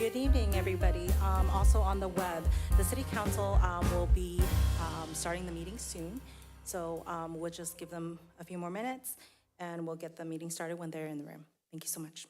Good evening, everybody. Also on the web, the City Council will be starting the meeting soon. So we'll just give them a few more minutes and we'll get the meeting started when they're in the room. Thank you so much.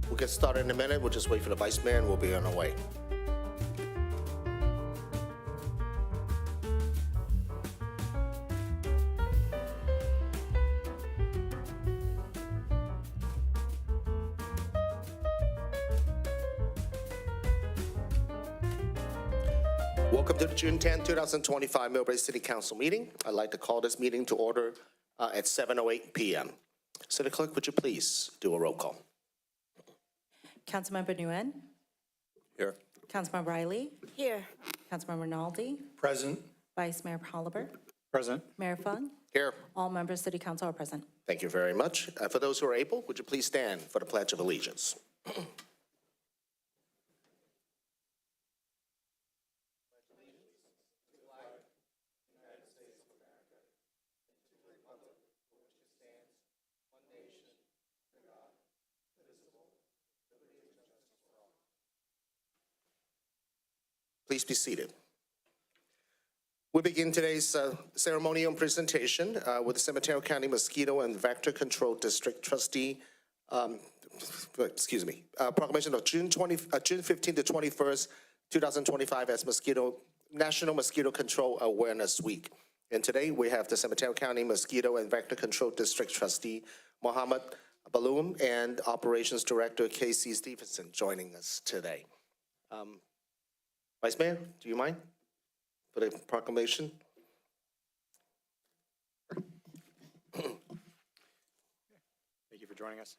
We'll get started in a minute. We'll just wait for the Vice Mayor and we'll be on our way. Welcome to the June 10, 2025 Millbrae City Council meeting. I'd like to call this meeting to order at 7:08 p.m. City Clerk, would you please do a roll call? Councilmember Nguyen, Here. Councilmember Riley, Here. Councilmember Rinaldi, Present. Vice Mayor Holliber, Present. Mayor Fung. Here. All members of City Council are present. Thank you very much. For those who are able, would you please stand for the Pledge of Allegiance? Please be seated. We begin today's ceremonial presentation with the San Mateo County Mosquito and Vector Control District Trustee, proclamation of June 15 to 21st, 2025 as National Mosquito Control Awareness Week. And today we have the San Mateo County Mosquito and Vector Control District Trustee, Mohammed Baloum, and Operations Director, Casey Stevenson, joining us today. Vice Mayor, do you mind for the proclamation? Thank you for joining us.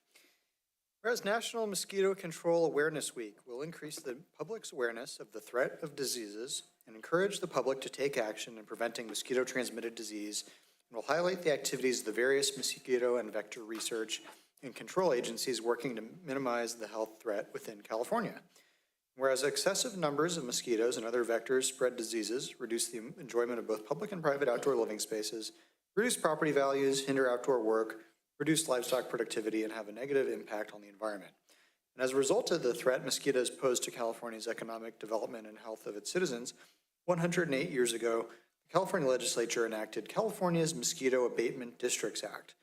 Whereas National Mosquito Control Awareness Week will increase the public's awareness of the threat of diseases and encourage the public to take action in preventing mosquito-transmitted disease, and will highlight the activities of the various mosquito and vector research and control agencies working to minimize the health threat within California. Whereas excessive numbers of mosquitoes and other vectors spread diseases, reduce the enjoyment of both public and private outdoor living spaces, reduce property values, hinder outdoor work, reduce livestock productivity, and have a negative impact on the environment. And as a result of the threat mosquitoes pose to California's economic development and health of its citizens, 108 years ago, the California legislature enacted California's Mosquito Abatement Districts Act.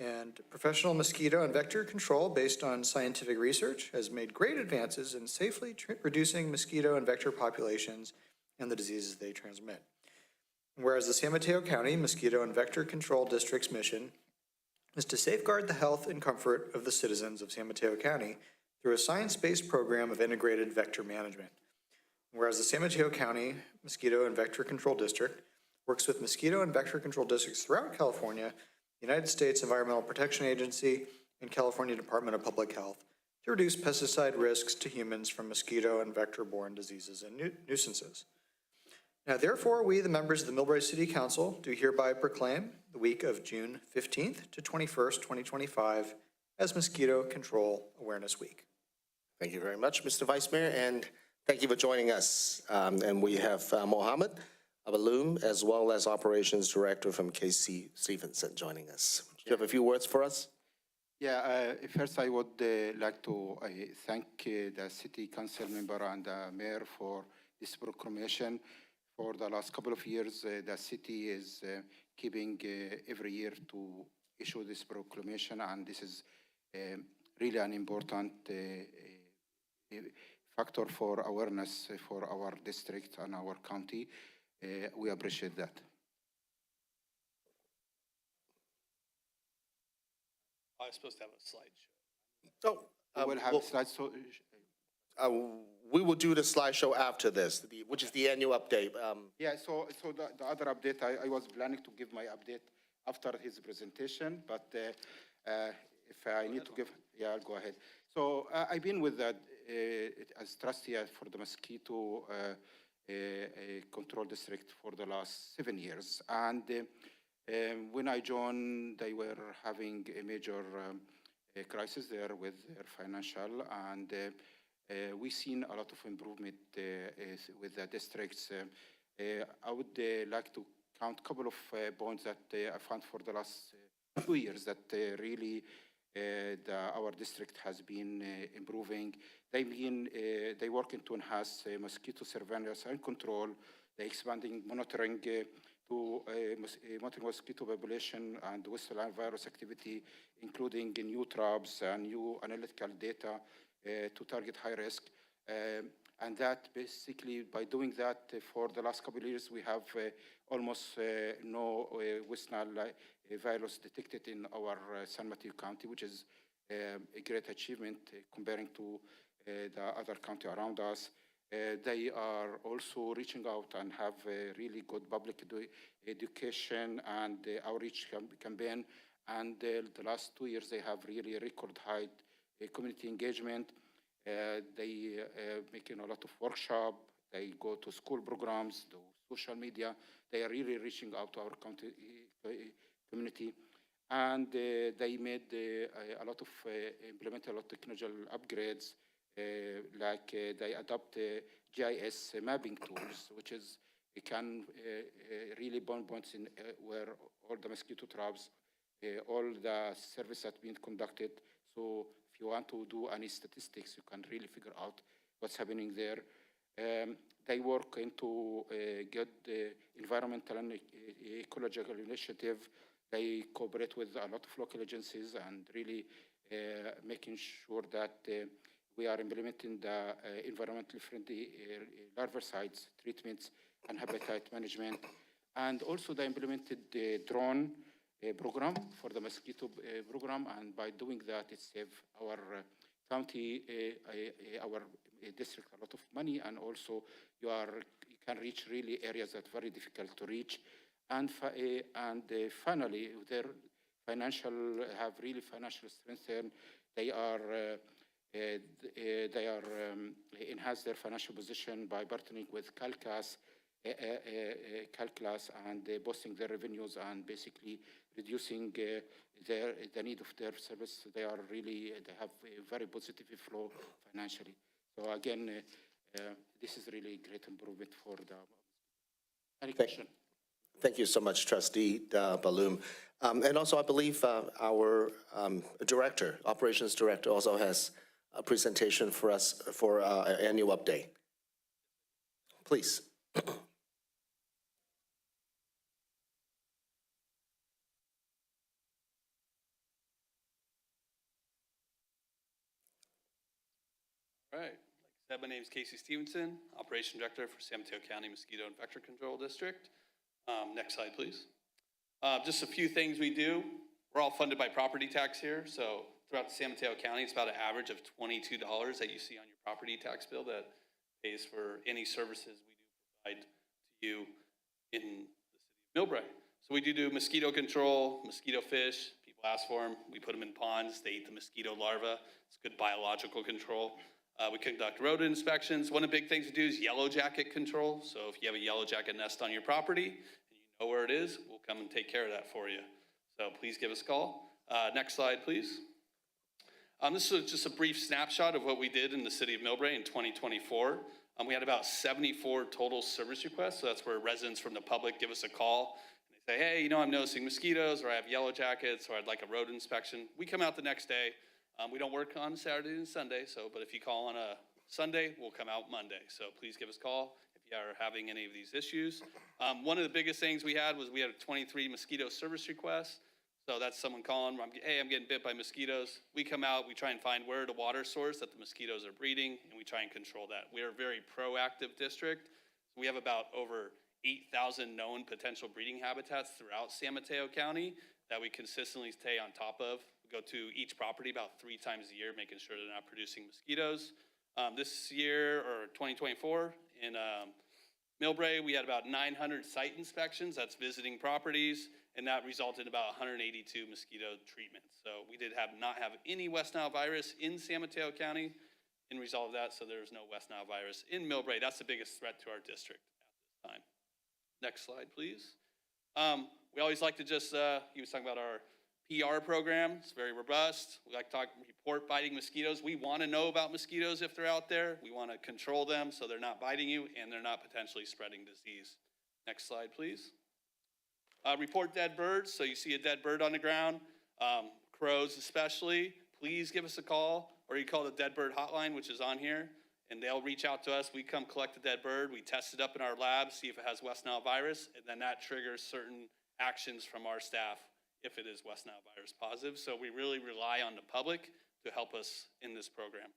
And professional mosquito and vector control based on scientific research has made great advances in safely reducing mosquito and vector populations and the diseases they transmit. Whereas the San Mateo County Mosquito and Vector Control District's mission is to safeguard the health and comfort of the citizens of San Mateo County through a science-based program of integrated vector management. Whereas the San Mateo County Mosquito and Vector Control District works with mosquito and vector control districts throughout California, United States Environmental Protection Agency, and California Department of Public Health to reduce pesticide risks to humans from mosquito and vector-borne diseases and nuisances. Now, therefore, we, the members of the Millbrae City Council, do hereby proclaim the week of June 15th to 21st, 2025 as Mosquito Control Awareness Week. Thank you very much, Mr. Vice Mayor, and thank you for joining us. And we have Mohammed Baloum, as well as Operations Director from KC Stevenson, joining us. Do you have a few words for us? Yeah, first I would like to thank the City Council member and the Mayor for this proclamation. For the last couple of years, the city is keeping every year to issue this proclamation, and this is really an important factor for awareness for our district and our county. We appreciate that. I was supposed to have a slideshow. So, We'll have slides. So, we will do the slideshow after this, which is the annual update. yeah, so the other update, I was planning to give my update after his presentation, but if I need to give, yeah, I'll go ahead. So I've been with that as trustee for the mosquito control district for the last 7 years. And when I joined, they were having a major crisis there with their financial, and we've seen a lot of improvement with the districts. I would like to count a couple of points that I found for the last 2 years that really our district has been improving. They working to enhance mosquito surveillance and control. They expanding monitoring to monitoring mosquito population and West Nile virus activity, including new traps and new analytical data to target high risk. And that basically, by doing that for the last couple of years, we have almost no West Nile virus detected in our San Mateo County, which is a great achievement comparing to the other county around us. They are also reaching out and have a really good public education and outreach campaign. And the last 2 years, they have really record high community engagement. They making a lot of workshop. They go to school programs, to social media. They are really reaching out to our community. And they made a lot of, implement a lot of technological upgrades, they adopt GIS mapping tools, which is, it can really pinpoint in where all the mosquito traps, all the service that being conducted. So if you want to do any statistics, you can really figure out what's happening there. They work into good environmental and ecological initiative. They cooperate with a lot of local agencies and really making sure that we are implementing the environmentally friendly larvicides treatments and habitat management. And also they implemented the drone program for the mosquito program. And by doing that, it saved our county, our district a lot of money. And also you can reach really areas that are very difficult to reach. And finally, their have really financial strength. They are enhance their financial position by partnering with Calcas and boosting their revenues and basically reducing the need of their service. They have a very positive flow financially. So again, this is really a great improvement for the. Any question? Thank you so much, Trustee Balloum. And also, I believe our director, operations director, also has a presentation for us for an annual update. Please. All right. Like I said, my name is Casey Stevenson, Operation Director for San Mateo County Mosquito and Vector Control District. Next slide, please. Just a few things we do. We're all funded by property tax here. So throughout the San Mateo County, it's about an average of $22 that you see on your property tax bill that pays for any services we do provide to you in the city of Millbrae. So we do mosquito control, mosquito fish. People ask for them. We put them in ponds. They eat the mosquito larvae. It's good biological control. We conduct rodent inspections. One of the big things we do is yellow jacket control. So if you have a yellow jacket nest on your property and you know where it is, we'll come and take care of that for you. So please give us a call. Next slide, please. This is just a brief snapshot of what we did in the city of Millbrae in 2024. We had about 74 total service requests. So that's where residents from the public give us a call and they say, hey, I'm noticing mosquitoes, or I have yellow jackets, or I'd like a rodent inspection. We come out the next day. We don't work on Saturday and Sunday, but if you call on a Sunday, we'll come out Monday. So please give us a call if you are having any of these issues. One of the biggest things we had was we had 23 mosquito service requests. So that's someone calling, hey, I'm getting bit by mosquitoes. We come out, we try and find where the water source that the mosquitoes are breeding, and we try and control that. We are a very proactive district. We have about over 8,000 known potential breeding habitats throughout San Mateo County that we consistently stay on top of. We go to each property about 3 times a year, making sure they're not producing mosquitoes. This year, or 2024, in Millbrae, we had about 900 site inspections. That's visiting properties, and that resulted in about 182 mosquito treatments. So we did not have any West Nile virus in San Mateo County in result of that, so there's no West Nile virus in Millbrae. That's the biggest threat to our district at this time. Next slide, please. We always like to just, he was talking about our PR program. It's very robust. We like to report biting mosquitoes. We want to know about mosquitoes if they're out there. We want to control them so they're not biting you and they're not potentially spreading disease. Next slide, please. Report dead birds. So you see a dead bird on the ground, crows especially, please give us a call, or you call the dead bird hotline, which is on here, and they'll reach out to us. We come collect the dead bird. We test it up in our lab, see if it has West Nile virus, and then that triggers certain actions from our staff if it is West Nile virus positive. So we really rely on the public to help us in this program.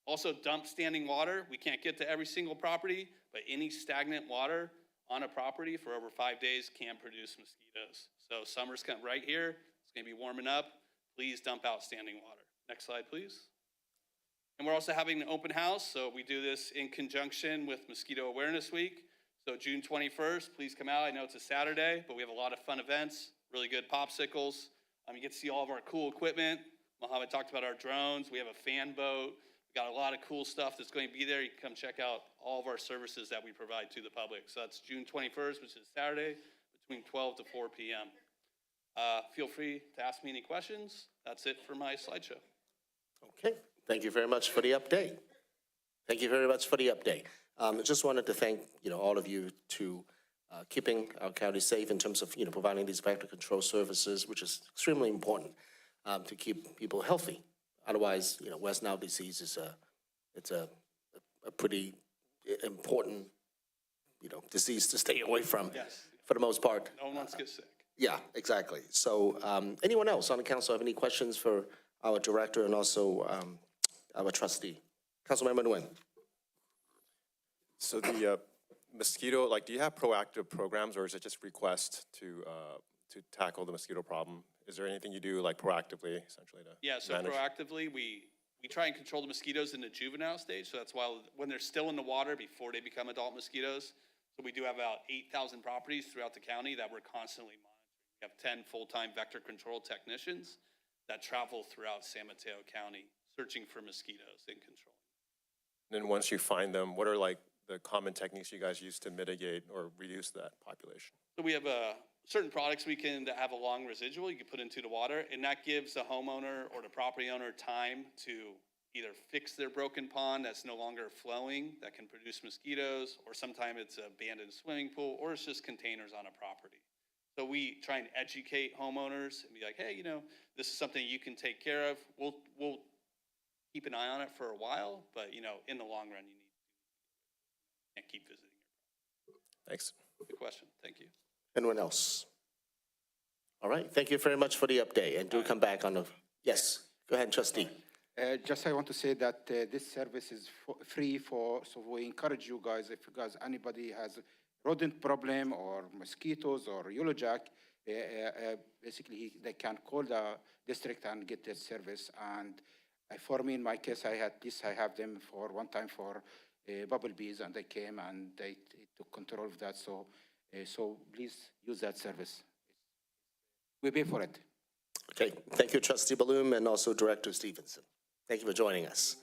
Also, dump standing water. We can't get to every single property, but any stagnant water on a property for over 5 days can produce mosquitoes. So summer's coming right here. It's gonna be warming up. Please dump out standing water. Next slide, please. And we're also having an open house, so we do this in conjunction with Mosquito Awareness Week. So June 21st, please come out. I know it's a Saturday, but we have a lot of fun events, really good popsicles. You get to see all of our cool equipment. Mohammed talked about our drones. We have a fan boat. We got a lot of cool stuff that's going to be there. You can come check out all of our services that we provide to the public. So that's June 21st, which is Saturday, between 12 to 4 p.m. Feel free to ask me any questions. That's it for my slideshow. Okay, thank you very much for the update. Thank you very much for the update. Just wanted to thank, all of you to keeping our county safe in terms of, providing these vector control services, which is extremely important to keep people healthy. Otherwise, West Nile disease is a pretty important, disease to stay away from. Yes. For the most part. No one wants to get sick. Yeah, exactly. So anyone else on the council have any questions for our director and also our trustee? Councilmember Nguyen. So the mosquito, do you have proactive programs, or is it just request to tackle the mosquito problem? Is there anything you do proactively, essentially, to Yeah, so manage? proactively, we try and control the mosquitoes in the juvenile stage. So that's why when they're still in the water before they become adult mosquitoes. So we do have about 8,000 properties throughout the county that we're constantly monitoring. We have 10 full-time vector control technicians that travel throughout San Mateo County searching for mosquitoes and controlling. And then once you find them, what are the common techniques you guys use to mitigate or reduce that population? So we have certain products that have a long residual you can put into the water, and that gives the homeowner or the property owner time to either fix their broken pond that's no longer flowing, that can produce mosquitoes, or sometimes it's an abandoned swimming pool, or it's just containers on a property. So we try and educate homeowners and be like, hey, this is something you can take care of. We'll keep an eye on it for a while, but in the long run, can't keep visiting your property. Thanks. Good question. Thank you. Anyone else? All right, thank you very much for the update, and do come back on the, yes, go ahead, trustee. Just I want to say that this service is free so we encourage you guys, if you guys, anybody has a rodent problem or mosquitoes or yellow jack, basically they can call the district and get this service. And for me, in my case, I have them for one time for bumblebees, and they came and they took control of that. So please use that service. We pay for it. Okay, thank you, Trustee Balloum, and also Director Stevenson. Thank you for joining us.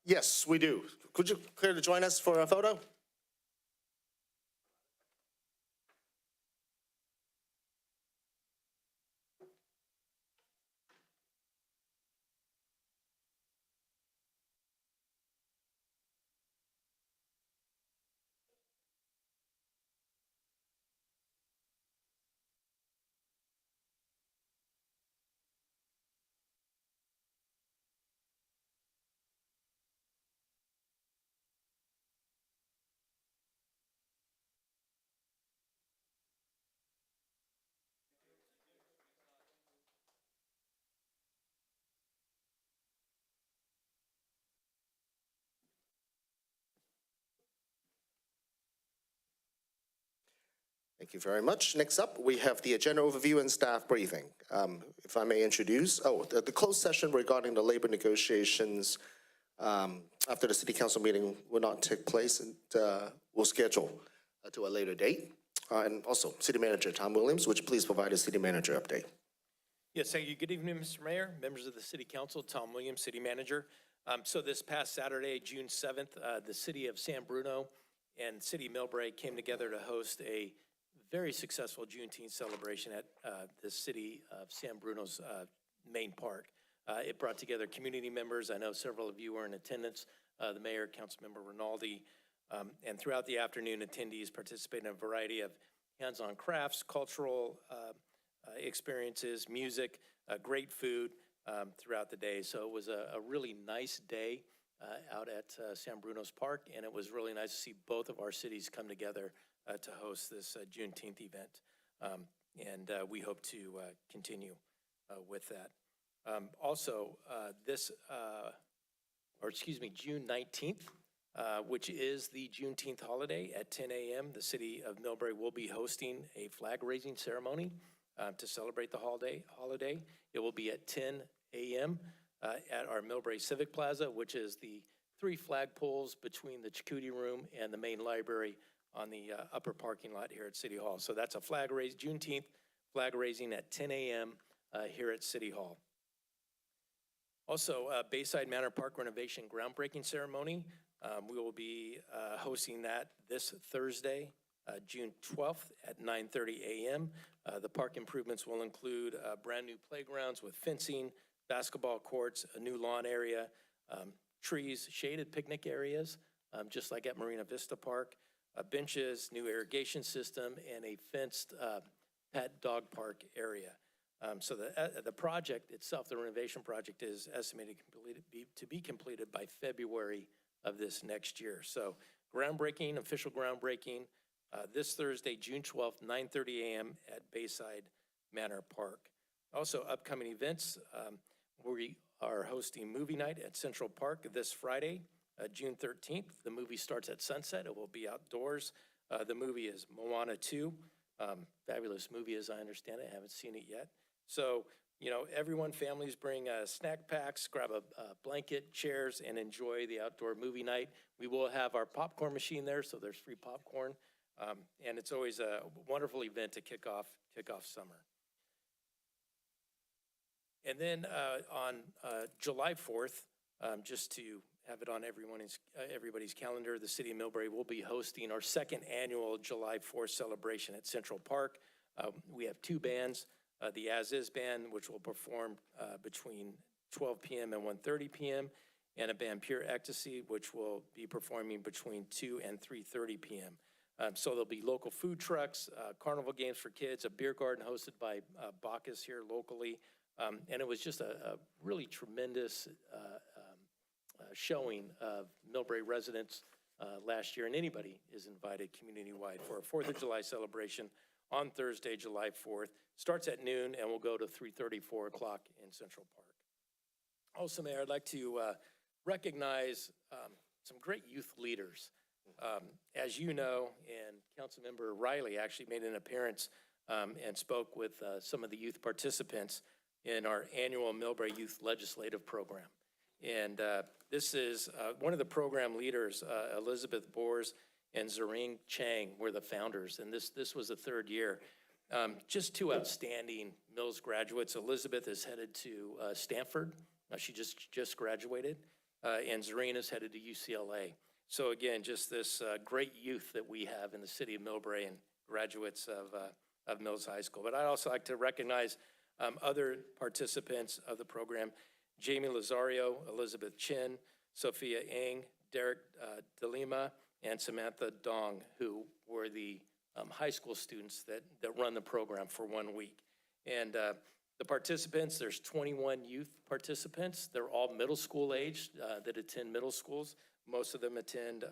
Yes, we do. Could you care to join us for a photo? Thank you very much. Next up, we have the agenda overview and staff briefing. If I may introduce, the closed session regarding the labor negotiations after the city council meeting will not take place, and we'll schedule to a later date. And also, City Manager Tom Williams, would you please provide a City Manager update? Yes, thank you. Good evening, Mr. Mayor, members of the City Council, Tom Williams, City Manager. So this past Saturday, June 7th, the City of San Bruno and City Millbrae came together to host a very successful Juneteenth celebration at the City of San Bruno's main park. It brought together community members. I know several of you were in attendance, the Mayor, Councilmember Rinaldi, and throughout the afternoon, attendees participated in a variety of hands-on crafts, cultural experiences, music, great food throughout the day. So it was a really nice day out at San Bruno's Park, and it was really nice to see both of our cities come together to host this Juneteenth event. And we hope to continue with that. Also, June 19th, which is the Juneteenth holiday at 10 a.m., the City of Millbrae will be hosting a flag-raising ceremony to celebrate the holiday. It will be at 10 a.m. at our Millbrae Civic Plaza, which is the 3 flagpoles between the Chakotay Room and the main library on the upper parking lot here at City Hall. So that's a flag raise, Juneteenth flag raising at 10 a.m. Here at City Hall. Also, Bayside Manor Park renovation groundbreaking ceremony. We will be hosting that this Thursday, June 12th at 9:30 a.m. The park improvements will include brand new playgrounds with fencing, basketball courts, a new lawn area, trees, shaded picnic areas, just like at Marina Vista Park, benches, new irrigation system, and a fenced pet dog park area. So the project itself, the renovation project, is estimated to be completed by February of this next year. So groundbreaking, official groundbreaking, this Thursday, June 12th, 9:30 a.m. at Bayside Manor Park. Also, upcoming events, we are hosting movie night at Central Park this Friday, June 13th. The movie starts at sunset. It will be outdoors. The movie is Moana 2. Fabulous movie, as I understand it. I haven't seen it yet. So, everyone, families bring snack packs, grab a blanket, chairs, and enjoy the outdoor movie night. We will have our popcorn machine there, so there's free popcorn. And it's always a wonderful event to kick off summer. And then on July 4th, just to have it on everybody's calendar, the city of Millbrae will be hosting our second annual July 4th celebration at Central Park. We have 2 bands, the As Is Band, which will perform between 12 p.m. and 1:30 p.m., and a band Pure Ecstasy, which will be performing between 2 and 3:30 p.m. So there'll be local food trucks, carnival games for kids, a beer garden hosted by Bacchus here locally, and it was just a really tremendous showing of Millbrae residents last year, and anybody is invited community-wide for a 4th of July celebration on Thursday, July 4th. Starts at noon and will go to 3:30, 4 o'clock in Central Park. Also, Mayor, I'd like to recognize some great youth leaders. As you know, and Councilmember Riley actually made an appearance and spoke with some of the youth participants in our annual Millbrae Youth Legislative Program. And this is one of the program leaders, Elizabeth Bors and Zareen Chang, were the founders, and this was the 3rd year. Just 2 outstanding Mills graduates. Elizabeth is headed to Stanford. She just graduated, and Zareen is headed to UCLA. So again, just this great youth that we have in the city of Millbrae and graduates of Mills High School. But I'd also like to recognize other participants of the program: Jamie Lazario, Elizabeth Chin, Sophia Ng, Derek DeLima, and Samantha Dong, who were the high school students that run the program for 1 week. And the participants, there's 21 youth participants. They're all middle school age that attend middle schools. Most of them attend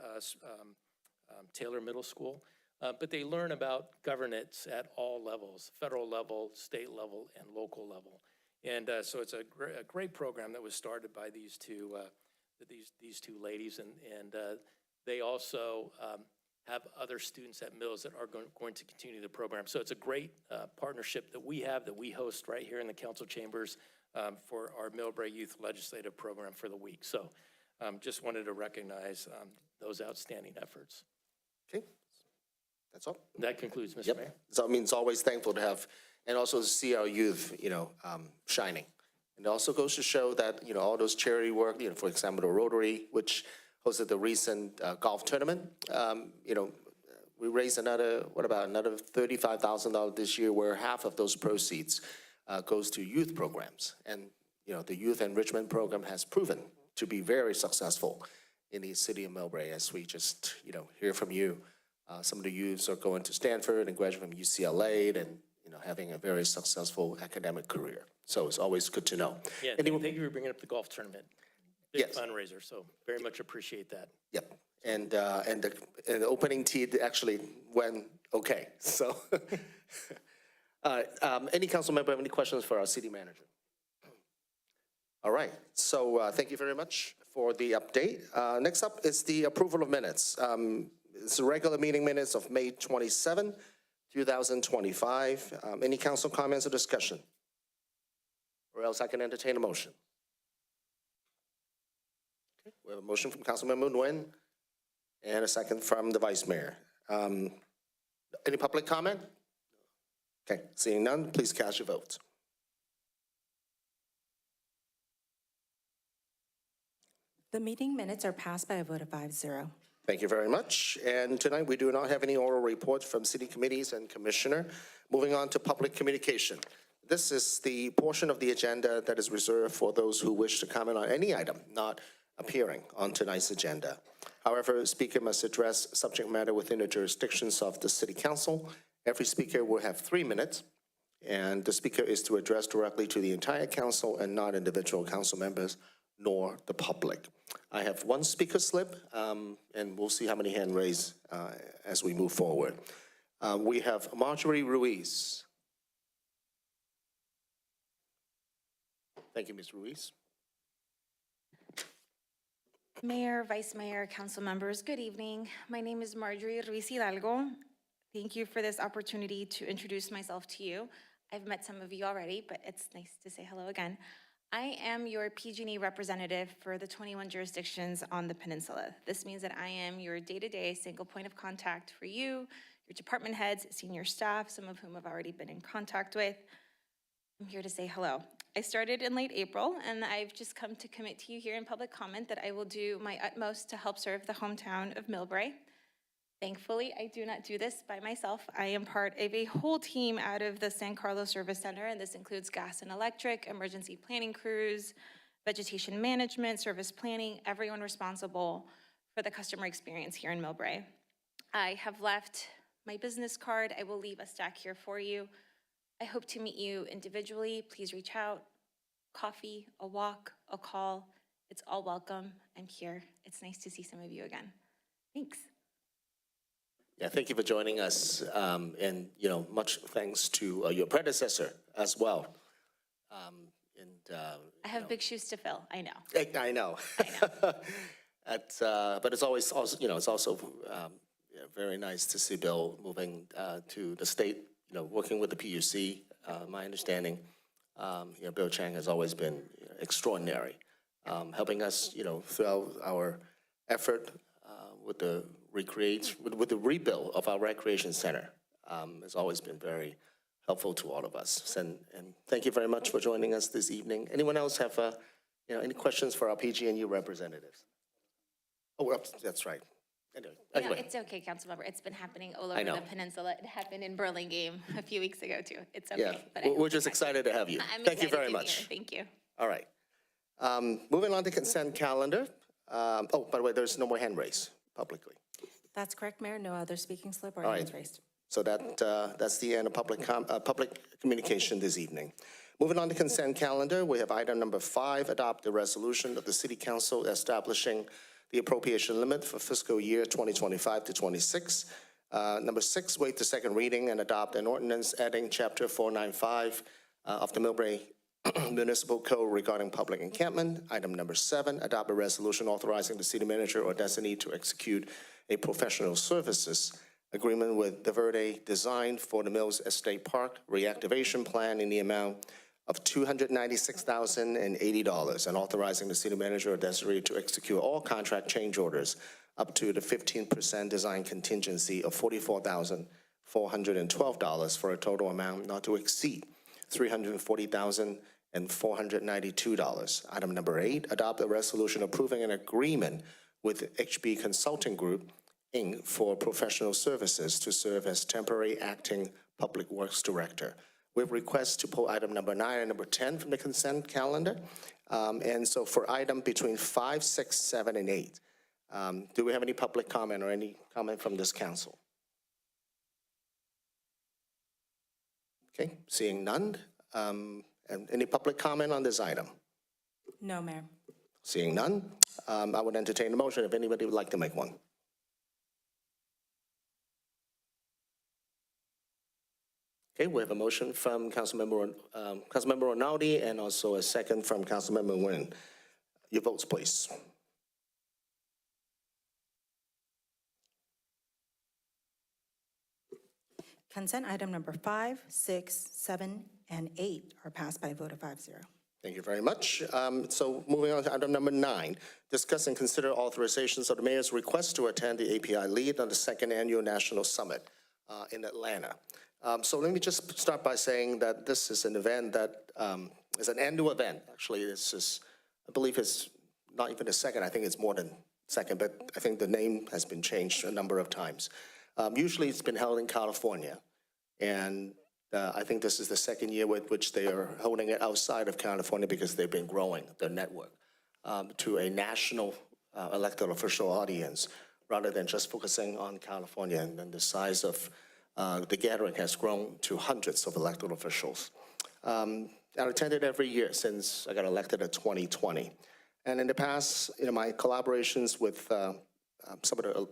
Taylor Middle School. But they learn about governance at all levels: federal level, state level, and local level. And so it's a great program that was started by these two ladies, and they also have other students at Mills that are going to continue the program. So it's a great partnership that we have, that we host right here in the council chambers for our Millbrae Youth Legislative Program for the week. So just wanted to recognize those outstanding efforts. Okay, that's all. That concludes, Mr. Yep. Mayor. So it means always thankful to have, and also to see our youth, shining. And it also goes to show that, all those charity work, for example, the Rotary, which hosted the recent golf tournament, we raised another $35,000 this year, where half of those proceeds goes to youth programs. And, the youth enrichment program has proven to be very successful in the city of Millbrae, as we just, hear from you. Some of the youths are going to Stanford and graduating from UCLA and, having a very successful academic career. So it's always good to know. Yeah, thank you for bringing up the golf tournament. Big Yes. Fundraiser, so very much appreciate that. Yep. And the opening tee actually went okay. So, any council member have any questions for our city manager? All right. So thank you very much for the update. Next up is the approval of minutes. It's the regular meeting minutes of May 27, 2025. Any council comments or discussion? Or else I can entertain a motion. We have a motion from Councilmember Nguyen and a second from the Vice Mayor. Any public comment? Okay, seeing none, please cast your votes. The meeting minutes are passed by a vote of 5-0. Thank you very much. And tonight, we do not have any oral reports from city committees and commissioner. Moving on to public communication. This is the portion of the agenda that is reserved for those who wish to comment on any item not appearing on tonight's agenda. However, speaker must address subject matter within the jurisdictions of the city council. Every speaker will have 3 minutes, and the speaker is to address directly to the entire council and not individual council members nor the public. I have one speaker slip, and we'll see how many hand raised as we move forward. We have Marjorie Ruiz. Thank you, Ms. Ruiz. Mayor, Vice Mayor, council members, good evening. My name is Marjorie Ruiz Hidalgo. Thank you for this opportunity to introduce myself to you. I've met some of you already, but it's nice to say hello again. I am your PG&E representative for the 21 jurisdictions on the peninsula. This means that I am your day-to-day single point of contact for you, your department heads, senior staff, some of whom I've already been in contact with. I'm here to say hello. I started in late April, and I've just come to commit to you here in public comment that I will do my utmost to help serve the hometown of Millbrae. Thankfully, I do not do this by myself. I am part of a whole team out of the San Carlos Service Center, and this includes gas and electric, emergency planning crews, vegetation management, service planning, everyone responsible for the customer experience here in Millbrae. I have left my business card. I will leave a stack here for you. I hope to meet you individually. Please reach out. Coffee, a walk, a call. It's all welcome. I'm here. It's nice to see some of you again. Thanks. Yeah, thank you for joining us, and much thanks to your predecessor as well. I have big shoes to fill. I know. I know. But it's always also, it's also very nice to see Bill moving to the state. Working with the PUC. My understanding, Bill Chang has always been extraordinary, helping us, throughout our effort with the rebuild of our recreation center. Has always been very helpful to all of us. And thank you very much for joining us this evening. Anyone else have any questions for our PG&U representatives? Oh, that's right. Anyway. No, it's okay, Councilmember. It's been happening all over the peninsula. It happened in Burlingame a few weeks ago too. It's okay. Yeah, but we're just excited to have you. Thank you very much. Thank you. All right. Moving on to consent calendar. Oh, by the way, there's no more hand raise publicly. That's correct, Mayor. No other speaking slip or All hands right. raised. So that's the end of public communication this evening. Moving on to consent calendar, we have item number 5, adopt the resolution of the City Council establishing the appropriation limit for fiscal year 2025 to 26. Number 6, waive the second reading and adopt an ordinance adding Chapter 495 of the Millbrae Municipal Code regarding public encampment. Item number 7, adopt a resolution authorizing the city manager or designee to execute a professional services agreement with the Verde Design for the Mills Estate Park reactivation plan in the amount of $296,080 and authorizing the city manager or designee to execute all contract change orders up to the 15% design contingency of $44,412 for a total amount not to exceed $340,492. Item number 8, adopt a resolution approving an agreement with HB Consulting Group, Inc. for professional services to serve as temporary acting public works director. We have requests to pull item number 9 and number 10 from the consent calendar. And so for item between 5, 6, 7, and 8, do we have any public comment or any comment from this council? Okay, seeing none. And any public comment on this item? No, Mayor. Seeing none, I would entertain a motion if anybody would like to make one. Okay, we have a motion from Councilmember Rinaldi and also a second from Councilmember Nguyen. Your votes, please. Consent item number 5, 6, 7, and 8 are passed by a vote of 5-0. Thank you very much. So moving on to item number 9, discuss and consider authorizations of the mayor's request to attend the API Lead on the 2nd Annual National Summit in Atlanta. So let me just start by saying that this is an event that is an annual event. Actually, this is, I believe it's not even a second, I think it's more than second, but I think the name has been changed a number of times. Usually it's been held in California, and I think this is the second year with which they are holding it outside of California because they've been growing their network to a national elected official audience rather than just focusing on California. And then the size of the gathering has grown to hundreds of elected officials. I attended every year since I got elected in 2020. And in the past, my collaborations with some of the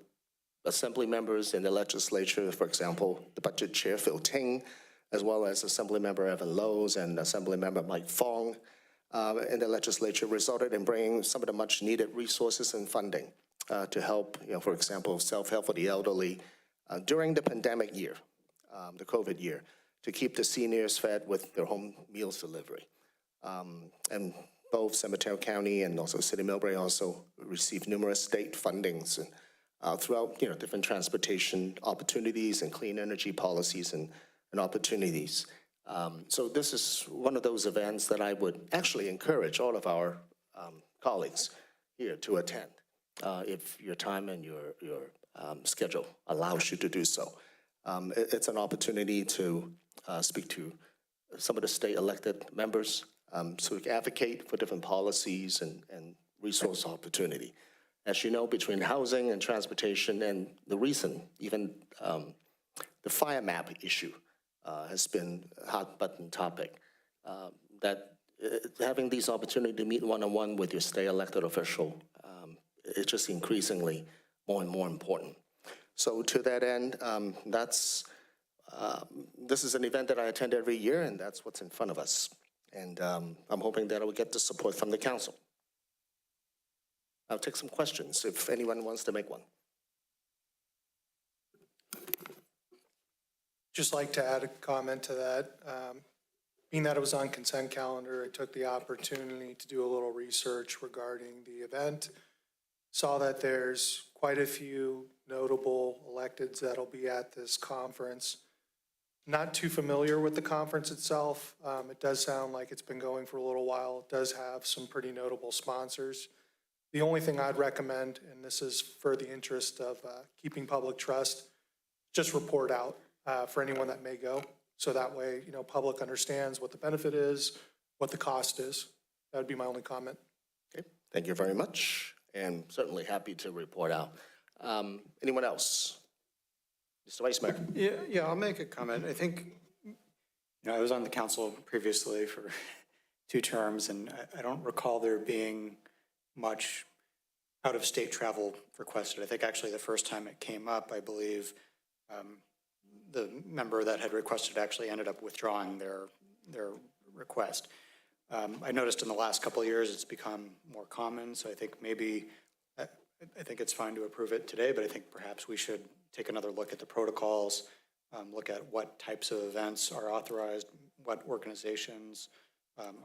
assembly members in the legislature, for example, the budget chair, Phil Ting, as well as Assembly Member Evan Lowe's and Assembly Member Mike Fong in the legislature, resulted in bringing some of the much needed resources and funding to help, for example, self-help for the elderly during the pandemic year, the COVID year, to keep the seniors fed with their home meals delivery. And both San Mateo County and also City of Millbrae also received numerous state fundings and throughout, different transportation opportunities and clean energy policies and opportunities. So this is one of those events that I would actually encourage all of our colleagues here to attend if your time and your schedule allows you to do so. It's an opportunity to speak to some of the state elected members so we can advocate for different policies and resource opportunity. As you know, between housing and transportation and the recent, even the fire map issue has been a hot button topic, that having these opportunity to meet one-on-one with your state elected official is just increasingly more and more important. So to that end, this is an event that I attend every year, and that's what's in front of us. And I'm hoping that I will get the support from the council. I'll take some questions if anyone wants to make one. Just like to add a comment to that. Being that it was on consent calendar, I took the opportunity to do a little research regarding the event. Saw that there's quite a few notable electeds that'll be at this conference. Not too familiar with the conference itself. It does sound like it's been going for a little while. It does have some pretty notable sponsors. The only thing I'd recommend, and this is for the interest of keeping public trust, just report out for anyone that may go. So that way, public understands what the benefit is, what the cost is. That would be my only comment. Okay, thank you very much, and certainly happy to report out. Anyone else? Mr. Vice Mayor. Yeah, I'll make a comment. I think, I was on the council previously for 2 terms, and I don't recall there being much out-of-state travel requested. I think actually the first time it came up, I believe, the member that had requested actually ended up withdrawing their request. I noticed in the last couple of years it's become more common, so I think maybe, I think it's fine to approve it today, but I think perhaps we should take another look at the protocols, look at what types of events are authorized, what organizations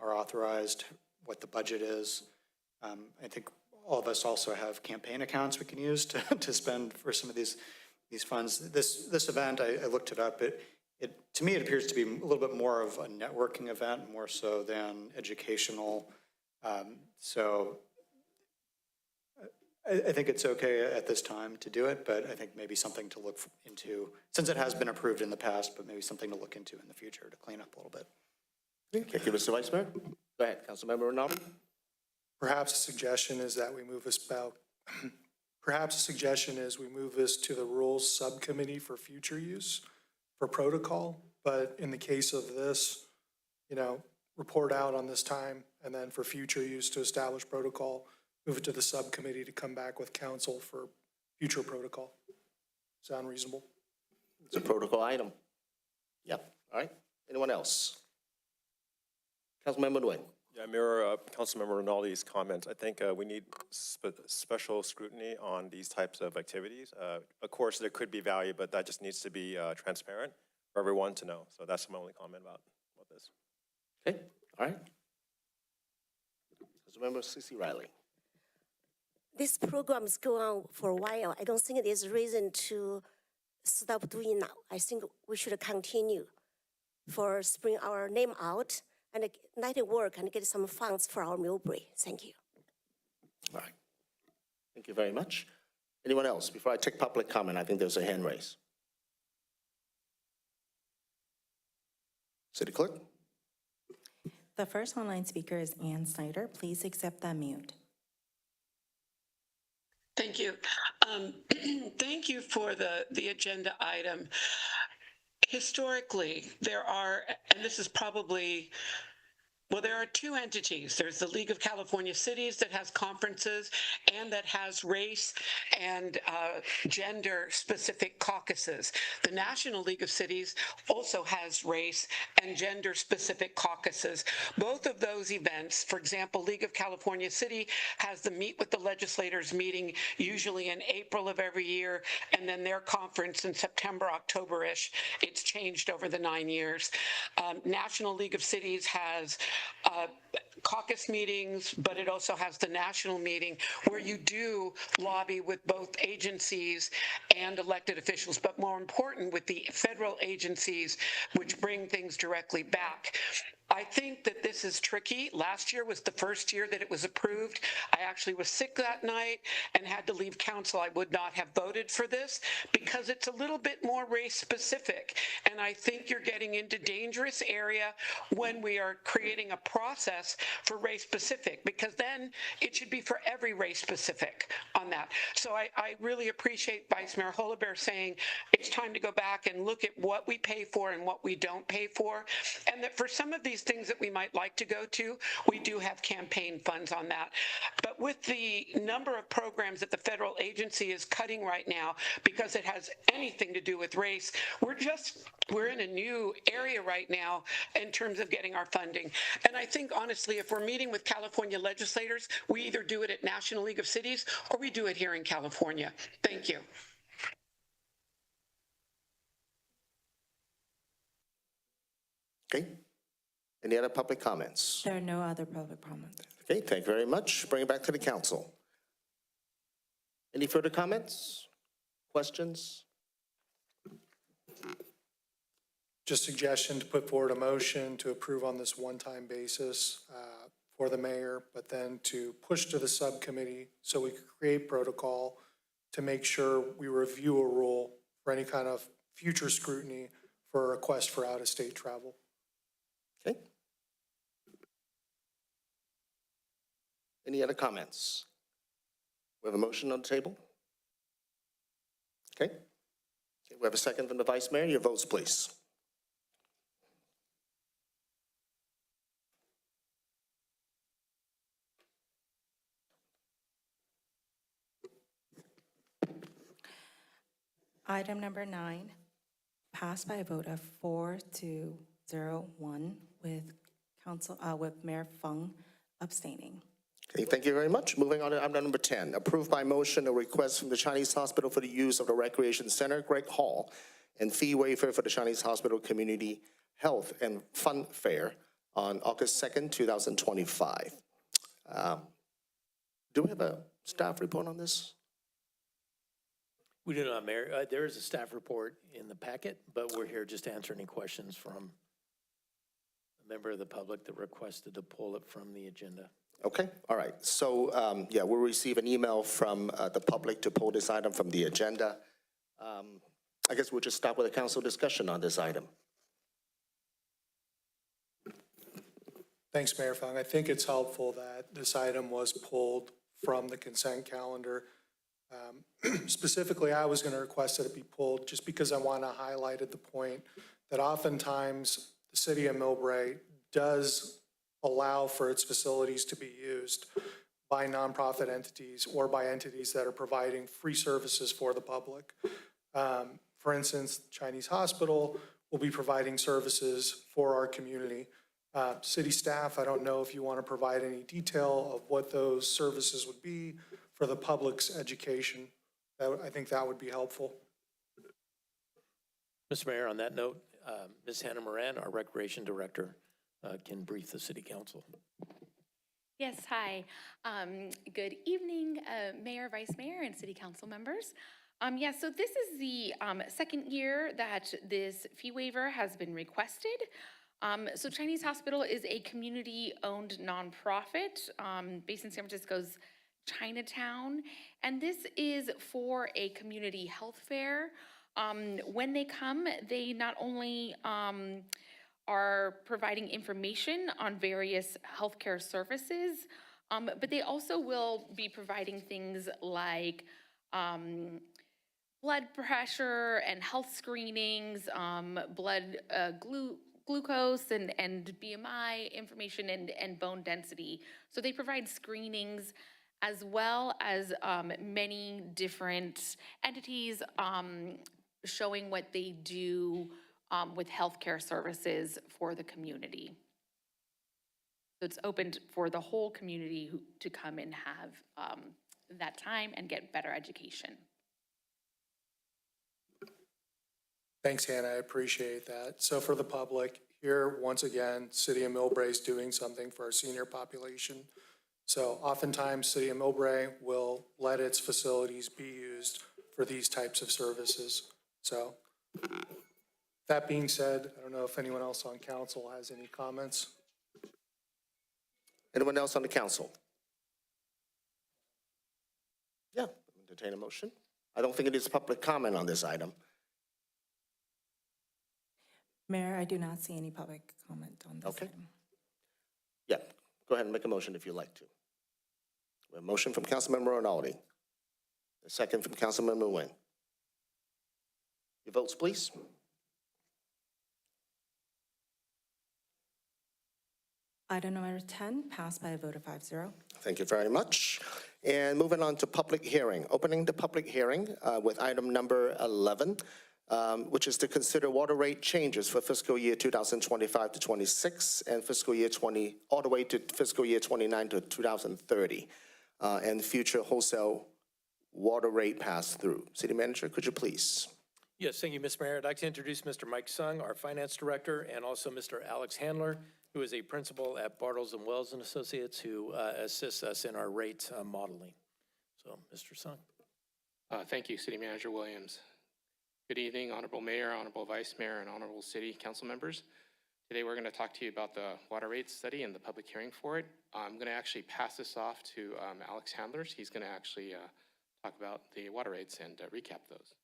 are authorized, what the budget is. I think all of us also have campaign accounts we can use to spend for some of these funds. This event, I looked it up. To me, it appears to be a little bit more of a networking event, more so than educational. So I think it's okay at this time to do it, but I think maybe something to look into, since it has been approved in the past, but maybe something to look into in the future to clean up a little bit. Thank you, Mr. Vice Mayor. Go ahead, Councilmember Rinaldi. Perhaps a suggestion is that we move this to the Rules Subcommittee for future use for protocol. But in the case of this, report out on this time, and then for future use to establish protocol, move it to the subcommittee to come back with council for future protocol. Sound reasonable? It's a protocol item. Yep, all right. Anyone else? Councilmember Nguyen. Yeah, mirror Councilmember Rinaldi's comments. I think we need special scrutiny on these types of activities. Of course, there could be value, but that just needs to be transparent for everyone to know. So that's my only comment about this. Okay, all right. Councilmember C.C. Riley. This program is going on for a while. I don't think there's reason to stop doing now. I think we should continue for spring our name out and let it work and get some funds for our Millbrae. Thank you. All right. Thank you very much. Anyone else? Before I take public comment, I think there's a hand raise. City Clerk? The first online speaker is Ann Snyder. Please accept that mute. Thank you. Thank you for the agenda item. Historically, there are, and this is probably, well, there are two entities. There's the League of California Cities that has conferences and that has race and gender-specific caucuses. The National League of Cities also has race and gender-specific caucuses. Both of those events, for example, League of California City has the Meet with the Legislators meeting usually in April of every year, and then their conference in September, October-ish. It's changed over the 9 years. National League of Cities has caucus meetings, but it also has the national meeting where you do lobby with both agencies and elected officials, but more important with the federal agencies, which bring things directly back. I think that this is tricky. Last year was the first year that it was approved. I actually was sick that night and had to leave council. I would not have voted for this because it's a little bit more race specific. And I think you're getting into dangerous area when we are creating a process for race specific, because then it should be for every race specific on that. So I really appreciate Vice Mayor Hollebear saying it's time to go back and look at what we pay for and what we don't pay for. And that for some of these things that we might like to go to, we do have campaign funds on that. But with the number of programs that the federal agency is cutting right now, because it has anything to do with race, we're in a new area right now in terms of getting our funding. And I think, honestly, if we're meeting with California legislators, we either do it at National League of Cities or we do it here in California. Thank you. Okay. Any other public comments? There are no other public comments. Okay, thank you very much. Bring it back to the council. Any further comments? Questions? Just suggestion to put forward a motion to approve on this one-time basis for the mayor, but then to push to the subcommittee so we could create protocol to make sure we review a rule for any kind of future scrutiny for a request for out-of-state travel. Okay. Any other comments? We have a motion on the table? Okay. We have a second from the Vice Mayor. Your votes, please. Item number 9, passed by a vote of 4-0-1 with Mayor Fung abstaining. Okay, thank you very much. Moving on to item number 10, approved by motion a request from the Chinese Hospital for the use of the Recreation Center, Greg Hall, and fee waiver for the Chinese Hospital Community Health and Fun Fair on August 2nd, 2025. Do we have a staff report on this? We do not, Mayor. There is a staff report in the packet, but we're here just to answer any questions from a member of the public that requested to pull it from the agenda. Okay, all right. So, yeah, we'll receive an email from the public to pull this item from the agenda. I guess we'll just start with a council discussion on this item. Thanks, Mayor Fung. I think it's helpful that this item was pulled from the consent calendar. Specifically, I was going to request that it be pulled just because I want to highlight at the point that oftentimes the city of Millbrae does allow for its facilities to be used by nonprofit entities or by entities that are providing free services for the public. For instance, Chinese Hospital will be providing services for our community. City staff, I don't know if you want to provide any detail of what those services would be for the public's education. I think that would be helpful. Mr. Mayor, on that note, Ms. Hannah Moran, our Recreation Director, can brief the City Council. Yes, hi. Good evening, Mayor, Vice Mayor, and City Council members. So this is the second year that this fee waiver has been requested. So Chinese Hospital is a community-owned nonprofit based in San Francisco's Chinatown, and this is for a community health fair. When they come, they not only are providing information on various healthcare services, but they also will be providing things like blood pressure and health screenings, blood glucose and BMI information and bone density. So they provide screenings as well as many different entities showing what they do with healthcare services for the community. So it's open for the whole community to come and have that time and get better education. Thanks, Hannah, I appreciate that. So for the public, here, once again, City of Millbrae is doing something for our senior population. So oftentimes, City of Millbrae will let its facilities be used for these types of services. So that being said, I don't know if anyone else on council has any comments. Anyone else on the council? Yeah, entertain a motion. I don't think it is public comment on this item. Mayor, I do not see any public comment on this Okay. item. Yeah, go ahead and make a motion if you'd like to. We have a motion from Councilmember Rinaldi. A second from Councilmember Nguyen. Your votes, please. Item number 10 passed by a vote of 5-0. Thank you very much. And moving on to public hearing. Opening the public hearing with item number 11, which is to consider water rate changes for fiscal year 2025 to 26 and fiscal year 20, all the way to fiscal year 29 to 2030, and future wholesale water rate pass-through. City Manager, could you please? Yes, thank you, Mr. Mayor. I'd like to introduce Mr. Mike Sung, our Finance Director, and also Mr. Alex Handler, who is a principal at Bartles and Wells and Associates, who assists us in our rate modeling. So, Mr. Sung. Thank you, City Manager Williams. Good evening, Honorable Mayor, Honorable Vice Mayor, and Honorable City Council members. Today we're going to talk to you about the water rate study and the public hearing for it. I'm going to actually pass this off to Alex Handler. He's going to actually talk about the water rates and recap those.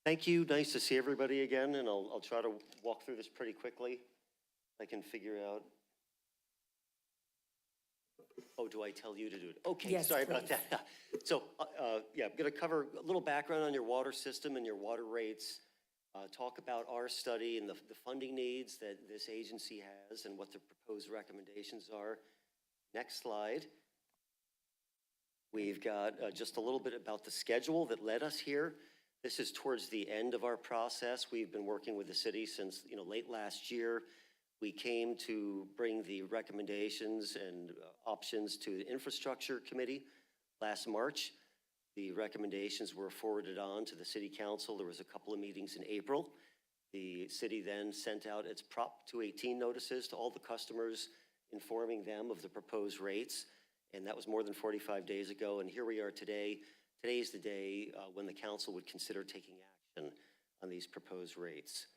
Thank you. Nice to see everybody again, and I'll try to walk through this pretty quickly. I can figure out. Oh, do I tell you to do it? Okay, Yes, sorry please. about that. So, yeah, I'm going to cover a little background on your water system and your water rates, talk about our study and the funding needs that this agency has and what the proposed recommendations are. Next slide. We've got just a little bit about the schedule that led us here. This is towards the end of our process. We've been working with the city since late last year. We came to bring the recommendations and options to the Infrastructure Committee last March. The recommendations were forwarded on to the City Council. There was a couple of meetings in April. The city then sent out its Prop 218 notices to all the customers, informing them of the proposed rates. And that was more than 45 days ago. And here we are today. Today is the day when the council would consider taking action on these proposed rates.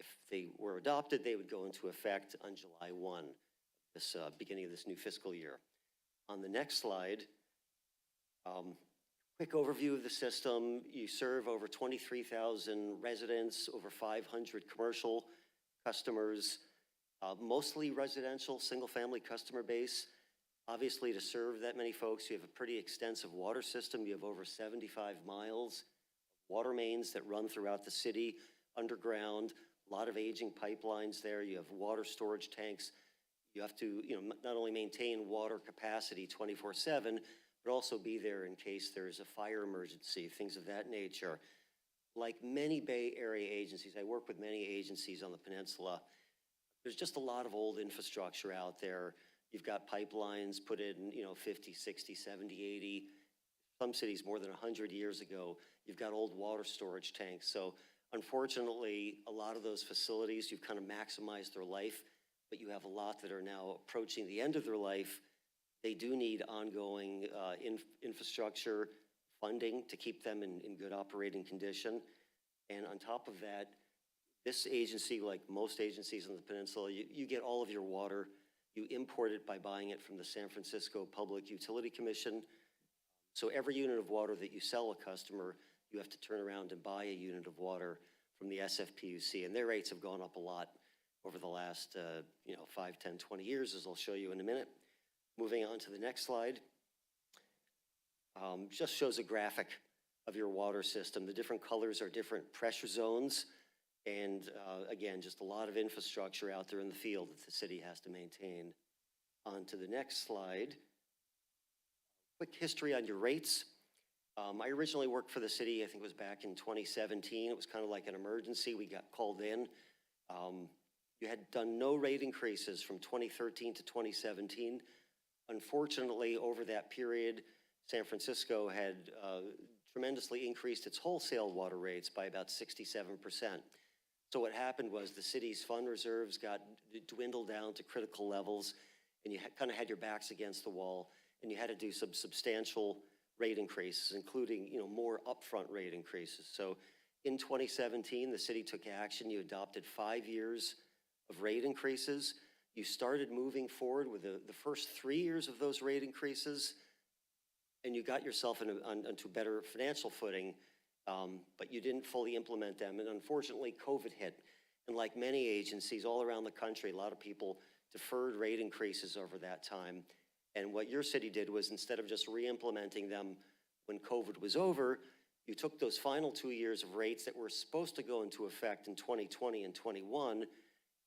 If they were adopted, they would go into effect on July 1, this beginning of this new fiscal year. On the next slide, quick overview of the system. You serve over 23,000 residents, over 500 commercial customers, mostly residential, single-family customer base. Obviously, to serve that many folks, you have a pretty extensive water system. You have over 75 miles of water mains that run throughout the city, underground, a lot of aging pipelines there. You have water storage tanks. You have to, not only maintain water capacity 24/7, but also be there in case there's a fire emergency, things of that nature. Like many Bay Area agencies, I work with many agencies on the peninsula. There's just a lot of old infrastructure out there. You've got pipelines put in, 50, 60, 70, 80, some cities more than 100 years ago. You've got old water storage tanks. So unfortunately, a lot of those facilities, you've kind of maximized their life but you have a lot that are now approaching the end of their life. They do need ongoing infrastructure funding to keep them in good operating condition. And on top of that, this agency, like most agencies on the peninsula, you get all of your water. You import it by buying it from the San Francisco Public Utility Commission. So every unit of water that you sell a customer, you have to turn around and buy a unit of water from the SFPUC. And their rates have gone up a lot over the last 5, 10, 20 years, as I'll show you in a minute. Moving on to the next slide. Just shows a graphic of your water system. The different colors are different pressure zones. And again, just a lot of infrastructure out there in the field that the city has to maintain. On to the next slide. Quick history on your rates. I originally worked for the city, I think it was back in 2017. It was kind of like an emergency. We got called in. You had done no rate increases from 2013 to 2017. Unfortunately, over that period, San Francisco had tremendously increased its wholesale water rates by about 67%. So what happened was the city's fund reserves got dwindled down to critical levels, and you kind of had your backs against the wall, and you had to do some substantial rate increases, including more upfront rate increases. So in 2017, the city took action. You adopted 5 years of rate increases. You started moving forward with the first 3 years of those rate increases, and you got yourself onto better financial footing, but you didn't fully implement them. And unfortunately, COVID hit. And like many agencies all around the country, a lot of people deferred rate increases over that time. And what your city did was, instead of just re-implementing them when COVID was over, you took those final 2 years of rates that were supposed to go into effect in 2020 and 21,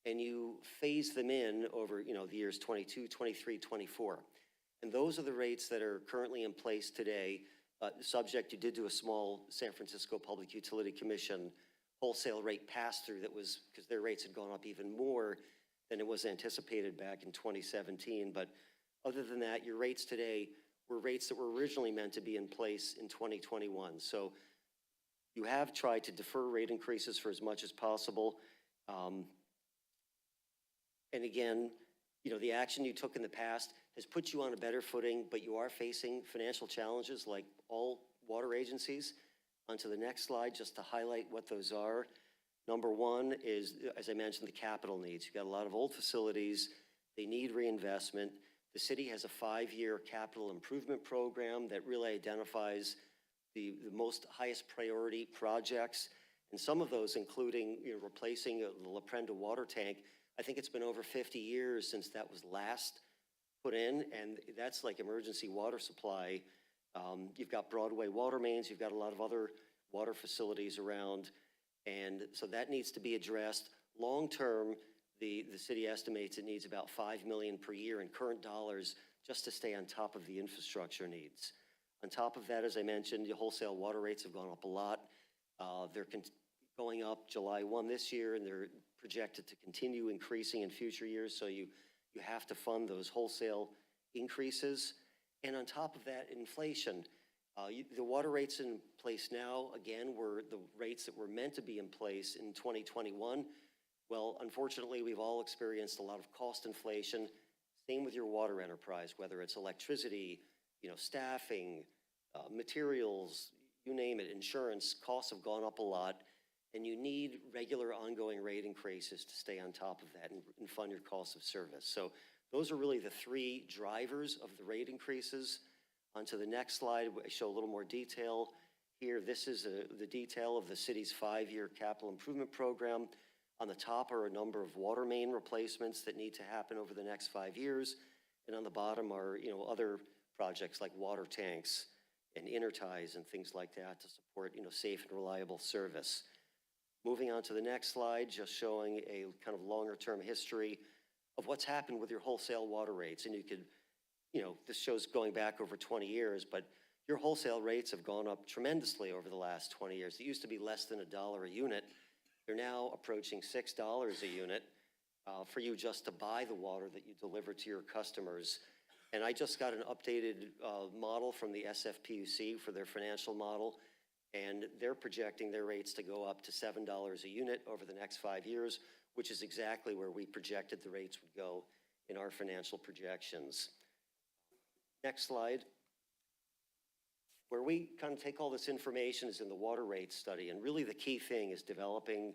and you phased them in over the years 22, 23, 24. And those are the rates that are currently in place today. Subject, you did do a small San Francisco Public Utility Commission wholesale rate pass-through that was, because their rates had gone up even more than it was anticipated back in 2017. But other than that, your rates today were rates that were originally meant to be in place in 2021. So you have tried to defer rate increases for as much as possible. And again, the action you took in the past has put you on a better footing, but you are facing financial challenges like all water agencies. Onto the next slide, just to highlight what those are. Number one is, as I mentioned, the capital needs. You've got a lot of old facilities. They need reinvestment. The city has a 5-year capital improvement program that really identifies the most highest priority projects. And some of those, including replacing the La Prenda water tank. I think it's been over 50 years since that was last put in, and that's like emergency water supply. You've got Broadway water mains, you've got a lot of other water facilities around, and so that needs to be addressed. Long-term, the city estimates it needs about $5 million per year in current dollars just to stay on top of the infrastructure needs. On top of that, as I mentioned, the wholesale water rates have gone up a lot. They're going up July 1 this year, and they're projected to continue increasing in future years, so you have to fund those wholesale increases. And on top of that, inflation. The water rates in place now, again, were the rates that were meant to be in place in 2021. Well, unfortunately, we've all experienced a lot of cost inflation. Same with your water enterprise, whether it's electricity, staffing, materials, you name it, insurance, costs have gone up a lot. And you need regular ongoing rate increases to stay on top of that and fund your cost of service. So those are really the 3 drivers of the rate increases. Onto the next slide, I show a little more detail here. This is the detail of the city's 5-year capital improvement program. On the top are a number of water main replacements that need to happen over the next 5 years. And on the bottom are, other projects like water tanks and interties and things like that to support, safe and reliable service. Moving on to the next slide, just showing a kind of longer term history of what's happened with your wholesale water rates. And you could, this shows going back over 20 years, but your wholesale rates have gone up tremendously over the last 20 years. It used to be less than $1 a unit. They're now approaching $6 a unit for you just to buy the water that you deliver to your customers. And I just got an updated model from the SFPUC for their financial model. And they're projecting their rates to go up to $7 a unit over the next 5 years, which is exactly where we projected the rates would go in our financial projections. Next slide. Where we kind of take all this information is in the water rate study, and really the key thing is developing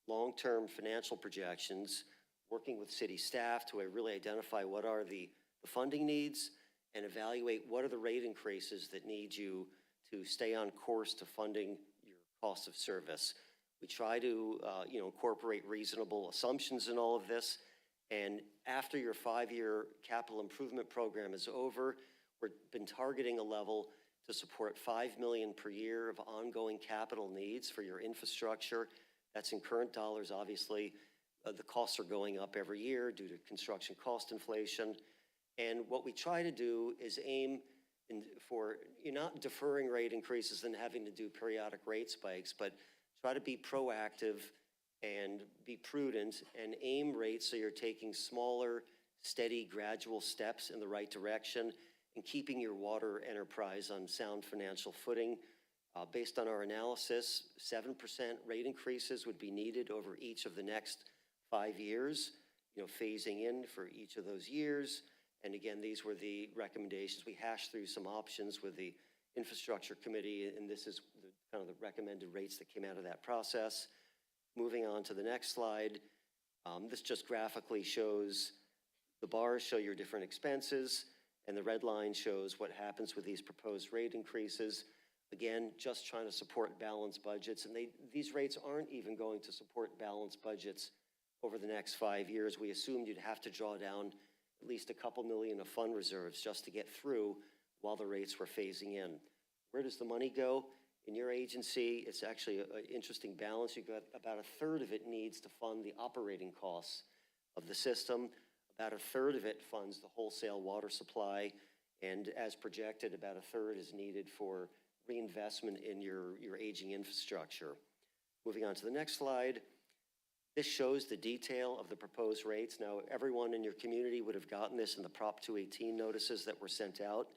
long-term financial projections, working with city staff to really identify what are the funding needs and evaluate what are the rate increases that need you to stay on course to funding your cost of service. We try to incorporate reasonable assumptions in all of this, and after your 5-year capital improvement program is over, we've been targeting a level to support $5 million per year of ongoing capital needs for your infrastructure. That's in current dollars, obviously. The costs are going up every year due to construction cost inflation. And what we try to do is aim for, you're not deferring rate increases and having to do periodic rate spikes, but try to be proactive and be prudent and aim rates so you're taking smaller, steady, gradual steps in the right direction and keeping your water enterprise on sound financial footing. Based on our analysis, 7% rate increases would be needed over each of the next 5 years, phasing in for each of those years. And again, these were the recommendations. We hashed through some options with the infrastructure committee, and this is kind of the recommended rates that came out of that process. Moving on to the next slide. This just graphically shows, the bars show your different expenses, and the red line shows what happens with these proposed rate increases. Again, just trying to support balanced budgets, and these rates aren't even going to support balanced budgets over the next 5 years. We assumed you'd have to draw down at least a couple million of fund reserves just to get through while the rates were phasing in. Where does the money go? In your agency, it's actually an interesting balance. You've got about a third of it needs to fund the operating costs of the system. About a third of it funds the wholesale water supply. And as projected, about a third is needed for reinvestment in your aging infrastructure. Moving on to the next slide. This shows the detail of the proposed rates. Now, everyone in your community would have gotten this in the Prop 218 notices that were sent out.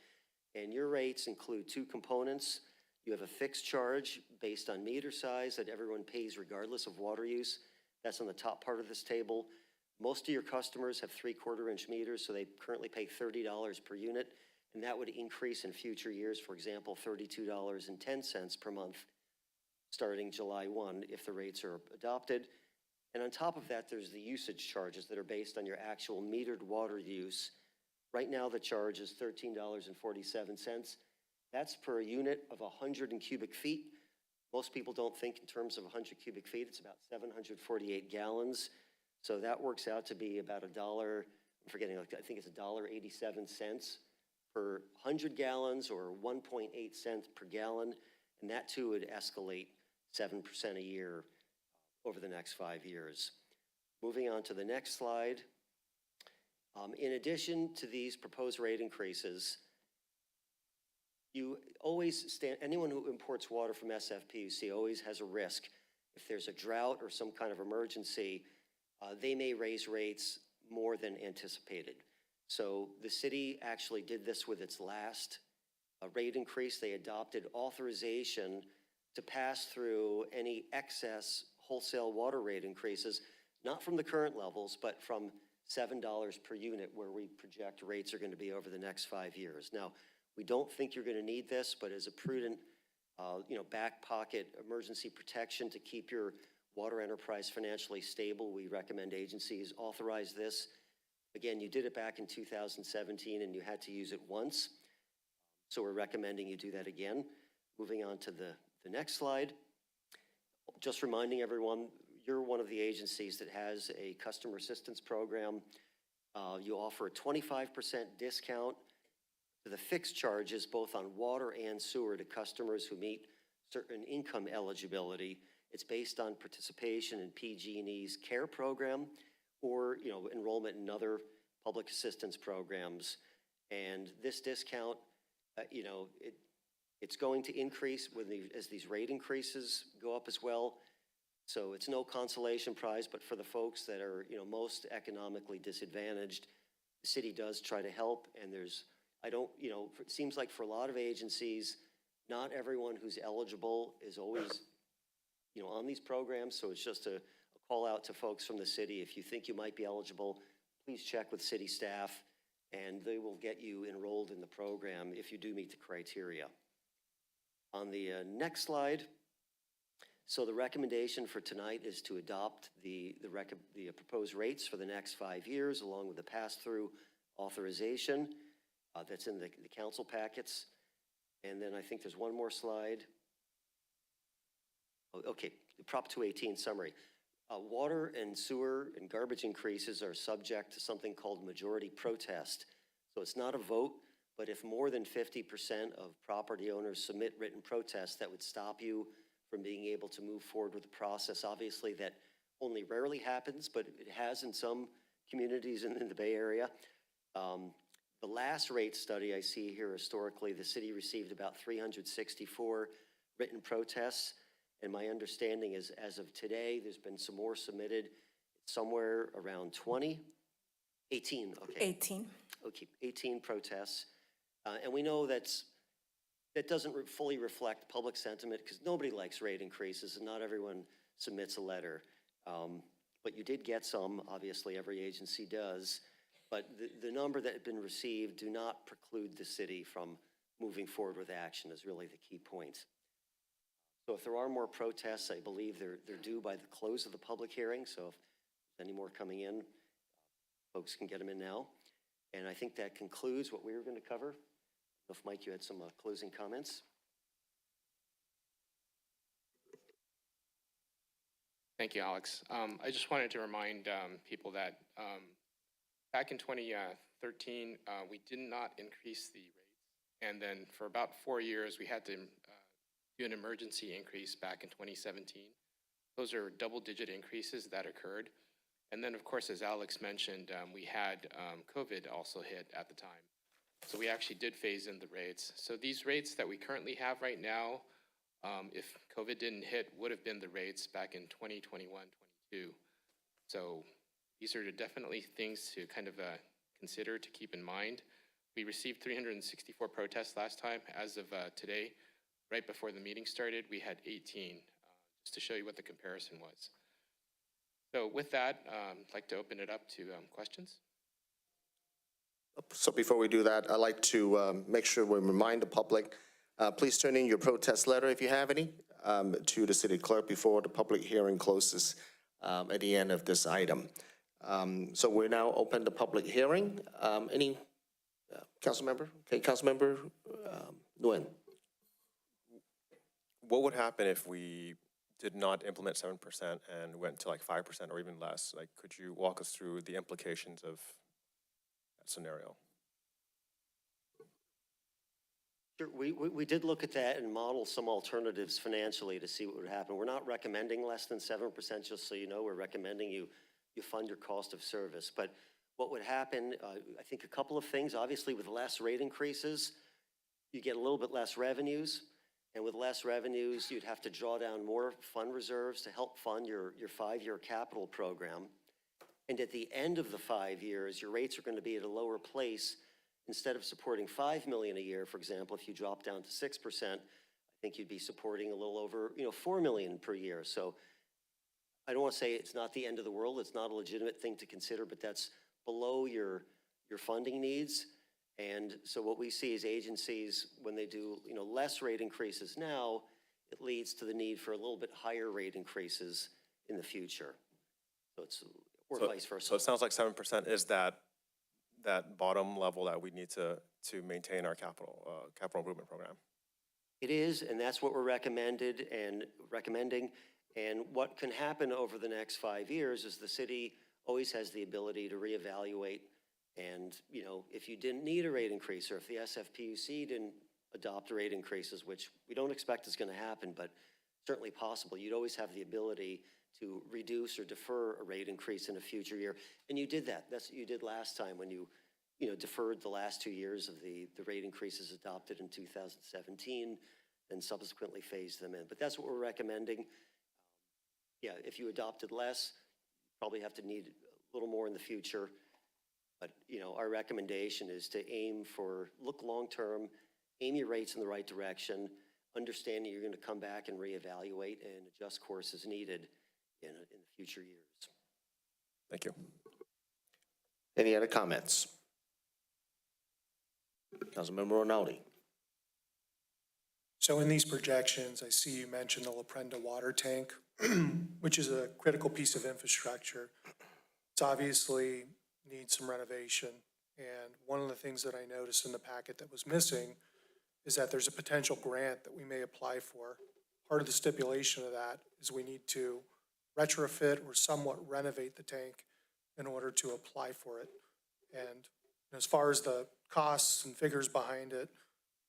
And your rates include two components. You have a fixed charge based on meter size that everyone pays regardless of water use. That's on the top part of this table. Most of your customers have 3/4-inch meters, so they currently pay $30 per unit, and that would increase in future years, for example, $32.10 per month, starting July 1 if the rates are adopted. And on top of that, there's the usage charges that are based on your actual metered water use. Right now, the charge is $13.47. That's per unit of 100 cubic feet. Most people don't think in terms of 100 cubic feet. It's about 748 gallons. So that works out to be about $1, I'm forgetting, I think it's $1.87 per 100 gallons or 1.8 cents per gallon. And that too would escalate 7% a year over the next 5 years. Moving on to the next slide. In addition to these proposed rate increases, you always anyone who imports water from SFPUC always has a risk. If there's a drought or some kind of emergency, they may raise rates more than anticipated. So the city actually did this with its last rate increase. They adopted authorization to pass through any excess wholesale water rate increases, not from the current levels, but from $7 per unit where we project rates are going to be over the next 5 years. Now, we don't think you're going to need this, but as a prudent, back pocket emergency protection to keep your water enterprise financially stable, we recommend agencies authorize this. Again, you did it back in 2017 and you had to use it once. So we're recommending you do that again. Moving on to the next slide. Just reminding everyone, you're one of the agencies that has a customer assistance program. You offer a 25% discount to the fixed charges both on water and sewer to customers who meet certain income eligibility. It's based on participation in PG&E's CARE program or enrollment in other public assistance programs. And this discount, it's going to increase as these rate increases go up as well. So it's no consolation prize, but for the folks that are most economically disadvantaged, the city does try to help. And it seems like for a lot of agencies, not everyone who's eligible is always on these programs. So it's just a call out to folks from the city. If you think you might be eligible, please check with city staff, and they will get you enrolled in the program if you do meet the criteria. On the next slide, so the recommendation for tonight is to adopt the proposed rates for the next 5 years, along with the pass-through authorization that's in the council packets. And then I think there's one more slide. Oh, okay, the Prop 218 summary. Water and sewer and garbage increases are subject to something called majority protest. So it's not a vote, but if more than 50% of property owners submit written protests, that would stop you from being able to move forward with the process. Obviously, that only rarely happens, but it has in some communities in the Bay Area. The last rate study I see here historically, the city received about 364 written protests. And my understanding is, as of today, there's been some more submitted, somewhere around 18, okay. 18. Okay, 18 protests. And we know that doesn't fully reflect public sentiment, because nobody likes rate increases and not everyone submits a letter. But you did get some, obviously every agency does. But the number that had been received do not preclude the city from moving forward with action is really the key point. So if there are more protests, I believe they're due by the close of the public hearing. So if there's any more coming in, folks can get them in now. And I think that concludes what we were going to cover. If Mike, you had some closing comments. Thank you, Alex. I just wanted to remind people that back in 2013, we did not increase the rates. And then for about 4 years, we had to do an emergency increase back in 2017. Those are double-digit increases that occurred. And then, of course, as Alex mentioned, we had COVID also hit at the time. So we actually did phase in the rates. So these rates that we currently have right now, if COVID didn't hit, would have been the rates back in 2021, 22. So these are definitely things to kind of consider, to keep in mind. We received 364 protests last time. As of today, right before the meeting started, we had 18, just to show you what the comparison was. So with that, I'd like to open it up to questions. So before we do that, I'd like to make sure we remind the public, please turn in your protest letter if you have any to the city clerk before the public hearing closes at the end of this item. So we now open the public hearing. Any council member? Okay, council member Nguyen. What would happen if we did not implement 7% and went to like 5% or even less? Like, could you walk us through the implications of that scenario? Sure. We did look at that and model some alternatives financially to see what would happen. We're not recommending less than 7%, just so you know. We're recommending you fund your cost of service. But what would happen, I think a couple of things. Obviously, with less rate increases, you get a little bit less revenues. And with less revenues, you'd have to draw down more fund reserves to help fund your 5-year capital program. And at the end of the 5 years, your rates are going to be at a lower place. Instead of supporting $5 million a year, for example, if you drop down to 6%, I think you'd be supporting a little over, $4 million per year. So I don't want to say it's not the end of the world. It's not a legitimate thing to consider, but that's below your funding needs. And so what we see is agencies, when they do less rate increases now, it leads to the need for a little bit higher rate increases in the future. So it's vice versa. So it sounds like 7% is that bottom level that we need to maintain our capital improvement program. It is, and that's what we're recommending. And what can happen over the next 5 years is the city always has the ability to reevaluate. And, if you didn't need a rate increase, or if the SFPUC didn't adopt rate increases, which we don't expect is going to happen, but certainly possible, you'd always have the ability to reduce or defer a rate increase in a future year. And you did that. That's what you did last time when you deferred the last 2 years of the rate increases adopted in 2017 and subsequently phased them in. But that's what we're recommending. Yeah, if you adopted less, you probably have to need a little more in the future. But, our recommendation is to look long-term, aim your rates in the right direction, understanding you're going to come back and reevaluate and adjust course as needed in the future years. Thank you. Any other comments? Councilmember Rinaldi. So in these projections, I see you mentioned the La Prenda water tank, which is a critical piece of infrastructure. It's obviously needs some renovation. And one of the things that I noticed in the packet that was missing is that there's a potential grant that we may apply for. Part of the stipulation of that is we need to retrofit or somewhat renovate the tank in order to apply for it. And as far as the costs and figures behind it,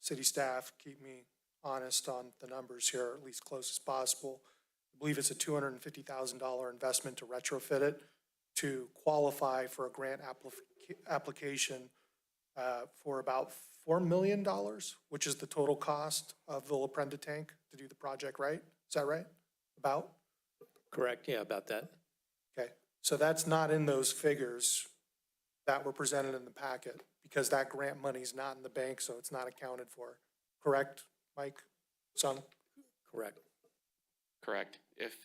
city staff keep me honest on the numbers here, or at least close as possible. I believe it's a $250,000 investment to retrofit it to qualify for a grant application for about $4 million, which is the total cost of the La Prenda tank to do the project, right? Is that right? About? Correct, yeah, about that. Okay, so that's not in those figures that were presented in the packet because that grant money's not in the bank, so it's not accounted for. Correct, Mike? Son? Correct. Correct. If,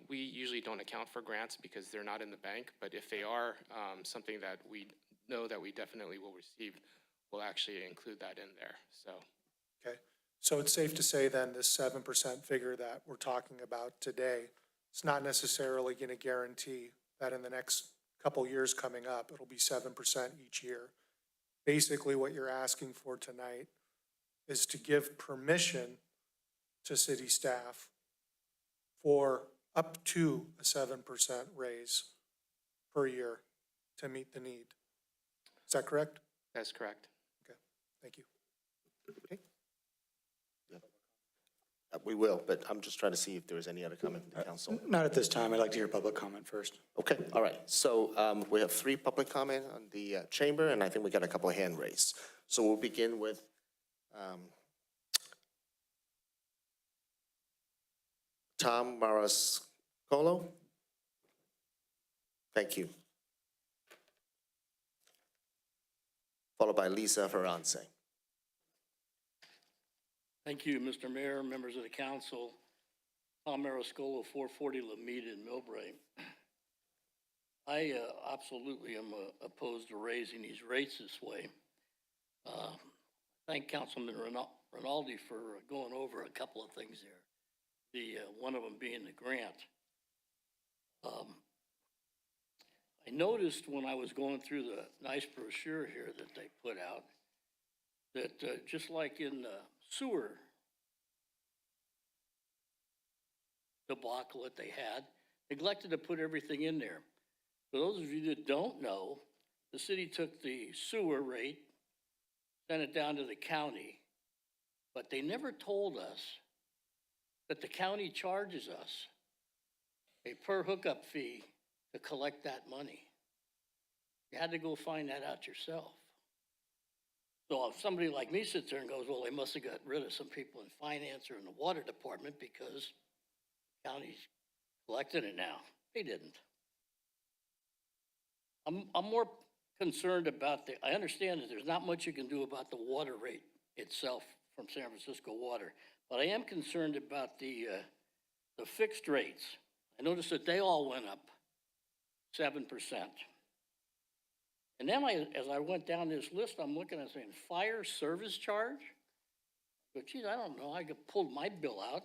we usually don't account for grants because they're not in the bank, but if they are something that we know that we definitely will receive, we'll actually include that in there, so. Okay, so it's safe to say then this 7% figure that we're talking about today, it's not necessarily going to guarantee that in the next couple years coming up, it'll be 7% each year. Basically, what you're asking for tonight is to give permission to city staff for up to a 7% raise per year to meet the need. Is that correct? That's correct. Okay, thank you. Okay. We will, but I'm just trying to see if there is any other comment from the council. Not at this time. I'd like to hear public comment first. Okay, all right. So we have 3 public comment on the chamber, and I think we got a couple of hand raised. So we'll begin with Tom Marascolo. Thank you. Followed by Lisa Ferrance. Thank you, Mr. Mayor, members of the council. Tom Marascolo, 440 Lameda in Millbrae. I absolutely am opposed to raising these rates this way. Thank Councilman Rinaldi for going over a couple of things there. The one of them being the grant. I noticed when I was going through the nice brochure here that they put out that just like in the sewer debacle that they had, neglected to put everything in there. For those of you that don't know, the city took the sewer rate, sent it down to the county, but they never told us that the county charges us a per hookup fee to collect that money. You had to go find that out yourself. So if somebody like me sits there and goes, well, they must have got rid of some people in finance or in the water department because the county's collecting it now. They didn't. I'm more concerned about I understand that there's not much you can do about the water rate itself from San Francisco Water, but I am concerned about the fixed rates. I noticed that they all went up 7%. And then as I went down this list, I'm looking at saying fire service charge. But geez, I don't know. I pulled my bill out.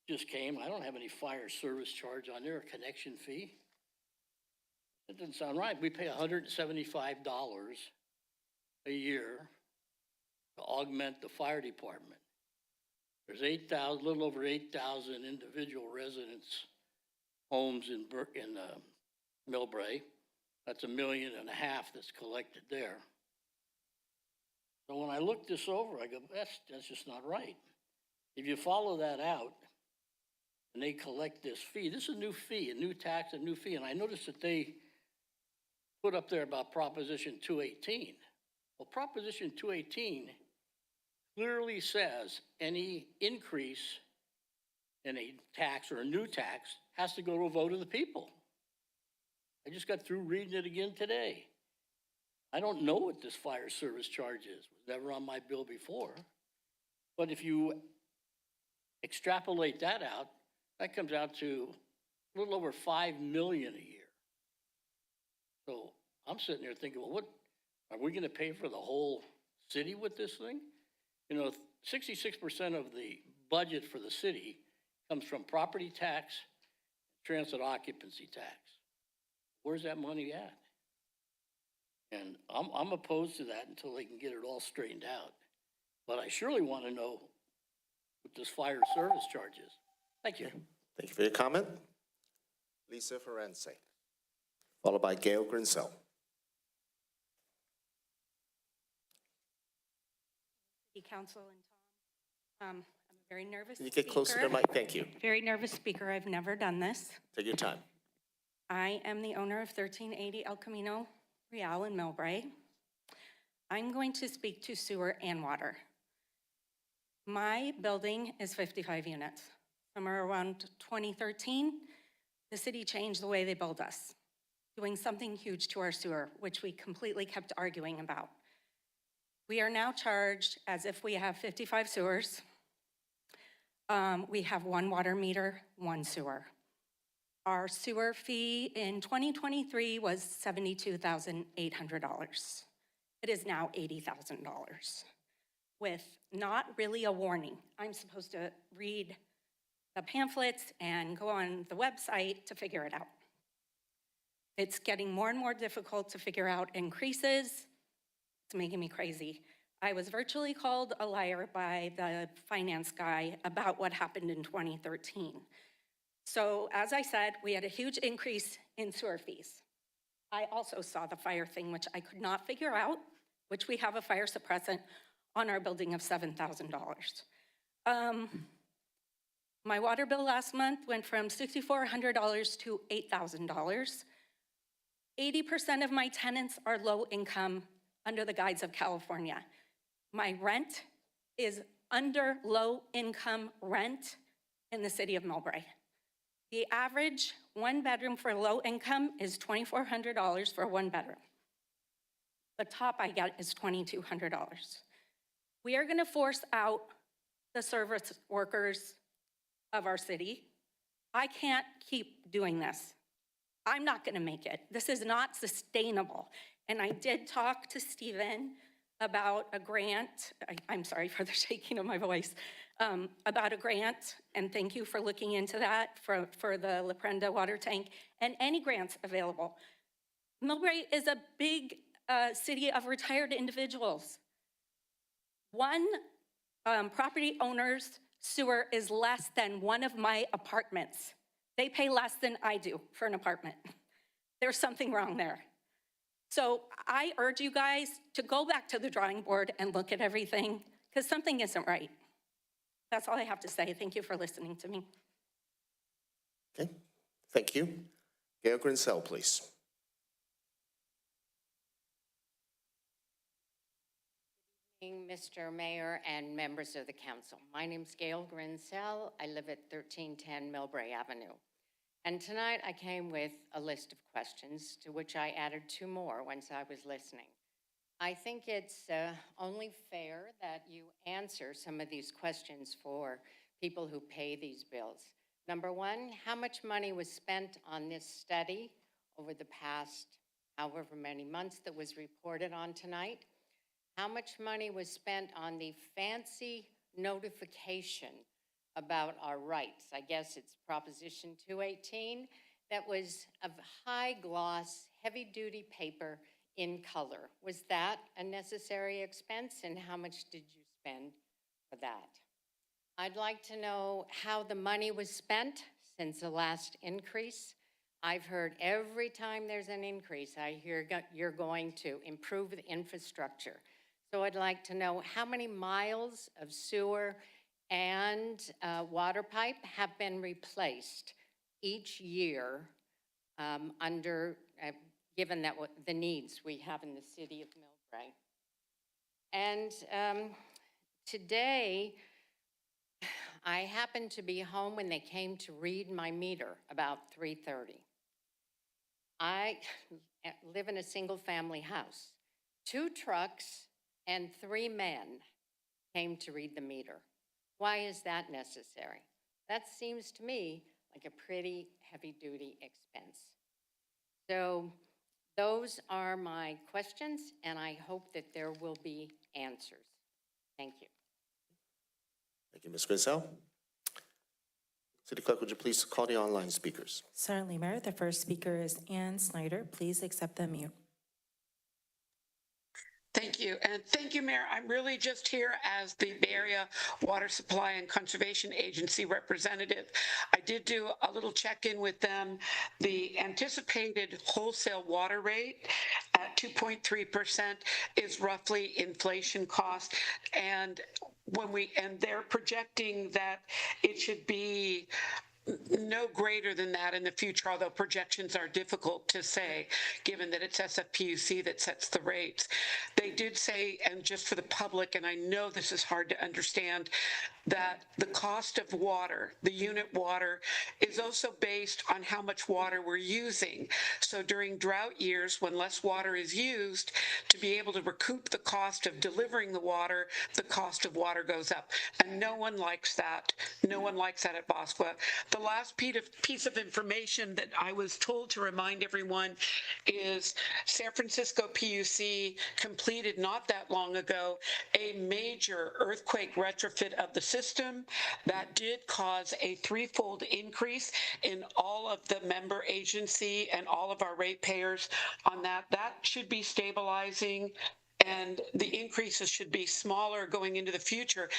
Just came. I don't have any fire service charge on there, a connection fee. That doesn't sound right. We pay $175 a year to augment the fire department. There's a little over 8,000 individual residence homes in Millbrae. That's $1.5 million that's collected there. So when I look this over, I go, that's just not right. If you follow that out and they collect this fee, this is a new fee, a new tax, a new fee. And I noticed that they put up there about Proposition 218. Well, Proposition 218 clearly says any increase in a tax or a new tax has to go to a vote of the people. I just got through reading it again today. I don't know what this fire service charge is. It was never on my bill before. But if you extrapolate that out, that comes out to a little over 5 million a year. So I'm sitting there thinking, well, what, are we gonna pay for the whole city with this thing? You know, 66% of the budget for the city comes from property tax, transit occupancy tax. Where's that money at? And I'm opposed to that until they can get it all straightened out. But I surely want to know what this fire service charge is. Thank you. Thank you for your comment. Lisa Ference, followed by Gail Grinsell. City Council and Tom. I'm a very nervous Can you get closer to the speaker. mic? Thank you. Very nervous speaker. I've never done this. Take your time. I am the owner of 1380 El Camino Real in Millbrae. I'm going to speak to sewer and water. My building is 55 units. Somewhere around 2013, the city changed the way they build us, doing something huge to our sewer, which we completely kept arguing about. We are now charged as if we have 55 sewers. We have one water meter, one sewer. Our sewer fee in 2023 was $72,800. It is now $80,000 with not really a warning. I'm supposed to read the pamphlets and go on the website to figure it out. It's getting more and more difficult to figure out increases. It's making me crazy. I was virtually called a liar by the finance guy about what happened in 2013. So as I said, we had a huge increase in sewer fees. I also saw the fire thing, which I could not figure out, which we have a fire suppressant on our building of $7,000. My water bill last month went from $6,400 to $8,000. 80% of my tenants are low income under the guise of California. My rent is under low income rent in the city of Millbrae. The average one bedroom for low income is $2,400 for one bedroom. The top I get is $2,200. We are gonna force out the service workers of our city. I can't keep doing this. I'm not gonna make it. This is not sustainable. And I did talk to Stephen about a grant. I'm sorry for the shaking of my voice. About a grant, and thank you for looking into that for the La Prenda water tank and any grants available. Millbrae is a big city of retired individuals. One property owner's sewer is less than one of my apartments. They pay less than I do for an apartment. There's something wrong there. So I urge you guys to go back to the drawing board and look at everything, because something isn't right. That's all I have to say. Thank you for listening to me. Okay, thank you. Gail Grinsell, please. Mr. Mayor and members of the council. My name's Gail Grinsell. I live at 1310 Millbrae Avenue. And tonight I came with a list of questions to which I added 2 more once I was listening. I think it's only fair that you answer some of these questions for people who pay these bills. Number 1, how much money was spent on this study over the past however many months that was reported on tonight? How much money was spent on the fancy notification about our rights? I guess it's Proposition 218. That was of high gloss, heavy duty paper in color. Was that a necessary expense, and how much did you spend for that? I'd like to know how the money was spent since the last increase. I've heard every time there's an increase, I hear you're going to improve the infrastructure. So I'd like to know how many miles of sewer and water pipe have been replaced each year given that the needs we have in the city of Millbrae. And today, I happened to be home when they came to read my meter about 3:30. I live in a single family house. 2 trucks and 3 men came to read the meter. Why is that necessary? That seems to me like a pretty heavy-duty expense. So those are my questions, and I hope that there will be answers. Thank you. Thank you, Ms. Grisel. City Clerk, would you please call the online speakers? Certainly, Mayor. The first speaker is Ann Snyder. Please accept the mute. Thank you. And thank you, Mayor. I'm really just here as the Bay Area Water Supply and Conservation Agency representative. I did do a little check-in with them. The anticipated wholesale water rate at 2.3% is roughly inflation cost. And they're projecting that it should be no greater than that in the future, although projections are difficult to say, given that it's SFPUC that sets the rates. They did say, and just for the public, and I know this is hard to understand, that the cost of water, the unit water, is also based on how much water we're using. So during drought years, when less water is used, to be able to recoup the cost of delivering the water, the cost of water goes up. And no one likes that. No one likes that at Bosqua. The last piece of information that I was told to remind everyone is San Francisco PUC completed not that long ago a major earthquake retrofit of the system that did cause a threefold increase in all of the member agency and all of our ratepayers on that. That should be stabilizing, and the increases should be smaller going into the future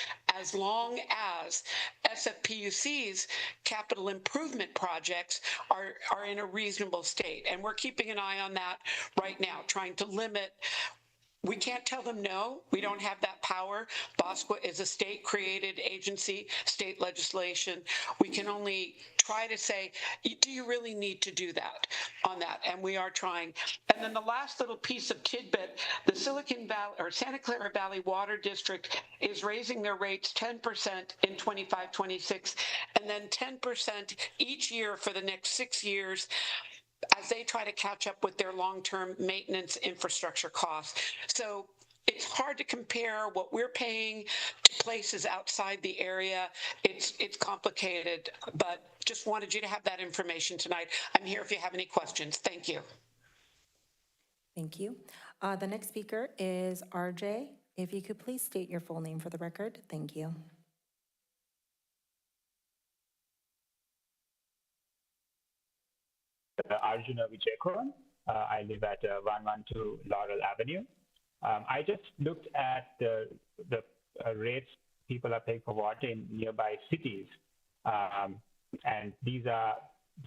as long as SFPUC's capital improvement projects are in a reasonable state. And we're keeping an eye on that right now, trying to limit. We can't tell them no. We don't have that power. Bosqua is a state-created agency, state legislation. We can only try to say, do you really need to do that on that? And we are trying. And then the last little piece of tidbit, the Silicon Valley or Santa Clara Valley Water District is raising their rates 10% in 25-26, and then 10% each year for the next 6 years, as they try to catch up with their long-term maintenance infrastructure costs. So it's hard to compare what we're paying to places outside the area. It's complicated, but just wanted you to have that information tonight. I'm here if you have any questions. Thank you. Thank you. The next speaker is RJ. If you could please state your full name for the record. Thank you. Arjuna Vijayakuran. I live at 112 Laurel Avenue. I just looked at the rates people are paying for water in nearby cities, and these are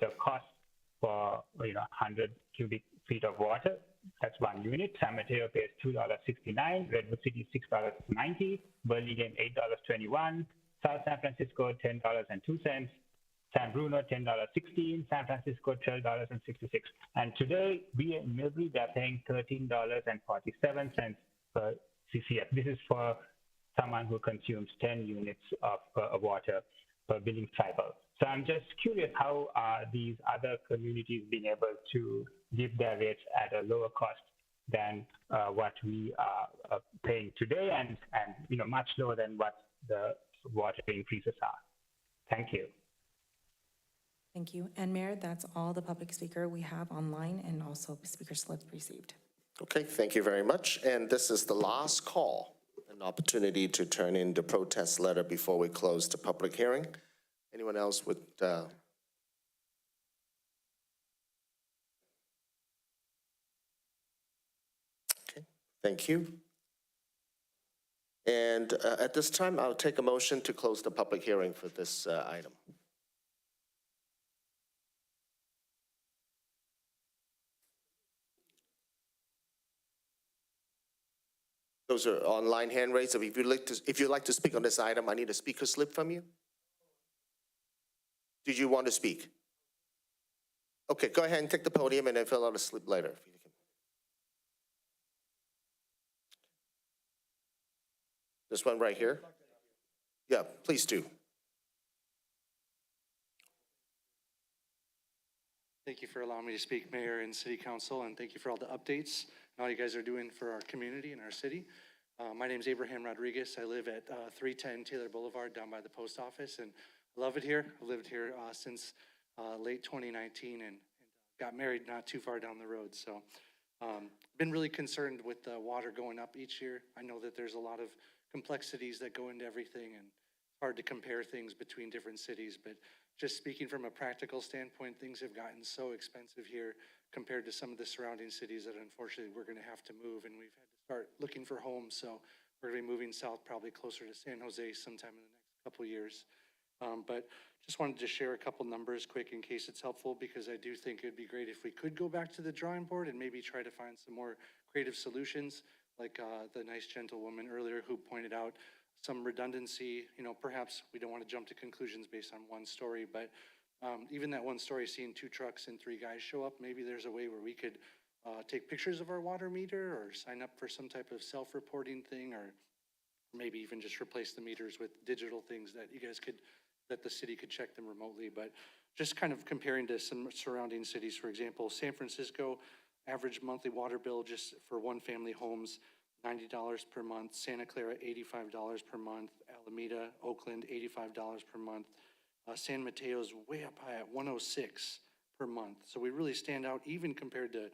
the costs for 100 cubic feet of water. That's 1 unit. San Mateo pays $2.69. Redwood City $6.90. Burlingame $8.21. South San Francisco $10.02. San Bruno, $10.16, San Francisco, $12.66. And today, we in Millbrae, they're paying $13.47 per CCF. This is for someone who consumes 10 units of water per billing cycle. So I'm just curious, how are these other communities being able to give their rates at a lower cost than what we are paying today, and much lower than what the water increases are? Thank you. Thank you. And Mayor, that's all the public speaker we have online and also speaker slips received. Okay, thank you very much. And this is the last call, an opportunity to turn in the protest letter before we close the public hearing. Anyone else would? Okay, thank you. And at this time, I'll take a motion to close the public hearing for this item. Those are online hand raised. If you'd like to speak on this item, I need a speaker slip from you. Did you want to speak? Okay, go ahead and take the podium and then fill out a slip later. This one right here? Yeah, please do. Thank you for allowing me to speak, Mayor and City Council, and thank you for all the updates and all you guys are doing for our community and our city. My name is Abraham Rodriguez. I live at 310 Taylor Boulevard down by the post office, and I love it here. I've lived here since late 2019 and got married not too far down the road. So been really concerned with the water going up each year. I know that there's a lot of complexities that go into everything and hard to compare things between different cities, but just speaking from a practical standpoint, things have gotten so expensive here compared to some of the surrounding cities that unfortunately we're going to have to move, and we've had to start looking for homes. So we're going to be moving south, probably closer to San Jose sometime in the next couple of years. But just wanted to share a couple numbers quick in case it's helpful, because I do think it'd be great if we could go back to the drawing board and maybe try to find some more creative solutions, like the nice gentlewoman earlier who pointed out some redundancy. Perhaps we don't want to jump to conclusions based on one story, but even that one story, seeing 2 trucks and 3 guys show up, maybe there's a way where we could take pictures of our water meter or sign up for some type of self-reporting thing, or maybe even just replace the meters with digital things that you guys could, that the city could check them remotely. But just kind of comparing to some surrounding cities, for example, San Francisco, average monthly water bill just for one family homes, $90 per month. Santa Clara, $85 per month. Alameda, Oakland, $85 per month. San Mateo's way up high at $106 per month. So we really stand out even compared to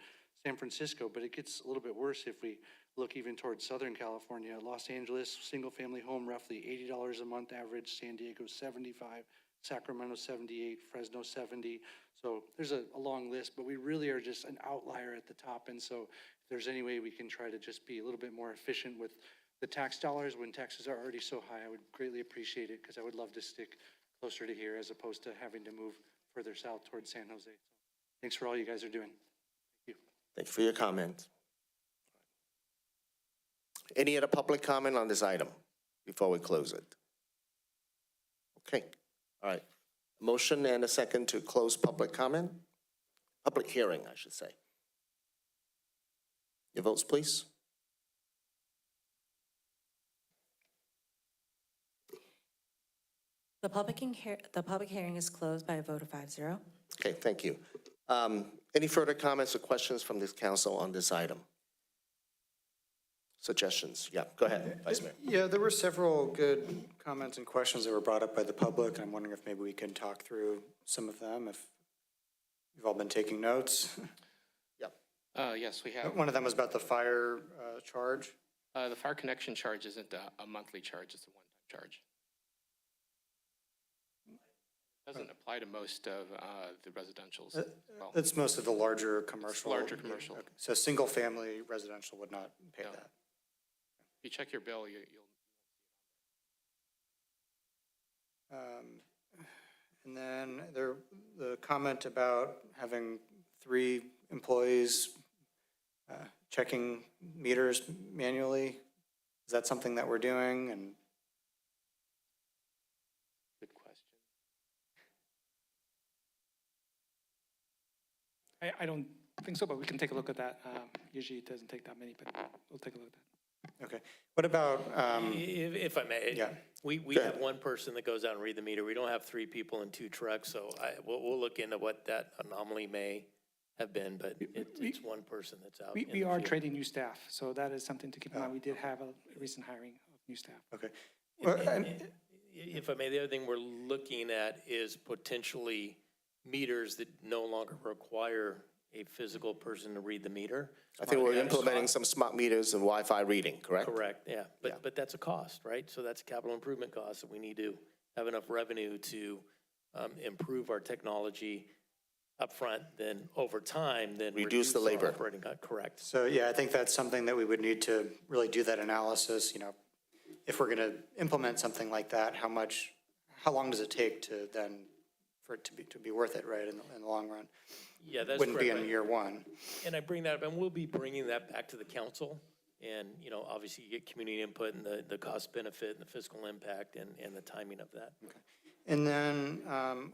San Francisco, but it gets a little bit worse if we look even towards Southern California. Los Angeles, single family home, roughly $80 a month average. San Diego, $75. Sacramento, $78. Fresno, $70. So there's a long list, but we really are just an outlier at the top. And so if there's any way we can try to just be a little bit more efficient with the tax dollars when taxes are already so high, I would greatly appreciate it, because I would love to stick closer to here as opposed to having to move further south towards San Jose. So thanks for all you guys are doing. Thank you. Thank you for your comment. Any other public comment on this item before we close it? Okay, all right. Motion and a second to close public comment? Public hearing, I should say. Your votes, please. The public hearing is closed by a vote of 5-0. Okay, thank you. Any further comments or questions from this council on this item? Suggestions? Yeah, go ahead, Vice Mayor. Yeah, there were several good comments and questions that were brought up by the public. I'm wondering if maybe we can talk through some of them, if you've all been taking notes. Yes, we have. One of them was about the fire charge. The fire connection charge isn't a monthly charge, it's a one-time charge. Doesn't apply to most of the residentials. Well, That's most of the larger commercial. larger commercial. Okay. So single-family residential would not pay No. that. If you check your bill, you'll. And then the comment about having 3 employees checking meters manually, is that something that we're doing? And Good question. I don't think so, but we can take a look at that. Usually it doesn't take that many, but we'll take a look at that. okay, what about? If I may. Yeah. We Go have ahead. one person that goes out and read the meter. We don't have 3 people and 2 trucks, so we'll look into what that anomaly may have been, but it's one person that's out. in We the are field. training new staff, so that is something to keep in mind. We did have a recent hiring of new staff. Okay. And- Well, and If I may, the other thing we're looking at is potentially meters that no longer require a physical person to read the meter. I think we're implementing some smart meters and Wi-Fi reading, correct? Correct, yeah. Yeah. But that's a cost, right? So that's a capital improvement cost that we need to have enough revenue to improve our technology upfront, then over time, then Reduce the our labor. operating cost. Correct. So, yeah, I think that's something that we would need to really do that analysis, if we're going to implement something like that, how long does it take to then, for it to be worth it, right, in the long run? Yeah, that's Wouldn't be correct. in year 1. And I bring that up, and we'll be bringing that back to the council. And, obviously you get community input and the cost benefit and the fiscal impact and the timing of that. Okay. And then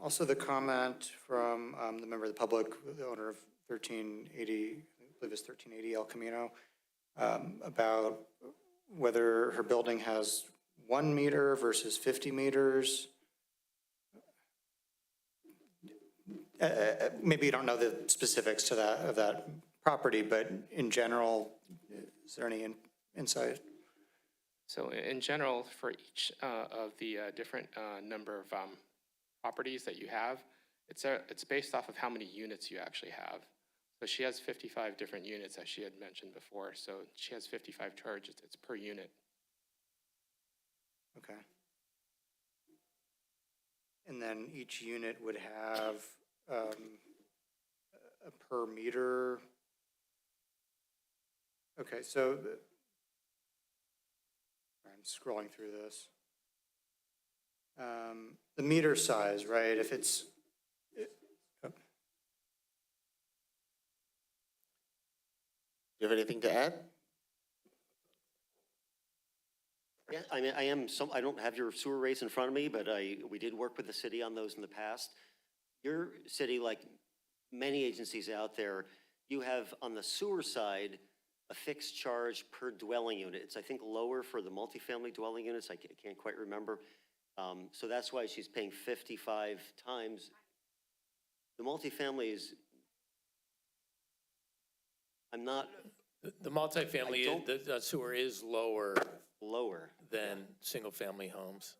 also the comment from the member of the public, the owner of 1380, I believe it's 1380 El Camino, about whether her building has 1 meter versus 50 meters. Maybe you don't know the specifics of that property, but in general, is there any insight? So in general, for each of the different number of properties that you have, It's based off of how many units you actually have. So she has 55 different units, as she had mentioned before. So she has 55 charges. It's per unit. Okay. And then each unit would have a per meter. Okay, so I'm scrolling through this. The meter size, right? If it's, Do you have anything to add? Yeah, I mean, I don't have your sewer rates in front of me, but we did work with the city on those in the past. Your city, like many agencies out there, you have on the sewer side, a fixed charge per dwelling unit. It's, I think, lower for the multifamily dwelling units. I can't quite remember. So that's why she's paying 55 times. The multifamily is, I'm not. The multifamily, the sewer is lower than single-family homes.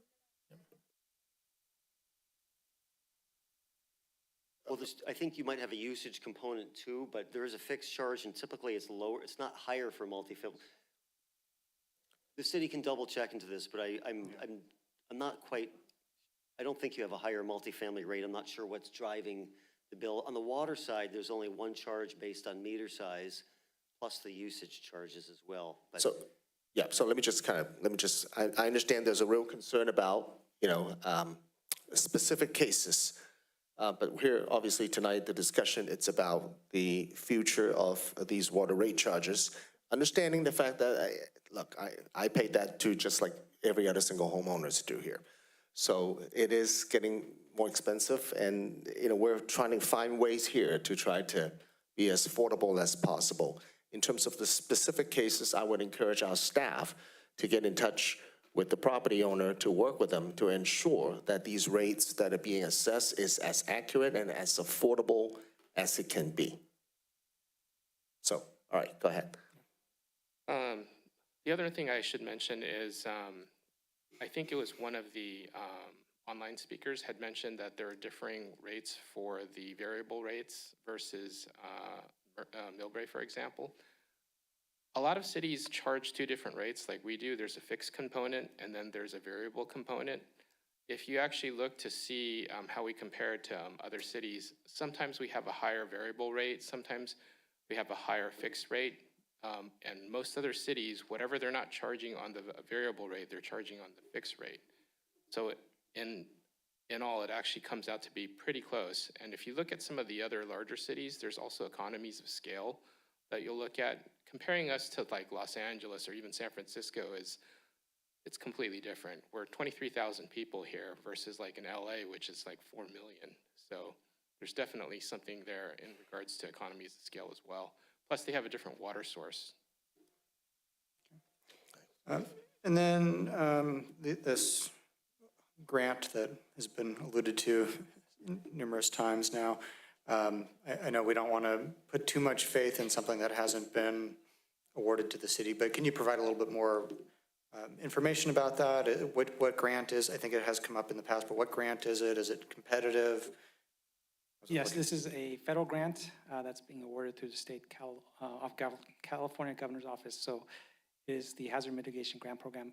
Well, I think you might have a usage component too, but there is a fixed charge and typically it's lower, it's not higher for multifamily. The city can double check into this, but I'm not quite, I don't think you have a higher multifamily rate. I'm not sure what's driving the bill. On the water side, there's only one charge based on meter size, plus the usage charges as well. But So, yeah, so let me just I understand there's a real concern about, specific cases. But here, obviously, tonight, the discussion, it's about the future of these water rate charges. Understanding the fact that, I paid that too, just like every other single homeowners do here. So it is getting more expensive, and, we're trying to find ways here to try to be as affordable as possible. In terms of the specific cases, I would encourage our staff to get in touch with the property owner to work with them to ensure that these rates that are being assessed is as accurate and as affordable as it can be. So, all right, go ahead. The other thing I should mention is I think it was one of the online speakers had mentioned that there are differing rates for the variable rates versus Millbrae, for example. A lot of cities charge two different rates like we do. There's a fixed component and then there's a variable component. If you actually look to see how we compare it to other cities, sometimes we have a higher variable rate, sometimes we have a higher fixed rate. And most other cities, whatever they're not charging on the variable rate, they're charging on the fixed rate. So in all, it actually comes out to be pretty close. And if you look at some of the other larger cities, there's also economies of scale that you'll look at. Comparing us to like Los Angeles or even San Francisco it's completely different. We're 23,000 people here versus like in LA, which is like 4 million. So there's definitely something there in regards to economies of scale as well. Plus they have a different water source. and then this grant that has been alluded to numerous times now. I know we don't want to put too much faith in something that hasn't been awarded to the city, but can you provide a little bit more information about that? What grant is? I think it has come up in the past, but what grant is it? Is it competitive? Yes, this is a federal grant that's being awarded through the state of California Governor's Office. So it is the Hazard Mitigation Grant Program.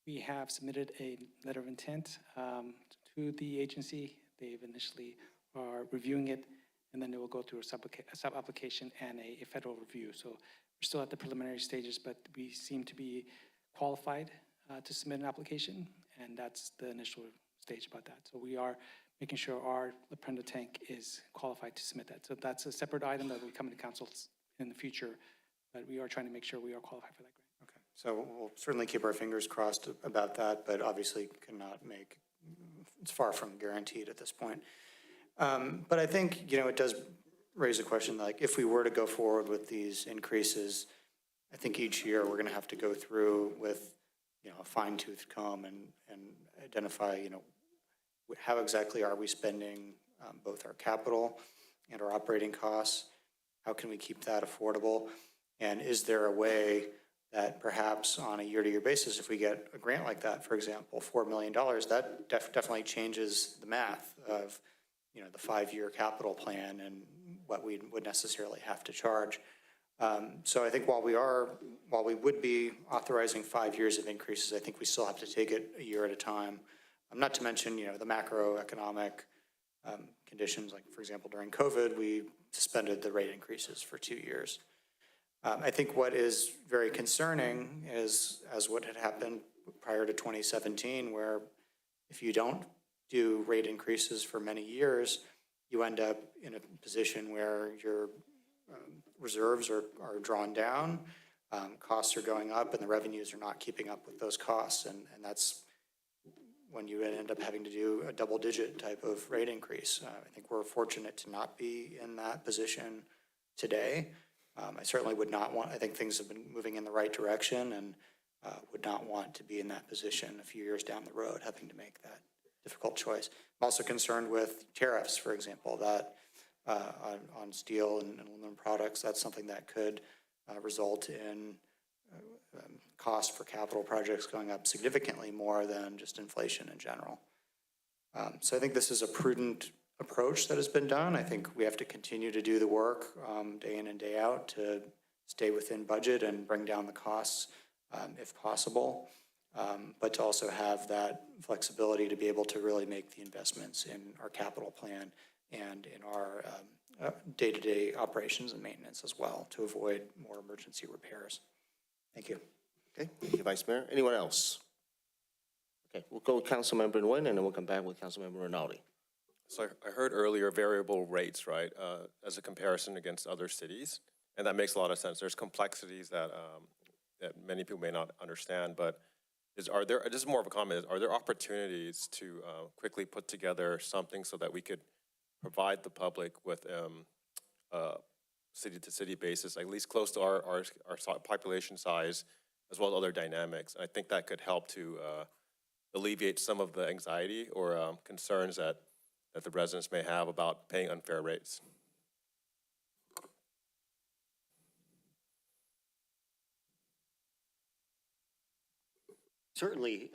We have submitted a letter of intent to the agency. They've initially are reviewing it, and then it will go through a sub-application and a federal review. So we're still at the preliminary stages, but we seem to be qualified to submit an application, and that's the initial stage about that. So we are making sure our La Prenda tank is qualified to submit that. So that's a separate item that will come into council in the future, but we are trying to make sure we are qualified for that grant. Okay, so we'll certainly keep our fingers crossed about that, but obviously cannot make, it's far from guaranteed at this point. But I think, it does raise a question, like if we were to go forward with these increases, I think each year we're gonna have to go through with, a fine-tooth comb and identify, how exactly are we spending both our capital and our operating costs? How can we keep that affordable? And is there a way that perhaps on a year-to-year basis, if we get a grant like that, for example, $4 million, that definitely changes the math of, the 5-year capital plan and what we would necessarily have to charge. So I think while we would be authorizing 5 years of increases, I think we still have to take it a year at a time. Not to mention, the macroeconomic conditions, like for example, during COVID, we suspended the rate increases for 2 years. I think what is very concerning is, as what had happened prior to 2017, where if you don't do rate increases for many years, you end up in a position where your reserves are drawn down, costs are going up, and the revenues are not keeping up with those costs. And that's when you end up having to do a double-digit type of rate increase. I think we're fortunate to not be in that position today. I certainly would not want, I think things have been moving in the right direction, and would not want to be in that position a few years down the road, having to make that difficult choice. I'm also concerned with tariffs, for example, that on steel and aluminum products, that's something that could result in costs for capital projects going up significantly more than just inflation in general. So I think this is a prudent approach that has been done. I think we have to continue to do the work day in and day out to stay within budget and bring down the costs if possible, but to also have that flexibility to be able to really make the investments in our capital plan and in our day-to-day operations and maintenance as well, to avoid more emergency repairs. Thank you. Okay, thank you, Vice Mayor. Anyone else? Okay, we'll go with Councilmember Nguyen, and then we'll come back with Councilmember Rinaldi. So I heard earlier variable rates, right, as a comparison against other cities, and that makes a lot of sense. There's complexities that that many people may not understand, but this is more of a comment, are there opportunities to quickly put together something so that we could provide the public with city-to-city basis, at least close to our population size, as well as other dynamics? I think that could help to alleviate some of the anxiety or concerns that the residents may have about paying unfair rates. Certainly,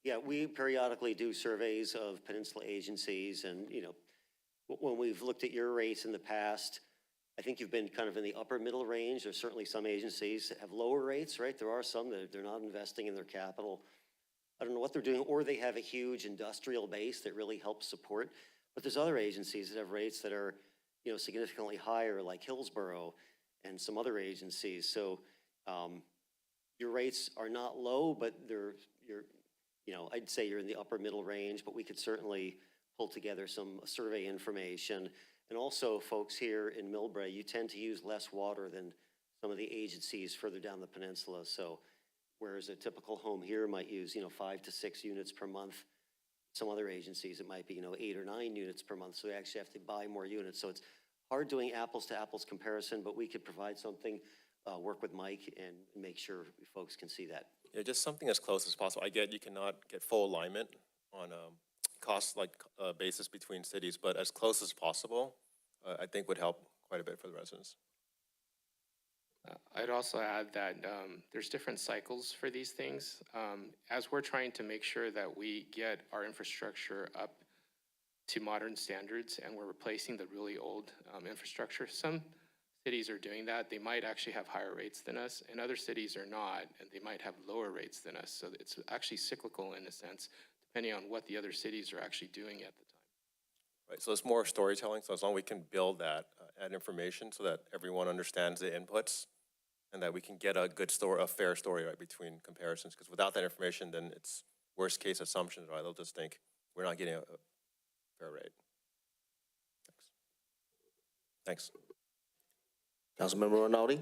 yeah, we periodically do surveys of peninsula agencies, and, when we've looked at your rates in the past, I think you've been kind of in the upper middle range. There's certainly some agencies that have lower rates, right? There are some that they're not investing in their capital. I don't know what they're doing, or they have a huge industrial base that really helps support. But there's other agencies that have rates that are, significantly higher, like Hillsborough and some other agencies. So your rates are not low, but I'd say you're in the upper middle range, but we could certainly pull together some survey information. And also, folks here in Millbrae, you tend to use less water than some of the agencies further down the peninsula. So whereas a typical home here might use, 5 to 6 units per month, some other agencies, it might be, 8 or 9 units per month. So they actually have to buy more units. So it's hard doing apples to apples comparison, but we could provide something, work with Mike and make sure folks can see that. Yeah, just something as close as possible. I get you cannot get full alignment on cost basis between cities, but as close as possible, I think would help quite a bit for the residents. I'd also add that there's different cycles for these things. As we're trying to make sure that we get our infrastructure up to modern standards and we're replacing the really old infrastructure, some cities are doing that. They might actually have higher rates than us, and other cities are not, and they might have lower rates than us. So it's actually cyclical in a sense, depending on what the other cities are actually doing at the time. Right, so it's more storytelling. So as long as we can build that, add information so that everyone understands the inputs, and that we can get a good story, a fair story, right, between comparisons. Because without that information, then it's worst case assumptions, right? They'll just think we're not getting a fair rate. Thanks. Councilmember Rinaldi?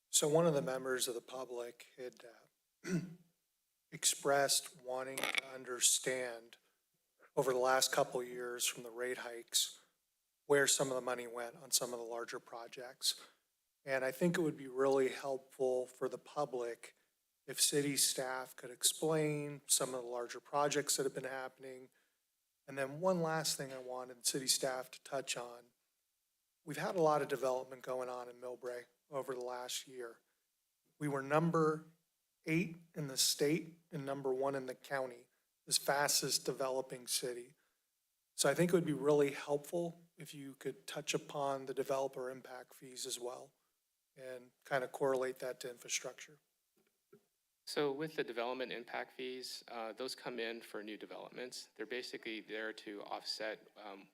So one of the members of the public had expressed wanting to understand over the last couple of years from the rate hikes where some of the money went on some of the larger projects. And I think it would be really helpful for the public if city staff could explain some of the larger projects that have been happening. And then one last thing I wanted city staff to touch on. We've had a lot of development going on in Millbrae over the last year. We were number 8 in the state and number 1 in the county as fastest developing city. So I think it would be really helpful if you could touch upon the developer impact fees as well and kind of correlate that to infrastructure. So with the development impact fees, those come in for new developments. They're basically there to offset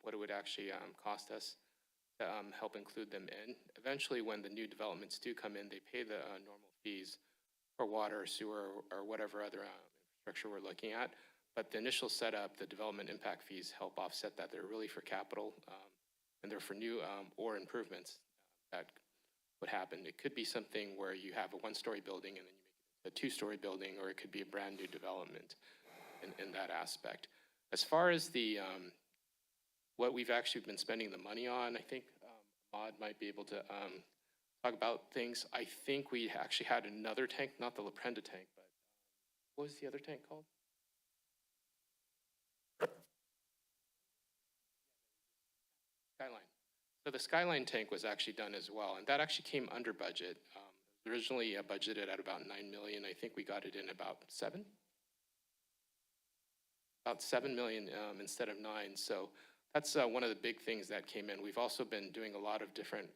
what it would actually cost us to help include them in. Eventually, when the new developments do come in, they pay the normal fees for water, sewer, or whatever other infrastructure we're looking at. But the initial setup, the development impact fees help offset that. They're really for capital, and they're for new or improvements that would happen. It could be something where you have a one-story building and then you make it a two-story building, or it could be a brand new development in that aspect. As far as the what we've actually been spending the money on, I think Ahmad might be able to talk about things. I think we actually had another tank, not the La Prenda tank, but what was the other tank called? Skyline. So the Skyline tank was actually done as well, and that actually came under budget. Originally budgeted at about 9 million. I think we got it in about 7. About 7 million instead of 9. So that's one of the big things that came in. We've also been doing a lot of different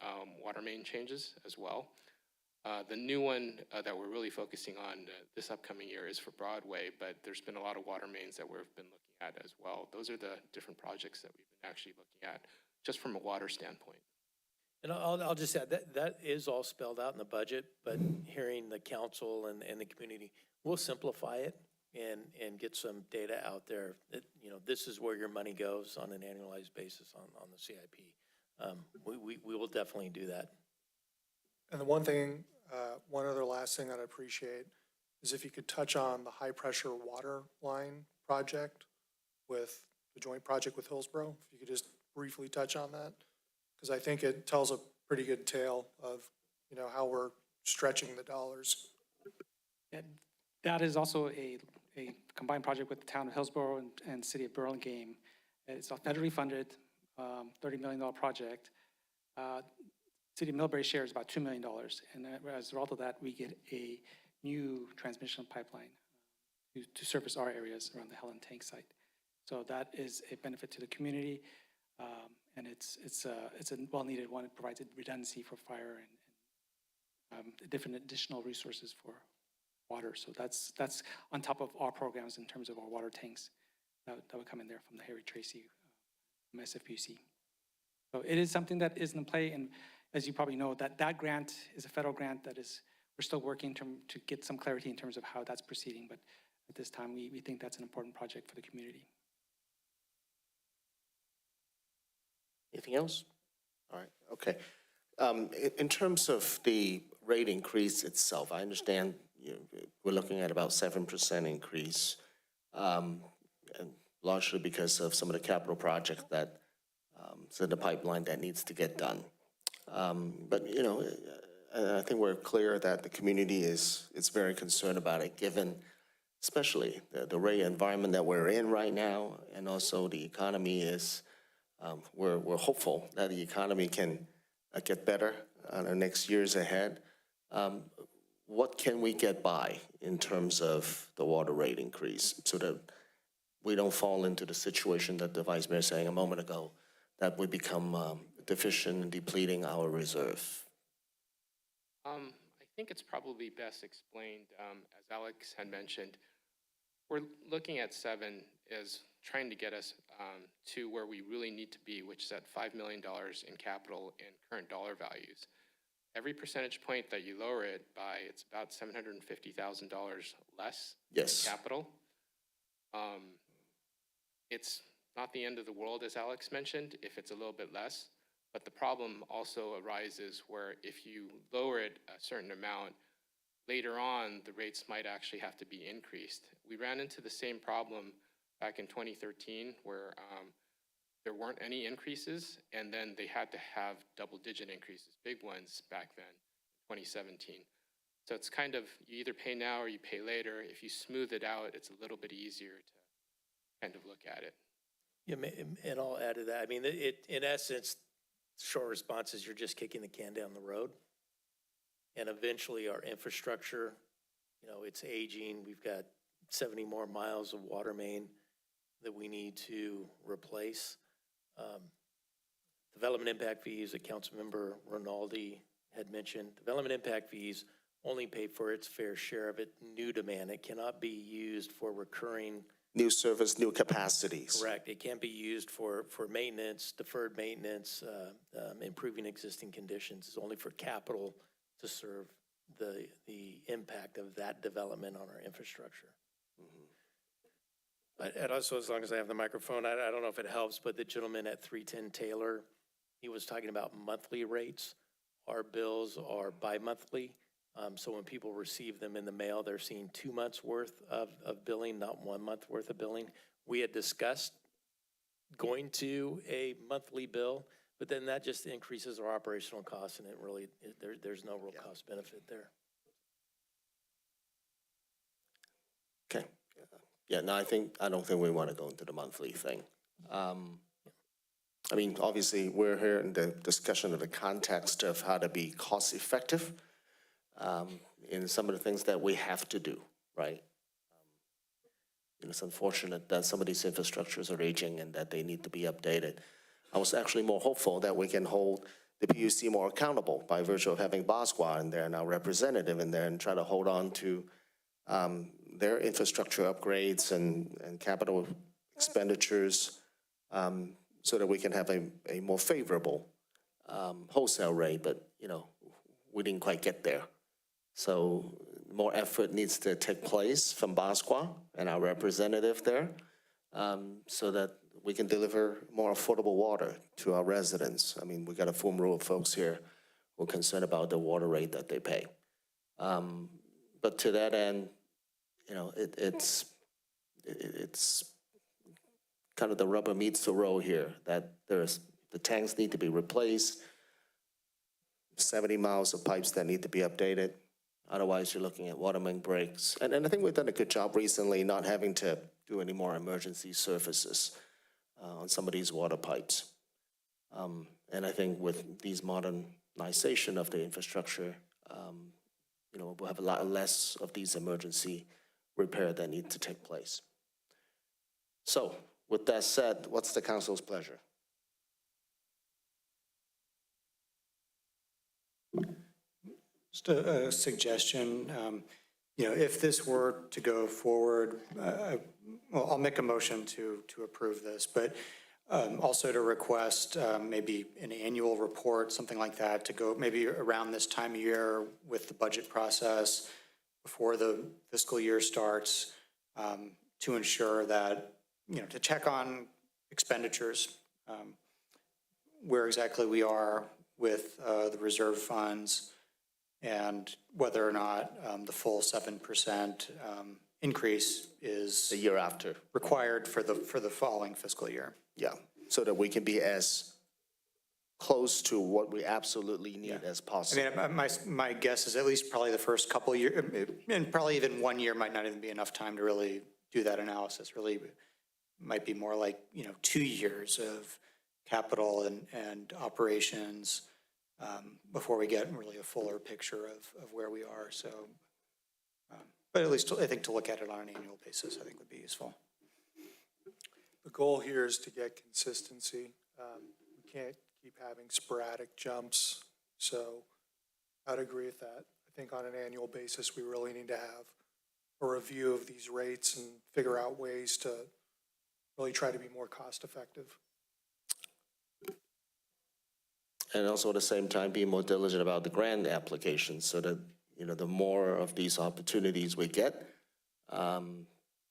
water main changes as well. The new one that we're really focusing on this upcoming year is for Broadway, but there's been a lot of water mains that we've been looking at as well. Those are the different projects that we've been actually looking at, just from a water standpoint. And I'll just add, that is all spelled out in the budget, but hearing the council and the community, we'll simplify it and get some data out there that, you know, this is where your money goes on an annualized basis on the CIP. We will definitely do that. And the one thing, one other last thing I'd appreciate is if you could touch on the high pressure water line project with the joint project with Hillsborough. If you could just briefly touch on that, because I think it tells a pretty good tale of, you know, how we're stretching the dollars. And that is also a combined project with the town of Hillsborough and city of Burlingame. It's a federally funded $30 million project. City of Millbrae shares about $2 million. And as a result of that, we get a new transmission pipeline to service our areas around the Helen Tank site. So that is a benefit to the community. And it's a well-needed one. It provides redundancy for fire and different additional resources for water. So that's on top of our programs in terms of our water tanks that would come in there from the Harry Tracy from SFPC. So it is something that is in play, and as you probably know, that grant is a federal grant that we're still working to get some clarity in terms of how that's proceeding, but at this time we think that's an important project for the community. Anything else? All right, okay. In terms of the rate increase itself, I understand we're looking at about 7% increase, and largely because of some of the capital projects that is in the pipeline that needs to get done. But you know, I think we're clear that the community is very concerned about it, given especially the rate environment that we're in right now, and also the economy is. We're hopeful that the economy can get better in the next years ahead. What can we get by in terms of the water rate increase so that we don't fall into the situation that the Vice Mayor was saying a moment ago, that we become deficient and depleting our reserve? I think it's probably best explained, as Alex had mentioned, we're looking at 7 as trying to get us to where we really need to be, which is at $5 million in capital and current dollar values. Every percentage point that you lower it by, it's about $750,000 less in capital. It's not the end of the world, as Alex mentioned, if it's a little bit less, but the problem also arises where if you lower it a certain amount, later on, the rates might actually have to be increased. We ran into the same problem back in 2013 where there weren't any increases, and then they had to have double-digit increases, big ones back then, 2017. So it's kind of, you either pay now or you pay later. If you smooth it out, it's a little bit easier to kind of look at it. Yeah, and I'll add to that. I mean, in essence, short response is you're just kicking the can down the road. And eventually our infrastructure, you know, it's aging. We've got 70 more miles of water main that we need to replace. Development impact fees that Councilmember Rinaldi had mentioned. Development impact fees only pay for its fair share of it, new demand. It cannot be used for recurring. New service, new capacities. Correct. It can't be used for maintenance, deferred maintenance, improving existing conditions. It's only for capital to serve the impact of that development on our infrastructure. And also, as long as I have the microphone, I don't know if it helps, but the gentleman at 310 Taylor, he was talking about monthly rates. Our bills are bi-monthly. So when people receive them in the mail, they're seeing 2 months worth of billing, not 1 month worth of billing. We had discussed going to a monthly bill, but then that just increases our operational costs, and there's no real cost benefit there. Okay. Yeah, no, I don't think we want to go into the monthly thing. I mean, obviously, we're here in the discussion of the context of how to be cost effective in some of the things that we have to do, right? It's unfortunate that some of these infrastructures are aging and that they need to be updated. I was actually more hopeful that we can hold the PUC more accountable by virtue of having BOSQA in there and our representative in there and try to hold on to their infrastructure upgrades and capital expenditures so that we can have a more favorable wholesale rate, but we didn't quite get there. So more effort needs to take place from BOSQA and our representative there so that we can deliver more affordable water to our residents. I mean, we got a full row of folks here who are concerned about the water rate that they pay. But to that end, it's kind of the rubber meets the road here, that the tanks need to be replaced, 70 miles of pipes that need to be updated. Otherwise, you're looking at water main breaks. And I think we've done a good job recently not having to do any more emergency services on some of these water pipes. And I think with these modernization of the infrastructure, we'll have a lot less of these emergency repair that need to take place. So with that said, what's the council's pleasure? Just a suggestion, if this were to go forward, I'll make a motion to approve this, but also to request maybe an annual report, something like that, to go maybe around this time of year with the budget process before the fiscal year starts to ensure that, to check on expenditures, where exactly we are with the reserve funds, and whether or not the full 7% increase is The year after. required for the following fiscal year. Yeah, so that we can be as close to what we absolutely need as possible. I mean, my guess is at least probably the first couple of years, and probably even 1 year might not even be enough time to really do that analysis. Really might be more like, 2 years of capital and operations before we get really a fuller picture of where we are. So, but at least I think to look at it on an annual basis, I think would be useful. The goal here is to get consistency. We can't keep having sporadic jumps. So I'd agree with that. I think on an annual basis, we really need to have a review of these rates and figure out ways to really try to be more cost effective. And also at the same time, be more diligent about the grant applications so that, the more of these opportunities we get, the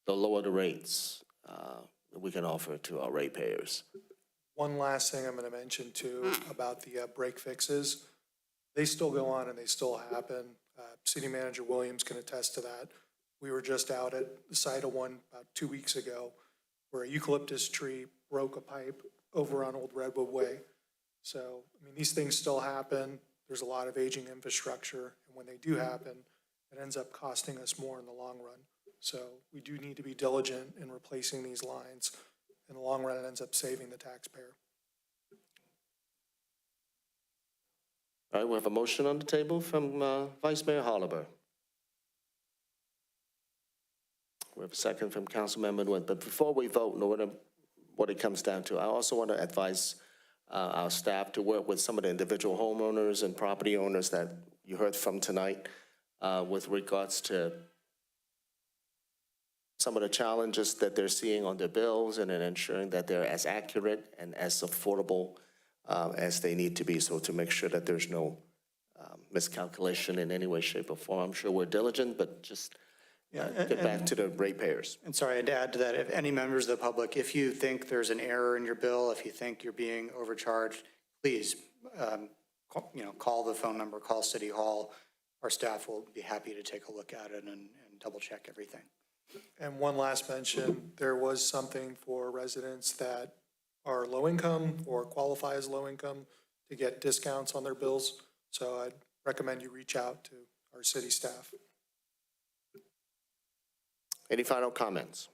lower the rates we can offer to our ratepayers. One last thing I'm going to mention too about the break fixes. They still go on and they still happen. City Manager Williams can attest to that. We were just out at the site of one about 2 weeks ago where a eucalyptus tree broke a pipe over on Old Redwood Way. So, I mean, these things still happen. There's a lot of aging infrastructure, and when they do happen, it ends up costing us more in the long run. So we do need to be diligent in replacing these lines. In the long run, it ends up saving the taxpayer. All right, we have a motion on the table from Vice Mayor Holliber. We have a second from Councilmember Nguyen. But before we vote, what it comes down to, I also want to advise our staff to work with some of the individual homeowners and property owners that you heard from tonight with regards to some of the challenges that they're seeing on their bills and in ensuring that they're as accurate and as affordable as they need to be, so to make sure that there's no miscalculation in any way, shape, or form. I'm sure we're diligent, but just get back to the ratepayers. And sorry, to add to that, if any members of the public, if you think there's an error in your bill, if you think you're being overcharged, please, call the phone number, call City Hall. Our staff will be happy to take a look at it and double check everything. And one last mention, there was something for residents that are low income or qualify as low income to get discounts on their bills. So I'd recommend you reach out to our city staff. Any final comments?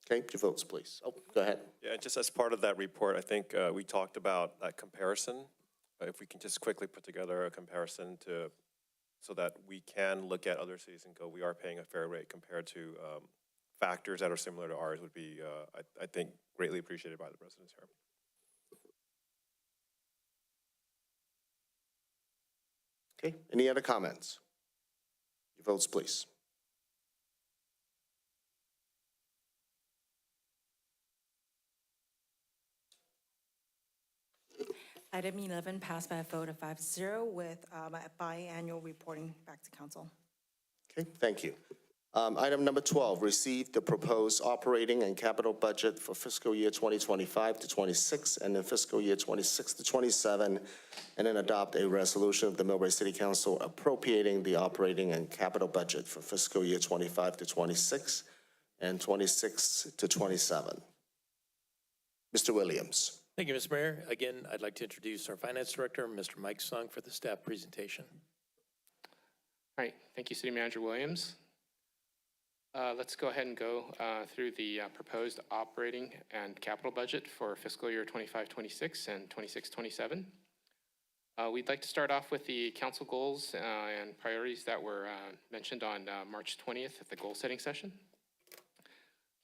Okay, your votes, please. Oh, go ahead. Yeah, just as part of that report, I think we talked about that comparison. If we can just quickly put together a comparison so that we can look at other cities and go, we are paying a fair rate compared to factors that are similar to ours would be, I think, greatly appreciated by the residents here. Okay, any other comments? Your votes, please. Item 11 passed by a vote of 5-0 with biannual reporting back to council. Okay, thank you. Item number 12, receive the proposed operating and capital budget for fiscal year 2025 to 26 and then fiscal year 26 to 27, and then adopt a resolution of the Millbrae City Council appropriating the operating and capital budget for fiscal year 25 to 26 and 26 to 27. Mr. Williams. Thank you, Mr. Mayor. Again, I'd like to introduce our Finance Director, Mr. Mike Sung, for the staff presentation. All right, thank you, City Manager Williams. Let's go ahead and go through the proposed operating and capital budget for fiscal year 25-26 and 26-27. We'd like to start off with the council goals and priorities that were mentioned on March 20th at the goal setting session.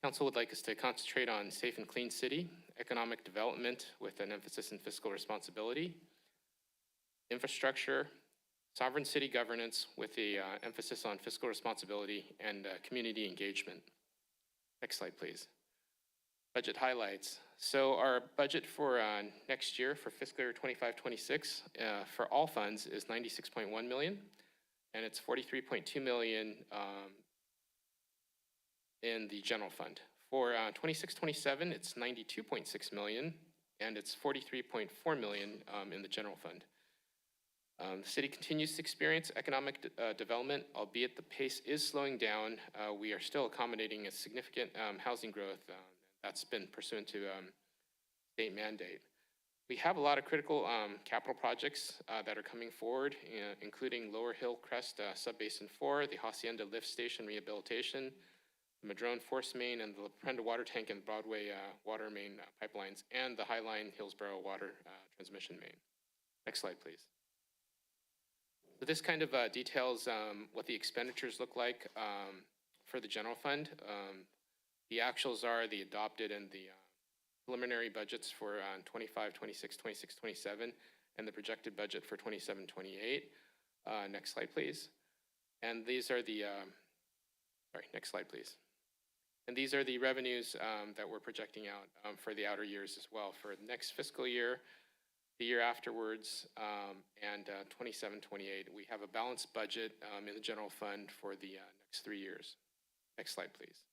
Council would like us to concentrate on safe and clean city, economic development with an emphasis in fiscal responsibility, infrastructure, sovereign city governance with the emphasis on fiscal responsibility and community engagement. Next slide, please. Budget highlights. So our budget for next year for fiscal year 25-26 for all funds is $96.1 million, and it's $43.2 million in the general fund. For 26-27, it's $92.6 million, and it's $43.4 million in the general fund. The city continues to experience economic development, albeit the pace is slowing down. We are still accommodating a significant housing growth that's been pursuant to state mandate. We have a lot of critical capital projects that are coming forward, including Lower Hill Crest Subbasin 4, the Hacienda Lift Station rehabilitation, the Madrone Force Main, and the La Prenda Water Tank and Broadway Water Main pipelines, and the Highline Hillsborough Water Transmission Main. Next slide, please. So this kind of details what the expenditures look like for the general fund. The actuals are the adopted and the preliminary budgets for 25, 26, 26, 27, and the projected budget for 27, 28. Next slide, please. And these are the, next slide, please. And these are the revenues that we're projecting out for the outer years as well for the next fiscal year, the year afterwards, and 27, 28. We have a balanced budget in the general fund for the next 3 years. Next slide, please.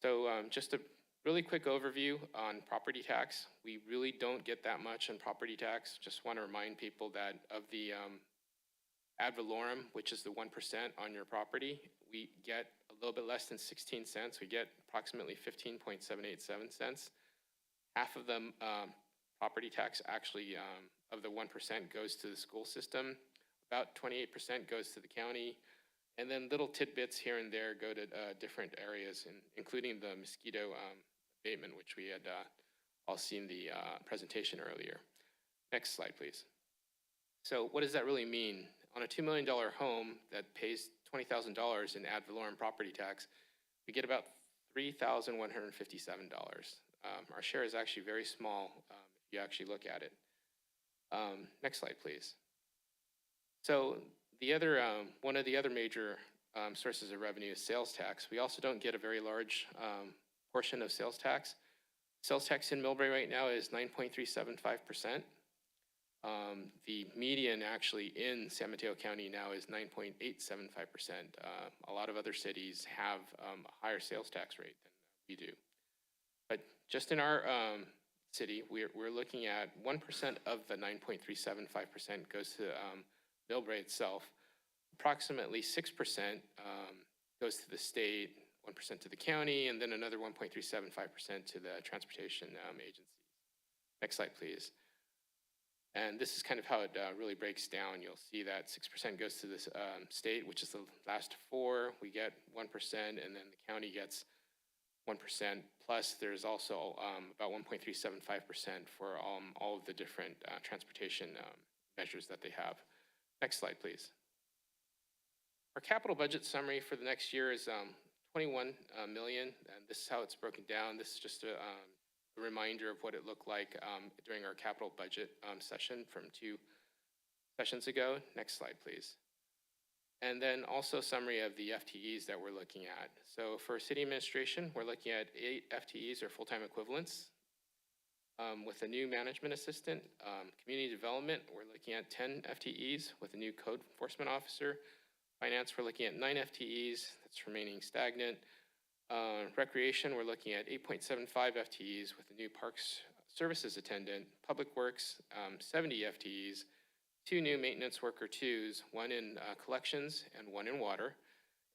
So just a really quick overview on property tax. We really don't get that much in property tax. Just want to remind people that of the ad valorem, which is the 1% on your property, we get a little bit less than 16 cents. We get approximately 15.787 cents. Half of the property tax actually of the 1% goes to the school system. About 28% goes to the county. And then little tidbits here and there go to different areas, including the mosquito abatement, which we had all seen the presentation earlier. Next slide, please. So what does that really mean? On a $2 million home that pays $20,000 in ad valorem property tax, we get about $3,157. Our share is actually very small if you actually look at it. Next slide, please. So the other, one of the other major sources of revenue is sales tax. We also don't get a very large portion of sales tax. Sales tax in Millbrae right now is 9.375%. The median actually in San Mateo County now is 9.875%. A lot of other cities have a higher sales tax rate than we do. But just in our city, we're looking at 1% of the 9.375% goes to Millbrae itself. Approximately 6% goes to the state, 1% to the county, and then another 1.375% to the transportation agencies. Next slide, please. And this is kind of how it really breaks down. You'll see that 6% goes to the state, which is the last four. We get 1%, and then the county gets 1%. Plus, there's also about 1.375% for all of the different transportation measures that they have. Next slide, please. Our capital budget summary for the next year is 21 million, and this is how it's broken down. This is just a reminder of what it looked like during our capital budget session from 2 sessions ago. Next slide, please. And then also a summary of the FTEs that we're looking at. So for city administration, we're looking at 8 FTEs or full-time equivalents. With a new management assistant, community development, we're looking at 10 FTEs with a new code enforcement officer. Finance, we're looking at 9 FTEs, that's remaining stagnant. Recreation, we're looking at 8.75 FTEs with a new parks services attendant. Public works, 70 FTEs, 2 new maintenance worker 2s, 1 in collections and 1 in water,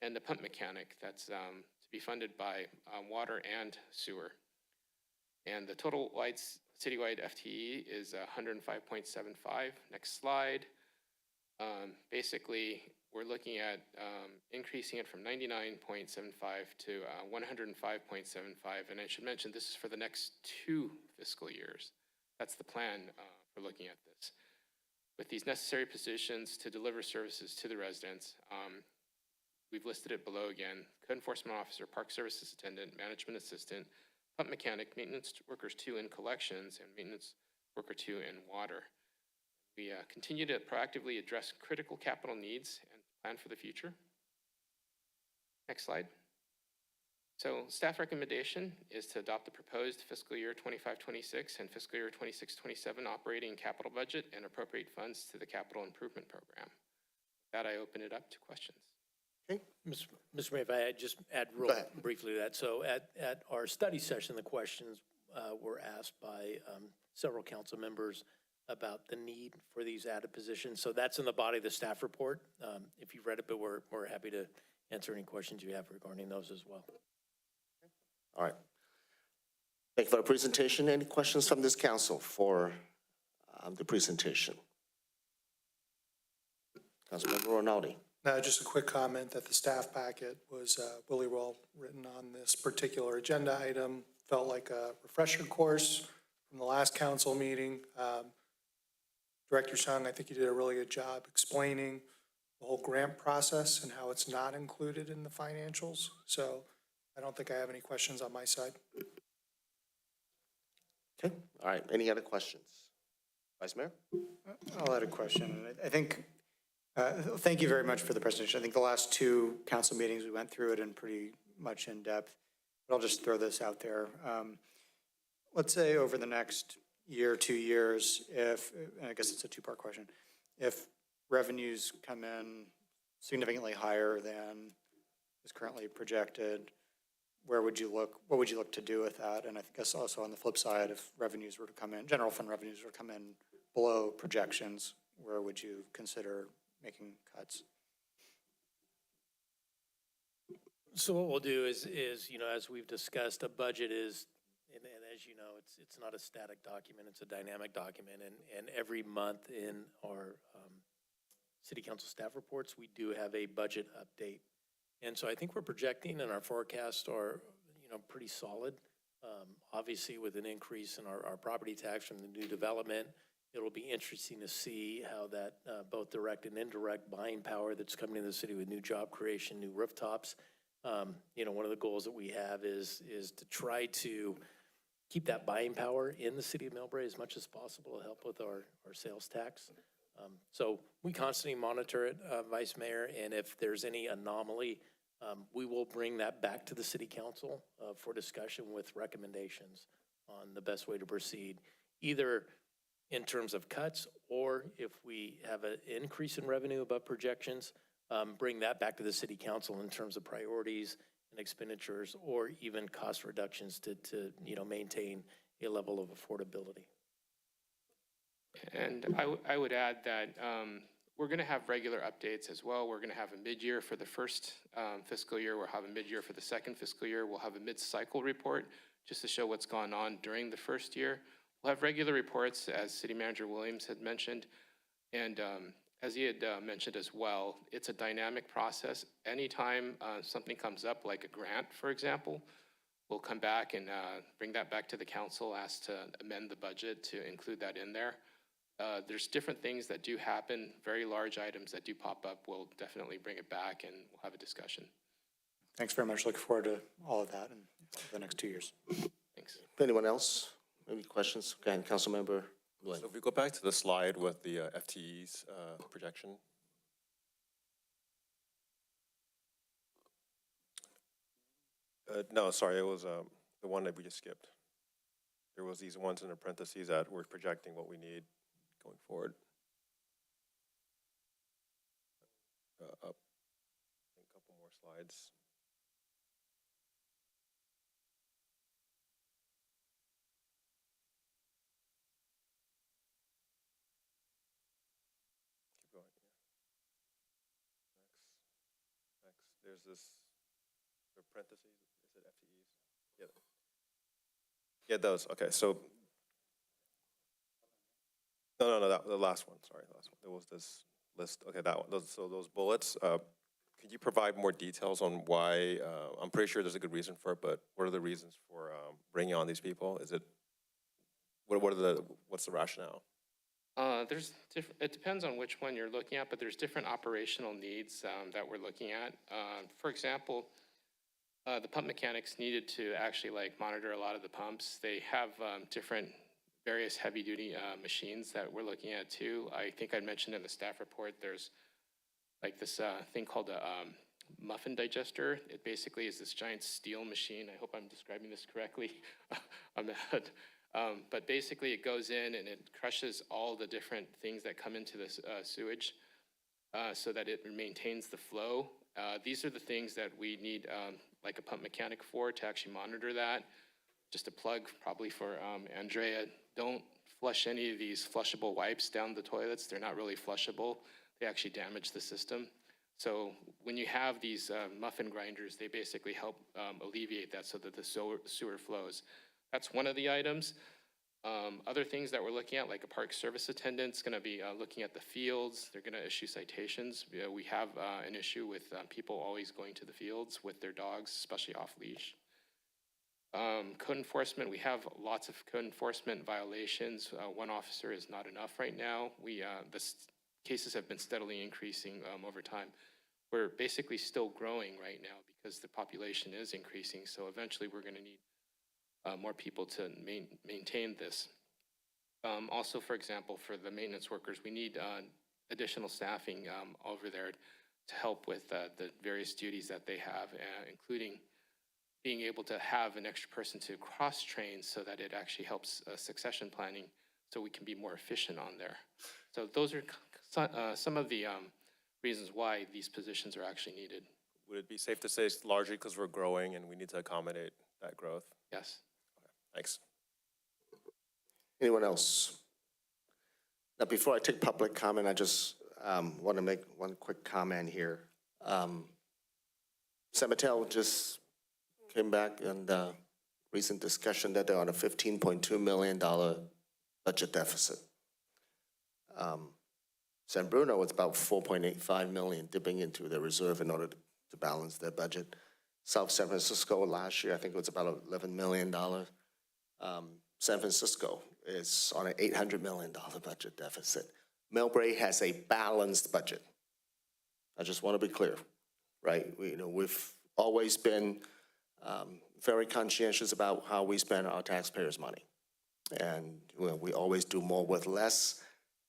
and the pump mechanic that's to be funded by water and sewer. And the total citywide FTE is 105.75. Next slide. Basically, we're looking at increasing it from 99.75 to 105.75. And I should mention this is for the next 2 fiscal years. That's the plan for looking at this. With these necessary positions to deliver services to the residents, we've listed it below again. Code enforcement officer, park services attendant, management assistant, pump mechanic, maintenance workers 2 in collections, and maintenance worker 2 in water. We continue to proactively address critical capital needs and plan for the future. Next slide. So staff recommendation is to adopt the proposed fiscal year 25-26 and fiscal year 26-27 operating capital budget and appropriate funds to the capital improvement program. With that, I open it up to questions. Okay. Mr. Mayor, if I just add real briefly to that. So at our study session, the questions were asked by several council members about the need for these added positions. So that's in the body of the staff report. If you've read it, but we're happy to answer any questions you have regarding those as well. All right. Thank you for the presentation. Any questions from this council for the presentation? Councilmember Rinaldi. Just a quick comment that the staff packet was really well written on this particular agenda item. Felt like a refresher course from the last council meeting. Director Sung, I think you did a really good job explaining the whole grant process and how it's not included in the financials. So I don't think I have any questions on my side. Okay. All right. Any other questions? Vice Mayor? I'll add a question. I think, thank you very much for the presentation. I think the last 2 council meetings, we went through it in pretty much in depth, but I'll just throw this out there. Let's say over the next year, 2 years, if, and I guess it's a 2-part question, if revenues come in significantly higher than is currently projected, where would you look, what would you look to do with that? And I guess also on the flip side, if revenues were to come in, general fund revenues were to come in below projections, where would you consider making cuts? So what we'll do is you know, as we've discussed, a budget is, and as you know, it's not a static document, it's a dynamic document. And every month in our city council staff reports, we do have a budget update. And so I think we're projecting and our forecasts are, you know, pretty solid. Obviously with an increase in our property tax from the new development, it'll be interesting to see how that both direct and indirect buying power that's coming into the city with new job creation, new rooftops, One of the goals that we have is to try to keep that buying power in the city of Millbrae as much as possible to help with our sales tax. So we constantly monitor it, Vice Mayor, and if there's any anomaly, we will bring that back to the city council for discussion with recommendations on the best way to proceed, either in terms of cuts, or if we have an increase in revenue above projections, bring that back to the city council in terms of priorities and expenditures, or even cost reductions to maintain a level of affordability. And I would add that we're going to have regular updates as well. We're going to have a mid-year for the first fiscal year. We'll have a mid-year for the second fiscal year. We'll have a mid-cycle report just to show what's gone on during the first year. We'll have regular reports, as City Manager Williams had mentioned. And as he had mentioned as well, it's a dynamic process. Anytime something comes up, like a grant, for example, we'll come back and bring that back to the council, ask to amend the budget to include that in there. There's different things that do happen, very large items that do pop up. We'll definitely bring it back and we'll have a discussion. Thanks very much. Looking forward to all of that in the next 2 years. Thanks. Anyone else? Any questions? Go ahead, Councilmember Glenn. So if we go back to the slide with the FTEs projection. No, sorry, it was the one that we just skipped. There was these ones in the parentheses that we're projecting what we need going forward. Up, I think a couple more slides. Keep going. Yeah. Next. There's this. The parentheses. Is it FTEs? Yeah. Yeah, those. Okay, so. No, the last one. Sorry, the last one. There was this list. Okay, that one. Those bullets. Could you provide more details on why? I'm pretty sure there's a good reason for it, but what are the reasons for bringing on these people? Is it? What's the rationale? It depends on which one you're looking at, but there's different operational needs that we're looking at. For example, the pump mechanics needed to actually monitor a lot of the pumps. They have different various heavy duty machines that we're looking at too. I think I mentioned in the staff report, there's this thing called a muffin digester. It basically is this giant steel machine. I hope I'm describing this correctly on the hood. But basically it goes in and it crushes all the different things that come into this sewage so that it maintains the flow. These are the things that we need a pump mechanic for to actually monitor that. Just a plug probably for Andrea, don't flush any of these flushable wipes down the toilets. They're not really flushable. They actually damage the system. So when you have these muffin grinders, they basically help alleviate that so that the sewer flows. That's one of the items. Other things that we're looking at, like a park service attendant's gonna be looking at the fields. They're gonna issue citations. We have an issue with people always going to the fields with their dogs, especially off leash. Code enforcement, we have lots of code enforcement violations. One officer is not enough right now. The cases have been steadily increasing over time. We're basically still growing right now because the population is increasing. So eventually we're gonna need more people to maintain this. Also, for example, for the maintenance workers, we need additional staffing over there to help with the various duties that they have, including being able to have an extra person to cross-train so that it actually helps succession planning so we can be more efficient on there. So those are some of the reasons why these positions are actually needed. Would it be safe to say it's largely because we're growing and we need to accommodate that growth? Yes. Okay, thanks. Anyone else? Now, before I take public comment, I just want to make one quick comment here. San Mateo just came back in the recent discussion that they're on a $15.2 million budget deficit. San Bruno was about $4.85 million dipping into the reserve in order to balance their budget. South San Francisco last year, I think it was about $11 million. San Francisco is on an $800 million budget deficit. Millbrae has a balanced budget. I just want to be clear, right? We've always been very conscientious about how we spend our taxpayers' money. And we always do more with less.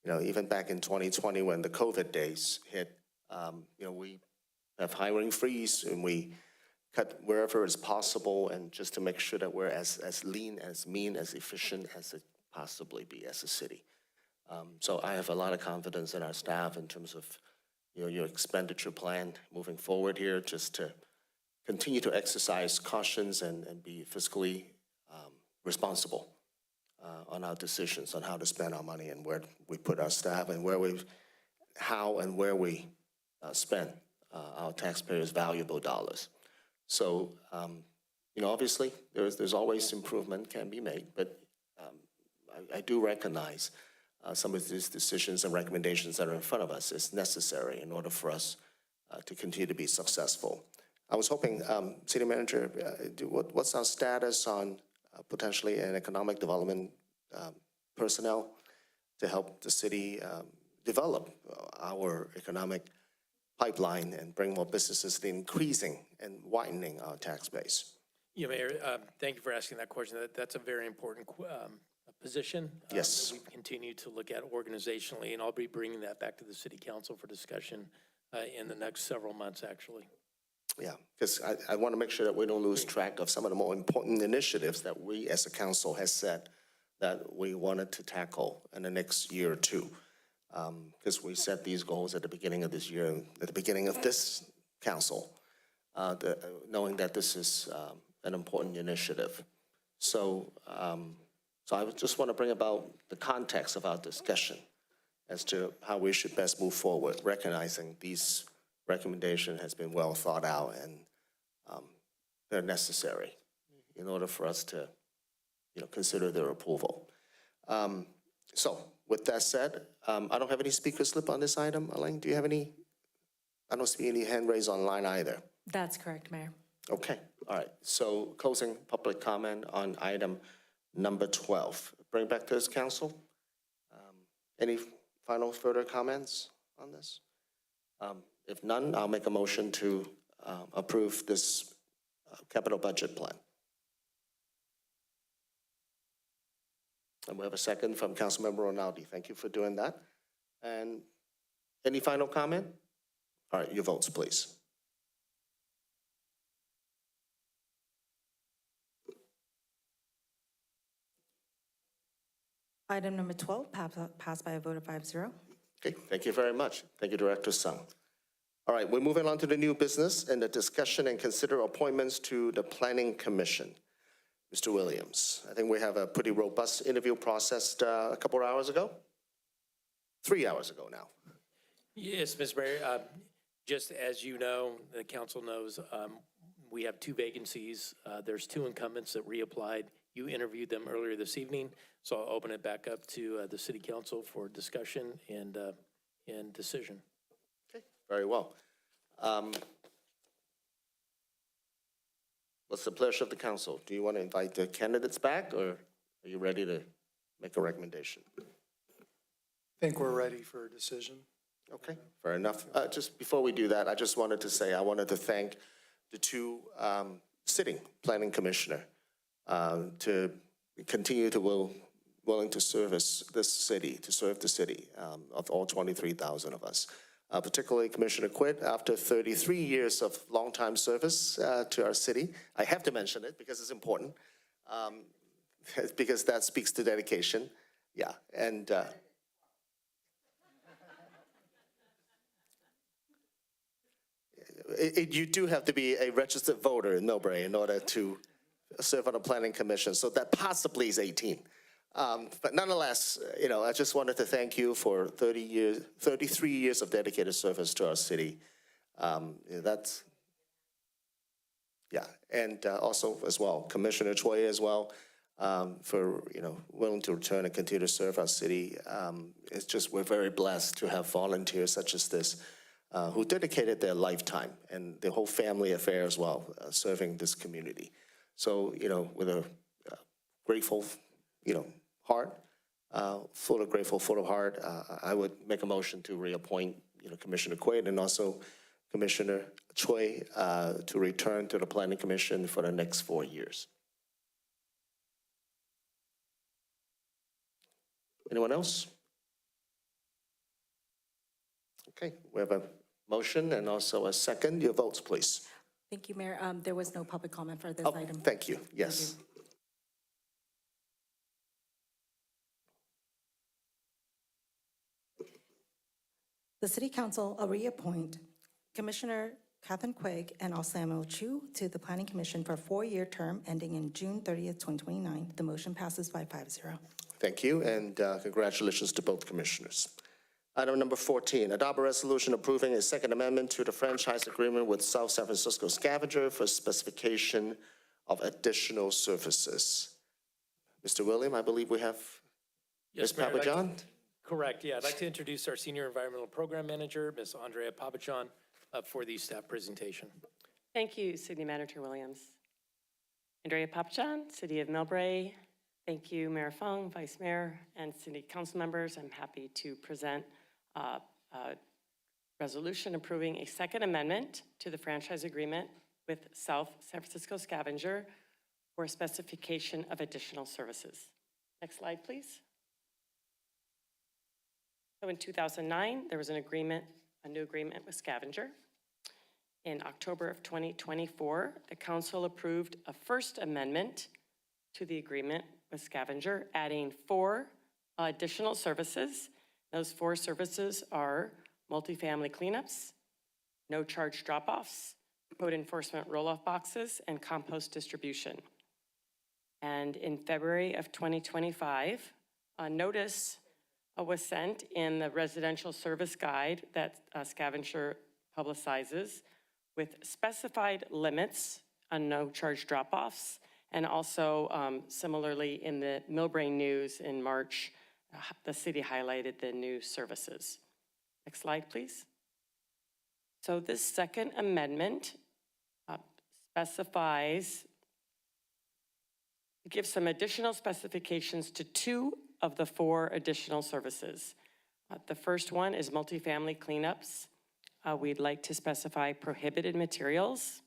Even back in 2020 when the COVID days hit, we have hiring freeze and we cut wherever it's possible and just to make sure that we're as lean, as mean, as efficient as it possibly be as a city. So I have a lot of confidence in our staff in terms of your expenditure plan moving forward here, just to continue to exercise cautions and be fiscally responsible on our decisions on how to spend our money and where we put our staff and how and where we spend our taxpayers' valuable dollars. So, obviously there's always improvement can be made, but I do recognize some of these decisions and recommendations that are in front of us is necessary in order for us to continue to be successful. I was hoping, City Manager, what's our status on potentially an economic development personnel to help the city develop our economic pipeline and bring more businesses, increasing and widening our tax base? Yeah, Mayor, thank you for asking that question. That's a very important position. Yes. That we continue to look at organizationally, and I'll be bringing that back to the City Council for discussion in the next several months, actually. Yeah, because I want to make sure that we don't lose track of some of the more important initiatives that we as a council has said that we wanted to tackle in the next year or two. Because we set these goals at the beginning of this year, at the beginning of this council, knowing that this is an important initiative. So I just want to bring about the context of our discussion as to how we should best move forward, recognizing these recommendations has been well thought out and they're necessary in order for us to consider their approval. So with that said, I don't have any speaker slip on this item. Elaine, do you have any? I don't see any hand raised online either. That's correct, Mayor. Okay, all right. So closing public comment on item number 12. Bring back to this council. Any final further comments on this? If none, I'll make a motion to approve this capital budget plan. And we have a second from Councilmember Rinaldi. Thank you for doing that. And any final comment? All right, your votes, please. Item number 12, passed by a vote of 5-0. Okay, thank you very much. Thank you, Director Sung. All right, we're moving on to the new business and the discussion and consider appointments to the Planning Commission. Mr. Williams, I think we have a pretty robust interview process a couple of hours ago. 3 hours ago now. Yes, Ms. Mayor. Just as you know, the council knows, we have 2 vacancies. There's 2 incumbents that reapplied. You interviewed them earlier this evening, so I'll open it back up to the City Council for discussion and decision. Okay, very well. What's the pleasure of the council? Do you want to invite the candidates back, or are you ready to make a recommendation? I think we're ready for a decision. Okay, fair enough. Just before we do that, I just wanted to say I wanted to thank the 2 sitting planning commissioner to continue to willing to service this city, to serve the city of all 23,000 of us. Particularly Commissioner Quitt, after 33 years of long-time service to our city. I have to mention it because it's important, because that speaks to dedication. Yeah, and you do have to be a registered voter in Millbrae in order to serve on a planning commission, so that possibly is 18. But nonetheless, I just wanted to thank you for 33 years of dedicated service to our city. And also as well, Commissioner Choi as well, for, willing to return and continue to serve our city. It's just, we're very blessed to have volunteers such as this, who dedicated their lifetime and their whole family affair as well, serving this community. So, with a grateful, heart, full of heart, I would make a motion to reappoint, Commissioner Quaid and also Commissioner Choi to return to the Planning Commission for the next 4 years. Anyone else? Okay, we have a motion and also a second. Your votes, please. Thank you, Mayor. There was no public comment for this Oh, item. thank you. Yes. The City Council will reappoint Commissioner Catherine Quigg and Samuel Chu to the Planning Commission for a 4-year term ending in June 30th, 2029. The motion passes by 5-0. Thank you, and congratulations to both commissioners. Item number 14, adopt a resolution approving a second amendment to the franchise agreement with South San Francisco Scavenger for specification of additional services. Mr. William, I believe we have Ms. Mayor, I'd like to- Papajohn. Correct, yeah. I'd like to introduce our Senior Environmental Program Manager, Ms. Andrea Papajohn, for the staff presentation. Thank you, City Manager Williams. Andrea Papajohn, City of Millbrae. Thank you, Mayor Fung, Vice Mayor, and City Council members. I'm happy to present a resolution approving a second amendment to the franchise agreement with South San Francisco Scavenger for specification of additional services. Next slide, please. So in 2009, there was a new agreement with Scavenger. In October of 2024, the council approved a first amendment to the agreement with Scavenger, adding 4 additional services. Those 4 services are multifamily cleanups, no charge drop-offs, code enforcement roll-off boxes, and compost distribution. And in February of 2025, a notice was sent in the residential service guide that Scavenger publicizes with specified limits on no charge drop-offs, and also similarly in the Millbrae News in March, the city highlighted the new services. Next slide, please. So this second amendment gives some additional specifications to 2 of the 4 additional services. The first one is multifamily cleanups. We'd like to specify prohibited materials.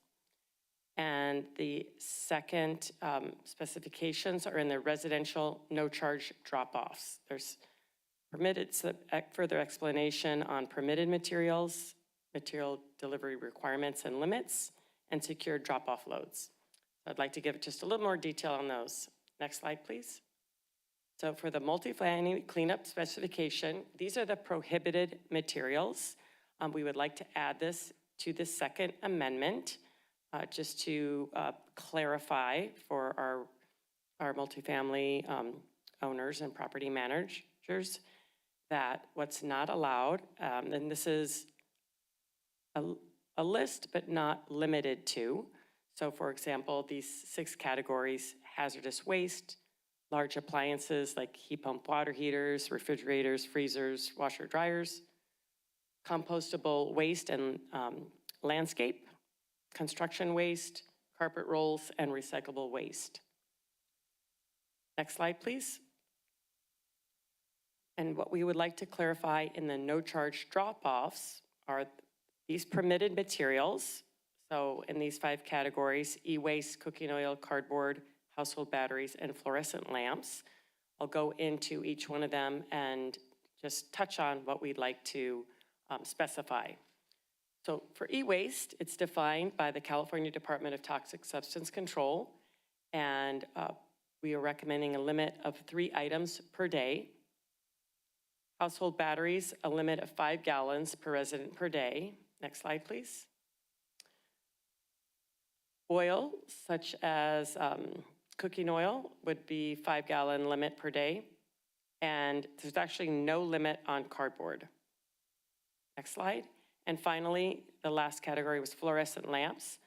And the second specifications are in the residential no charge drop-offs. There's further explanation on permitted materials, material delivery requirements and limits, and secure drop-off loads. I'd like to give just a little more detail on those. Next slide, please. So for the multifamily cleanup specification, these are the prohibited materials. We would like to add this to the second amendment just to clarify for our multifamily owners and property managers that what's not allowed, and this is a list but not limited to. So for example, these 6 categories: hazardous waste, large appliances like heat pump water heaters, refrigerators, freezers, washer dryers, compostable waste and landscape, construction waste, carpet rolls, and recyclable waste. Next slide, please. And what we would like to clarify in the no charge drop-offs are these permitted materials. So in these 5 categories: e-waste, cooking oil, cardboard, household batteries, and fluorescent lamps. I'll go into each one of them and just touch on what we'd like to specify. So for e-waste, it's defined by the California Department of Toxic Substance Control, and we are recommending a limit of 3 items per day. Household batteries, a limit of 5 gallons per resident per day. Next slide, please. Oil, such as cooking oil, would be 5-gallon limit per day. And there's actually no limit on cardboard. Next slide. And finally, the last category was fluorescent lamps.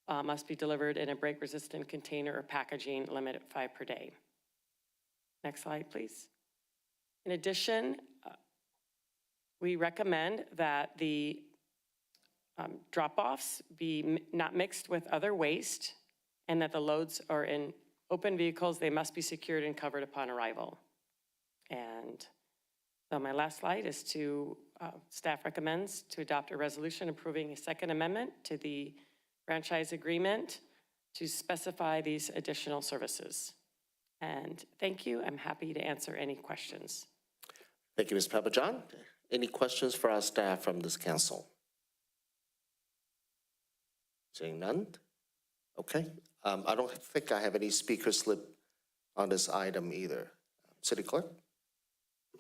Must be delivered in a break-resistant container or packaging, limit at 5 per day. Next slide, please. In addition, we recommend that the drop-offs be not mixed with other waste, and that the loads are in open vehicles. They must be secured and covered upon arrival. And So my last slide is to, staff recommends to adopt a resolution approving a second amendment to the franchise agreement to specify these additional services. And thank you. I'm happy to answer any questions. Thank you, Ms. Papajohn. Any questions for our staff from this council? Seeing none? Okay. I don't think I have any speaker slip on this item either. City Clerk?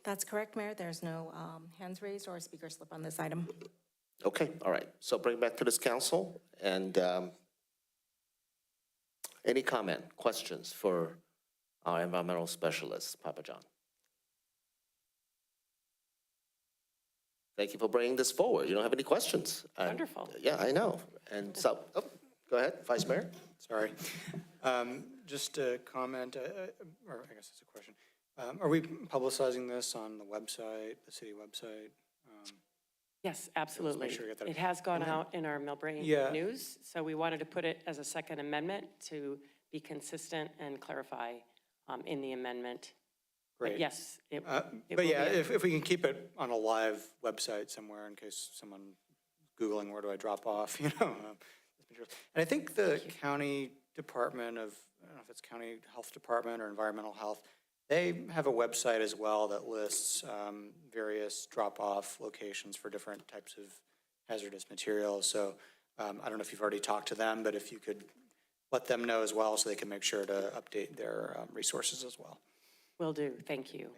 That's correct, Mayor. There's no hands raised or speaker slip on this item. Okay, all right. So bring back to this council and any comment, questions for our environmental specialist, Papajohn? Thank you for bringing this forward. You don't have any questions. Wonderful. Yeah, I know. And so, go ahead, Vice Mayor. Sorry. Just a comment, or I guess it's a question. Are we publicizing this on the website, the city website? Yes, absolutely. sure you get that. It has gone out in our Millbrae Yeah. news, so we wanted to put it as a second amendment to be consistent and clarify in the amendment. But Great. yes, it But will yeah, be- if we can keep it on a live website somewhere in case someone Googling where do I drop off, you know. And I think the county department of, I don't know if it's county health department or environmental health, they have a website as well that lists various drop-off locations for different types of hazardous materials. So I don't know if you've already talked to them, but if you could let them know as well so they can make sure to update their resources as well. Will do. Thank you.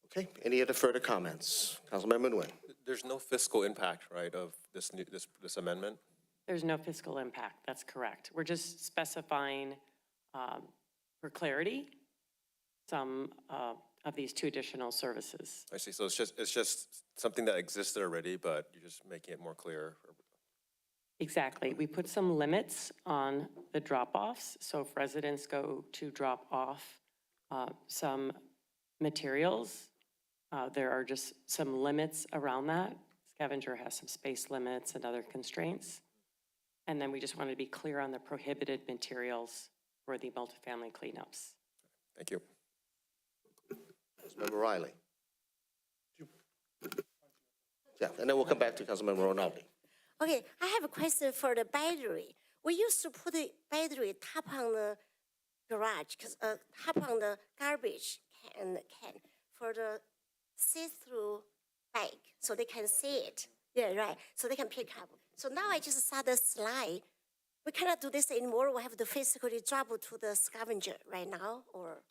Okay, any other further comments? Councilmember Nguyen. There's no fiscal impact, right, of this new, this amendment? There's no fiscal impact. That's correct. We're just specifying for clarity some of these two additional services. I see, so it's just something that existed already, but you're just making it more clear. Exactly. We put some limits on the drop-offs. So if residents go to drop off some materials, there are just some limits around that. Scavenger has some space limits and other constraints. And then we just wanted to be clear on the prohibited materials for the multifamily cleanups. Thank you. Councilmember Riley. Yeah, and then we'll come back to Councilmember Ronaldi. Okay, I have a question for the battery. We used to put the battery top on the garage, top on the garbage can for the see-through bag, so they can see it. Yeah, right. So they can pick up. So now I just saw the slide. We cannot do this anymore. We have to physically drop it to the scavenger right now, or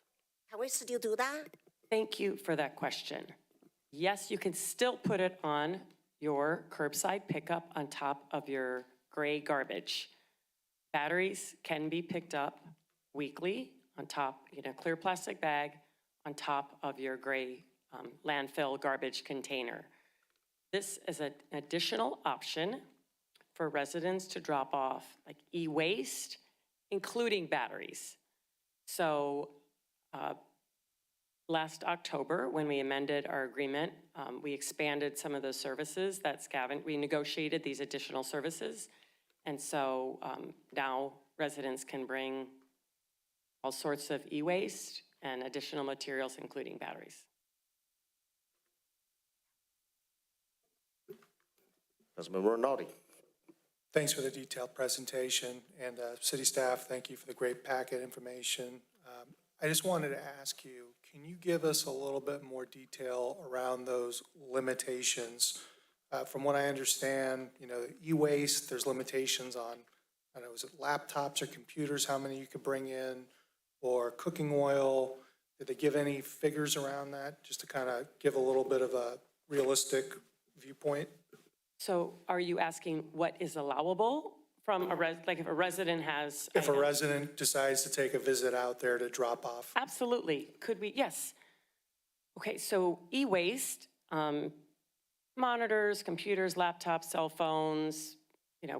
can we still do that? Thank you for that question. Yes, you can still put it on your curbside pickup on top of your gray garbage. Batteries can be picked up weekly on top, clear plastic bag on top of your gray landfill garbage container. This is an additional option for residents to drop off like e-waste, including batteries. So last October, when we amended our agreement, we expanded some of those services that we negotiated these additional services. And so now residents can bring all sorts of e-waste and additional materials, including batteries. Councilmember Ronaldi. Thanks for the detailed presentation, and city staff, thank you for the great packet information. I just wanted to ask you, can you give us a little bit more detail around those limitations? From what I understand, e-waste, there's limitations on, I don't know, is it laptops or computers, how many you could bring in, or cooking oil? Did they give any figures around that, just to kind of give a little bit of a realistic viewpoint? So are you asking what is allowable from like if a resident has? If a resident decides to take a visit out there to drop off? Absolutely. Could we? Yes. Okay, so e-waste, monitors, computers, laptops, cell phones,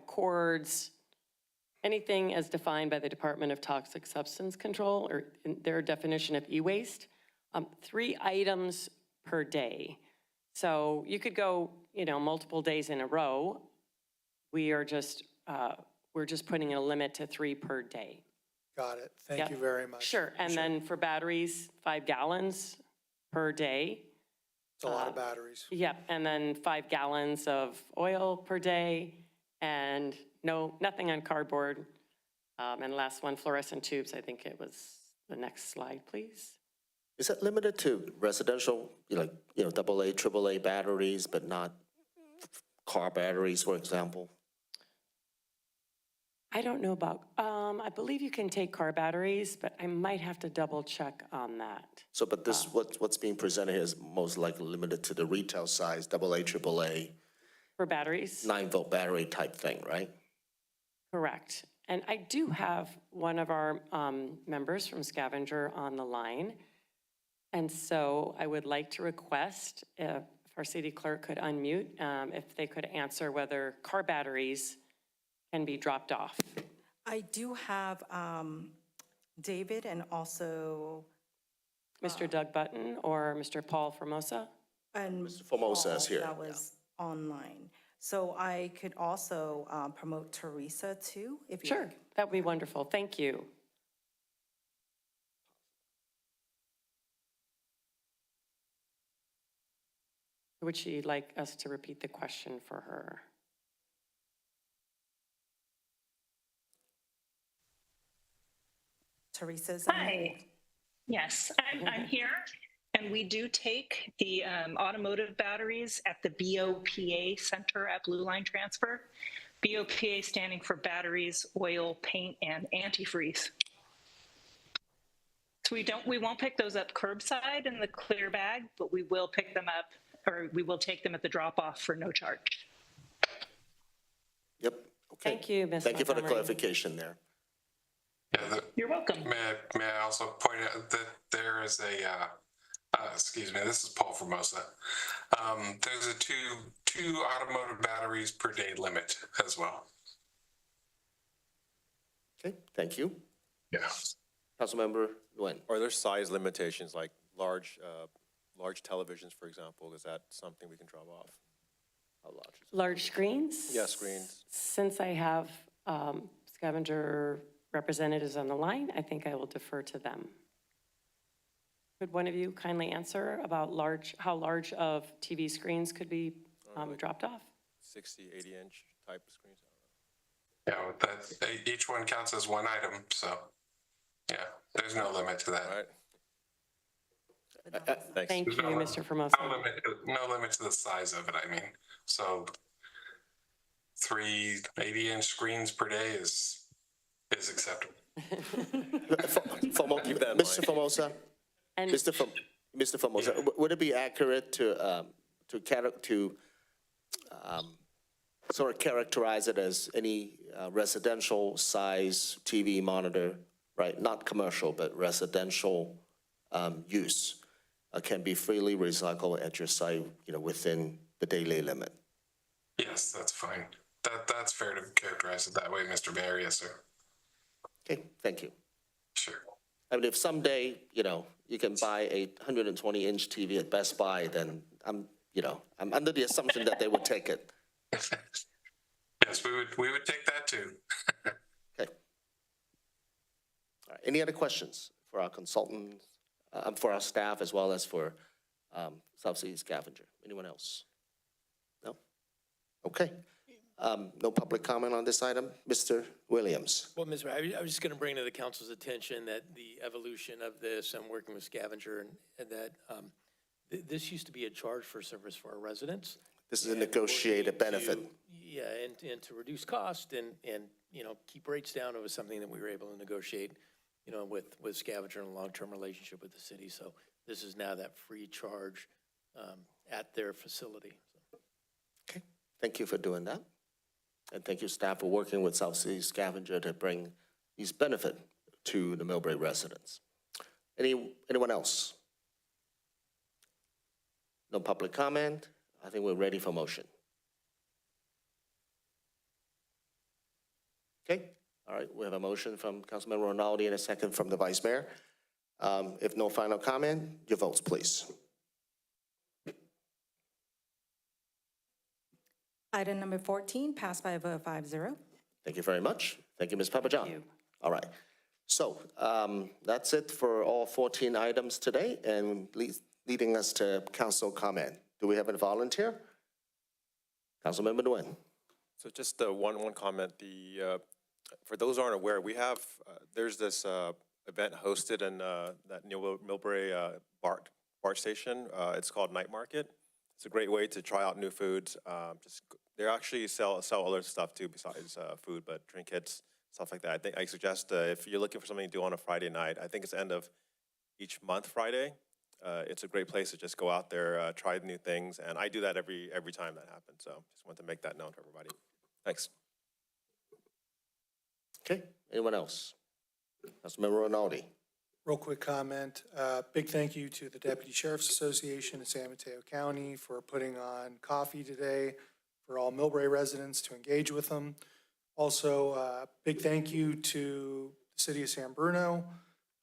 cords, anything as defined by the Department of Toxic Substance Control or in their definition of e-waste, 3 items per day. So you could go, multiple days in a row. We're just putting a limit to 3 per day. Got it. Thank you very much. Sure. And then for batteries, 5 gallons per day. It's a lot of batteries. Yep, and then 5 gallons of oil per day, and nothing on cardboard. And last one, fluorescent tubes. I think it was the next slide, please. Is that limited to residential, like, AA, AAA batteries, but not car batteries, for example? I don't know about, I believe you can take car batteries, but I might have to double check on that. So, but this, what's being presented here is most likely limited to the retail size, AA, AAA, For batteries? 9-volt battery type thing, right? Correct. And I do have one of our members from Scavenger on the line. And so I would like to request if our city clerk could unmute, if they could answer whether car batteries can be dropped off. I do have David and also. Mr. Doug Button or Mr. Paul Formosa? And Mr. Formosa is Paul, here. That was online. So I could also promote Teresa too, if you. Sure, that would be wonderful. Thank you. Would she like us to repeat the question for her? Teresa's. Hi. Yes, I'm here, and we do take the automotive batteries at the BOPA Center at Blue Line Transfer. BOPA standing for batteries, oil, paint, and antifreeze. So we won't pick those up curbside in the clear bag, but we will pick them up, or we will take them at the drop-off for no charge. Yep, okay. Thank you, Ms. Thank you for the Montgomery. clarification there. Yeah, You're welcome. may I also point out that there is excuse me, this is Paul Formosa. There's a two automotive batteries per day limit as well. Okay, thank you. Yeah. Councilmember Nguyen. Are there size limitations, like large televisions, for example? Is that something we can drop off? How large is it? Large screens? Yeah, screens. Since I have Scavenger representatives on the line, I think I will defer to them. Could one of you kindly answer about how large of TV screens could be dropped off? 60, 80-inch type of screens? Yeah, each one counts as one item, so yeah, there's no limit to that. Uh, Thanks. Thank you, There's Mr. Formosa. No limit to the size of it, I mean. So 3 80-inch screens per day is acceptable. Mr. Formosa, And Mr. Formosa, would it be accurate to sort of characterize it as any residential size TV monitor, right? Not commercial, but residential use can be freely recycled at your site, within the daily limit? Yes, that's fine. That's fair to characterize it that way, Mr. Mayor. Yes, sir. Okay, thank you. Sure. I mean, if someday, you can buy a 120-inch TV at Best Buy, then I'm under the assumption that they would take it. Yes, we would take that too. Okay. All right. Any other questions for our consultants, for our staff, as well as for South City Scavenger? Anyone else? No? Okay. No public comment on this item. Mr. Williams. Well, Ms. Mayor, I was just going to bring to the council's attention that the evolution of this, I'm working with Scavenger, and that this used to be a charge for service for our residents. This is a negotiated benefit. Yeah, and to reduce cost and keep rates down, it was something that we were able to negotiate, with Scavenger in a long-term relationship with the city. So this is now that free charge at their facility. Okay. Thank you for doing that. And thank you, staff, for working with South City Scavenger to bring these benefit to the Millbrae residents. Anyone else? No public comment. I think we're ready for motion. Okay. All right. We have a motion from Councilmember Rinaldi and a second from the Vice Mayor. If no final comment, your votes, please. Item number 14, passed by a vote of 5-0. Thank you very much. Thank you, Ms. Papajohn. Thank you. All right. So that's it for all 14 items today. And leading us to council comment. Do we have a volunteer? Councilmember Nguyen. So just one comment. For those who aren't aware, we have, there's this event hosted in that new Millbrae BART station. It's called Night Market. It's a great way to try out new foods. They actually sell other stuff too besides food, but trinkets, stuff like that. I suggest if you're looking for something to do on a Friday night, I think it's the end of each month Friday. It's a great place to just go out there, try new things, and I do that every time that happens. So just want to make that known to everybody. Thanks. Okay, anyone else? Councilmember Rinaldi. Real quick comment, big thank you to the Deputy Sheriff's Association in San Mateo County for putting on coffee today for all Millbrae residents to engage with them. Also, big thank you to the City of San Bruno,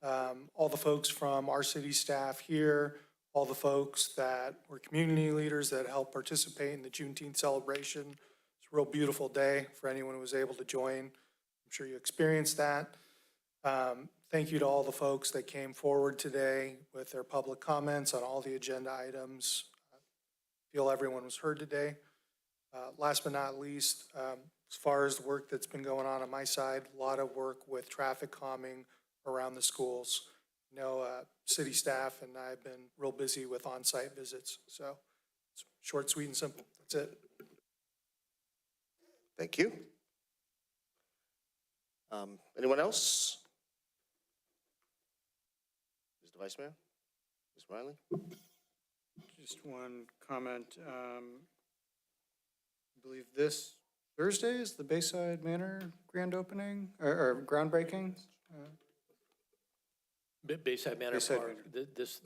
all the folks from our city staff here, all the folks that were community leaders that helped participate in the Juneteenth celebration. It's a real beautiful day for anyone who was able to join. I'm sure you experienced that. Thank you to all the folks that came forward today with their public comments on all the agenda items. I feel everyone was heard today. Last but not least, as far as the work that's been going on my side, a lot of work with traffic calming around the schools. You know, city staff and I have been real busy with on-site visits. So it's short, sweet, and simple. That's it. Thank you. Anyone else? Mr. Vice Mayor? Ms. Riley? Just one comment. I believe this Thursday is the Bayside Manor grand opening or groundbreaking. Bayside Manor Bayside Park,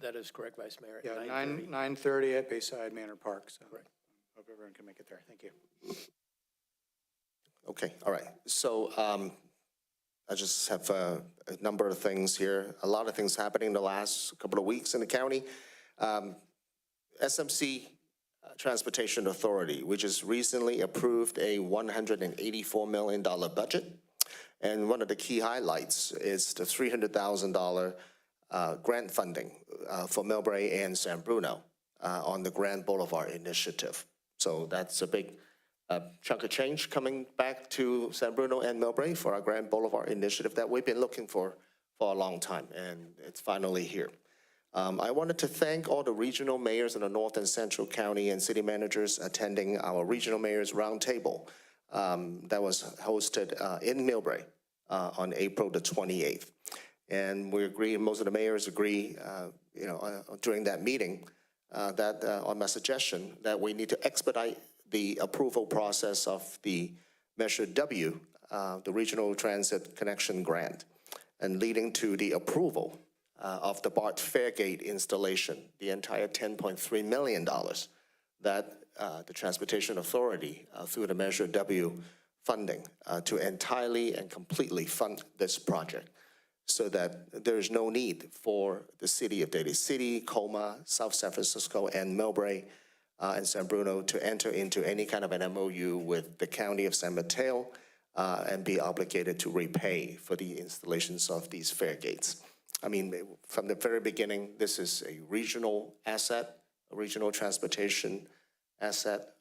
that is correct, Vice Mayor. Yeah, 9:30. 9:30 at Bayside Manor Park. So Correct. hope everyone can make it there. Thank you. Okay, all right. So I just have a number of things here. A lot of things happening the last couple of weeks in the county. SMC Transportation Authority, which has recently approved a $184 million budget. And one of the key highlights is the $300,000 grant funding for Millbrae and San Bruno on the Grand Boulevard Initiative. So that's a big chunk of change coming back to San Bruno and Millbrae for our Grand Boulevard Initiative that we've been looking for a long time, and it's finally here. I wanted to thank all the regional mayors in the North and Central County and city managers attending our regional mayors roundtable that was hosted in Millbrae on April the 28th. And we agree, most of the mayors agree, during that meeting that on my suggestion that we need to expedite the approval process of the Measure W, the Regional Transit Connection Grant, and leading to the approval of the BART Fairgate installation, the entire $10.3 million that the Transportation Authority, through the Measure W funding, to entirely and completely fund this project so that there is no need for the city of Daly City, Colma, South San Francisco, and Millbrae and San Bruno to enter into any kind of an MOU with the County of San Mateo and be obligated to repay for the installations of these fare gates. I mean, from the very beginning, this is a regional asset, a regional transportation asset,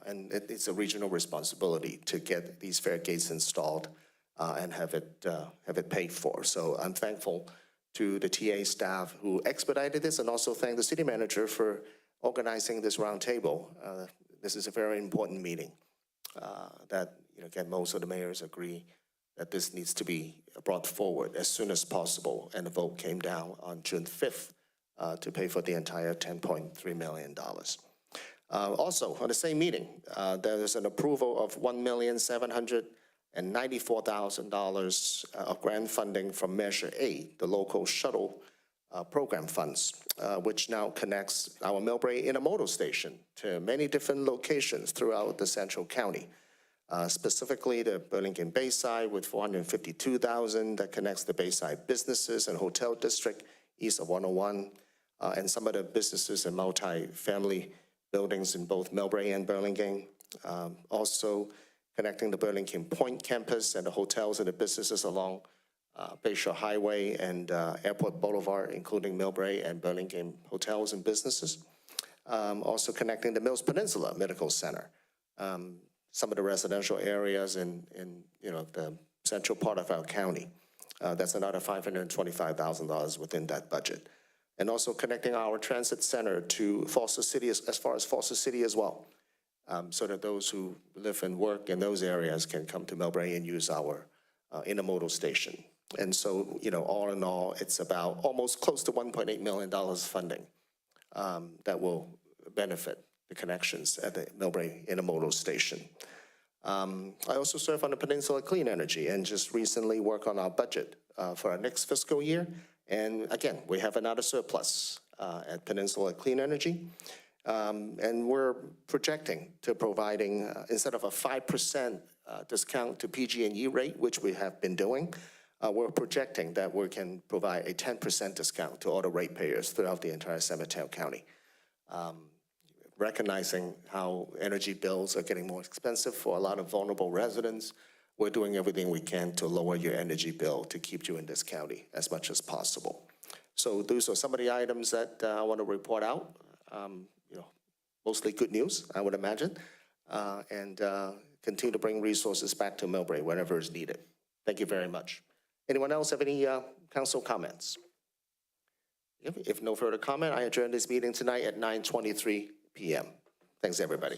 and it's a regional responsibility to get these fare gates installed and have it paid for. So I'm thankful to the TA staff who expedited this, and also thank the city manager for organizing this roundtable. This is a very important meeting that, again, most of the mayors agree that this needs to be brought forward as soon as possible, and the vote came down on June 5th to pay for the entire $10.3 million. Also, on the same meeting, there is an approval of $1,794,000 of grant funding from Measure A, the local shuttle program funds, which now connects our Millbrae Intermodal Station to many different locations throughout the Central County. Specifically the Burlingame Bayside with $452,000 that connects the Bayside businesses and hotel district east of 101, and some of the businesses and multi-family buildings in both Millbrae and Burlingame. Also connecting the Burlingame Point campus and the hotels and the businesses along Bayshore Highway and Airport Boulevard, including Millbrae and Burlingame hotels and businesses. Also connecting the Mills Peninsula Medical Center. Some of the residential areas in the central part of our county. That's another $525,000 within that budget. And also connecting our transit center to Foster City, as far as Foster City as well, so that those who live and work in those areas can come to Millbrae and use our intermodal station. And so, all in all, it's about almost close to $1.8 million funding that will benefit the connections at the Millbrae intermodal station. I also serve on the Peninsula Clean Energy and just recently work on our budget for our next fiscal year. And again, we have another surplus at Peninsula Clean Energy. And we're projecting to providing, instead of a 5% discount to PG&E rate, which we have been doing, we're projecting that we can provide a 10% discount to all the ratepayers throughout the entire San Mateo County. Recognizing how energy bills are getting more expensive for a lot of vulnerable residents, we're doing everything we can to lower your energy bill to keep you in this county as much as possible. So those are some of the items that I want to report out. Mostly good news, I would imagine, and continue to bring resources back to Millbrae whenever it's needed. Thank you very much. Anyone else have any council comments? If no further comment, I adjourn this meeting tonight at 9:23 p.m. Thanks, everybody.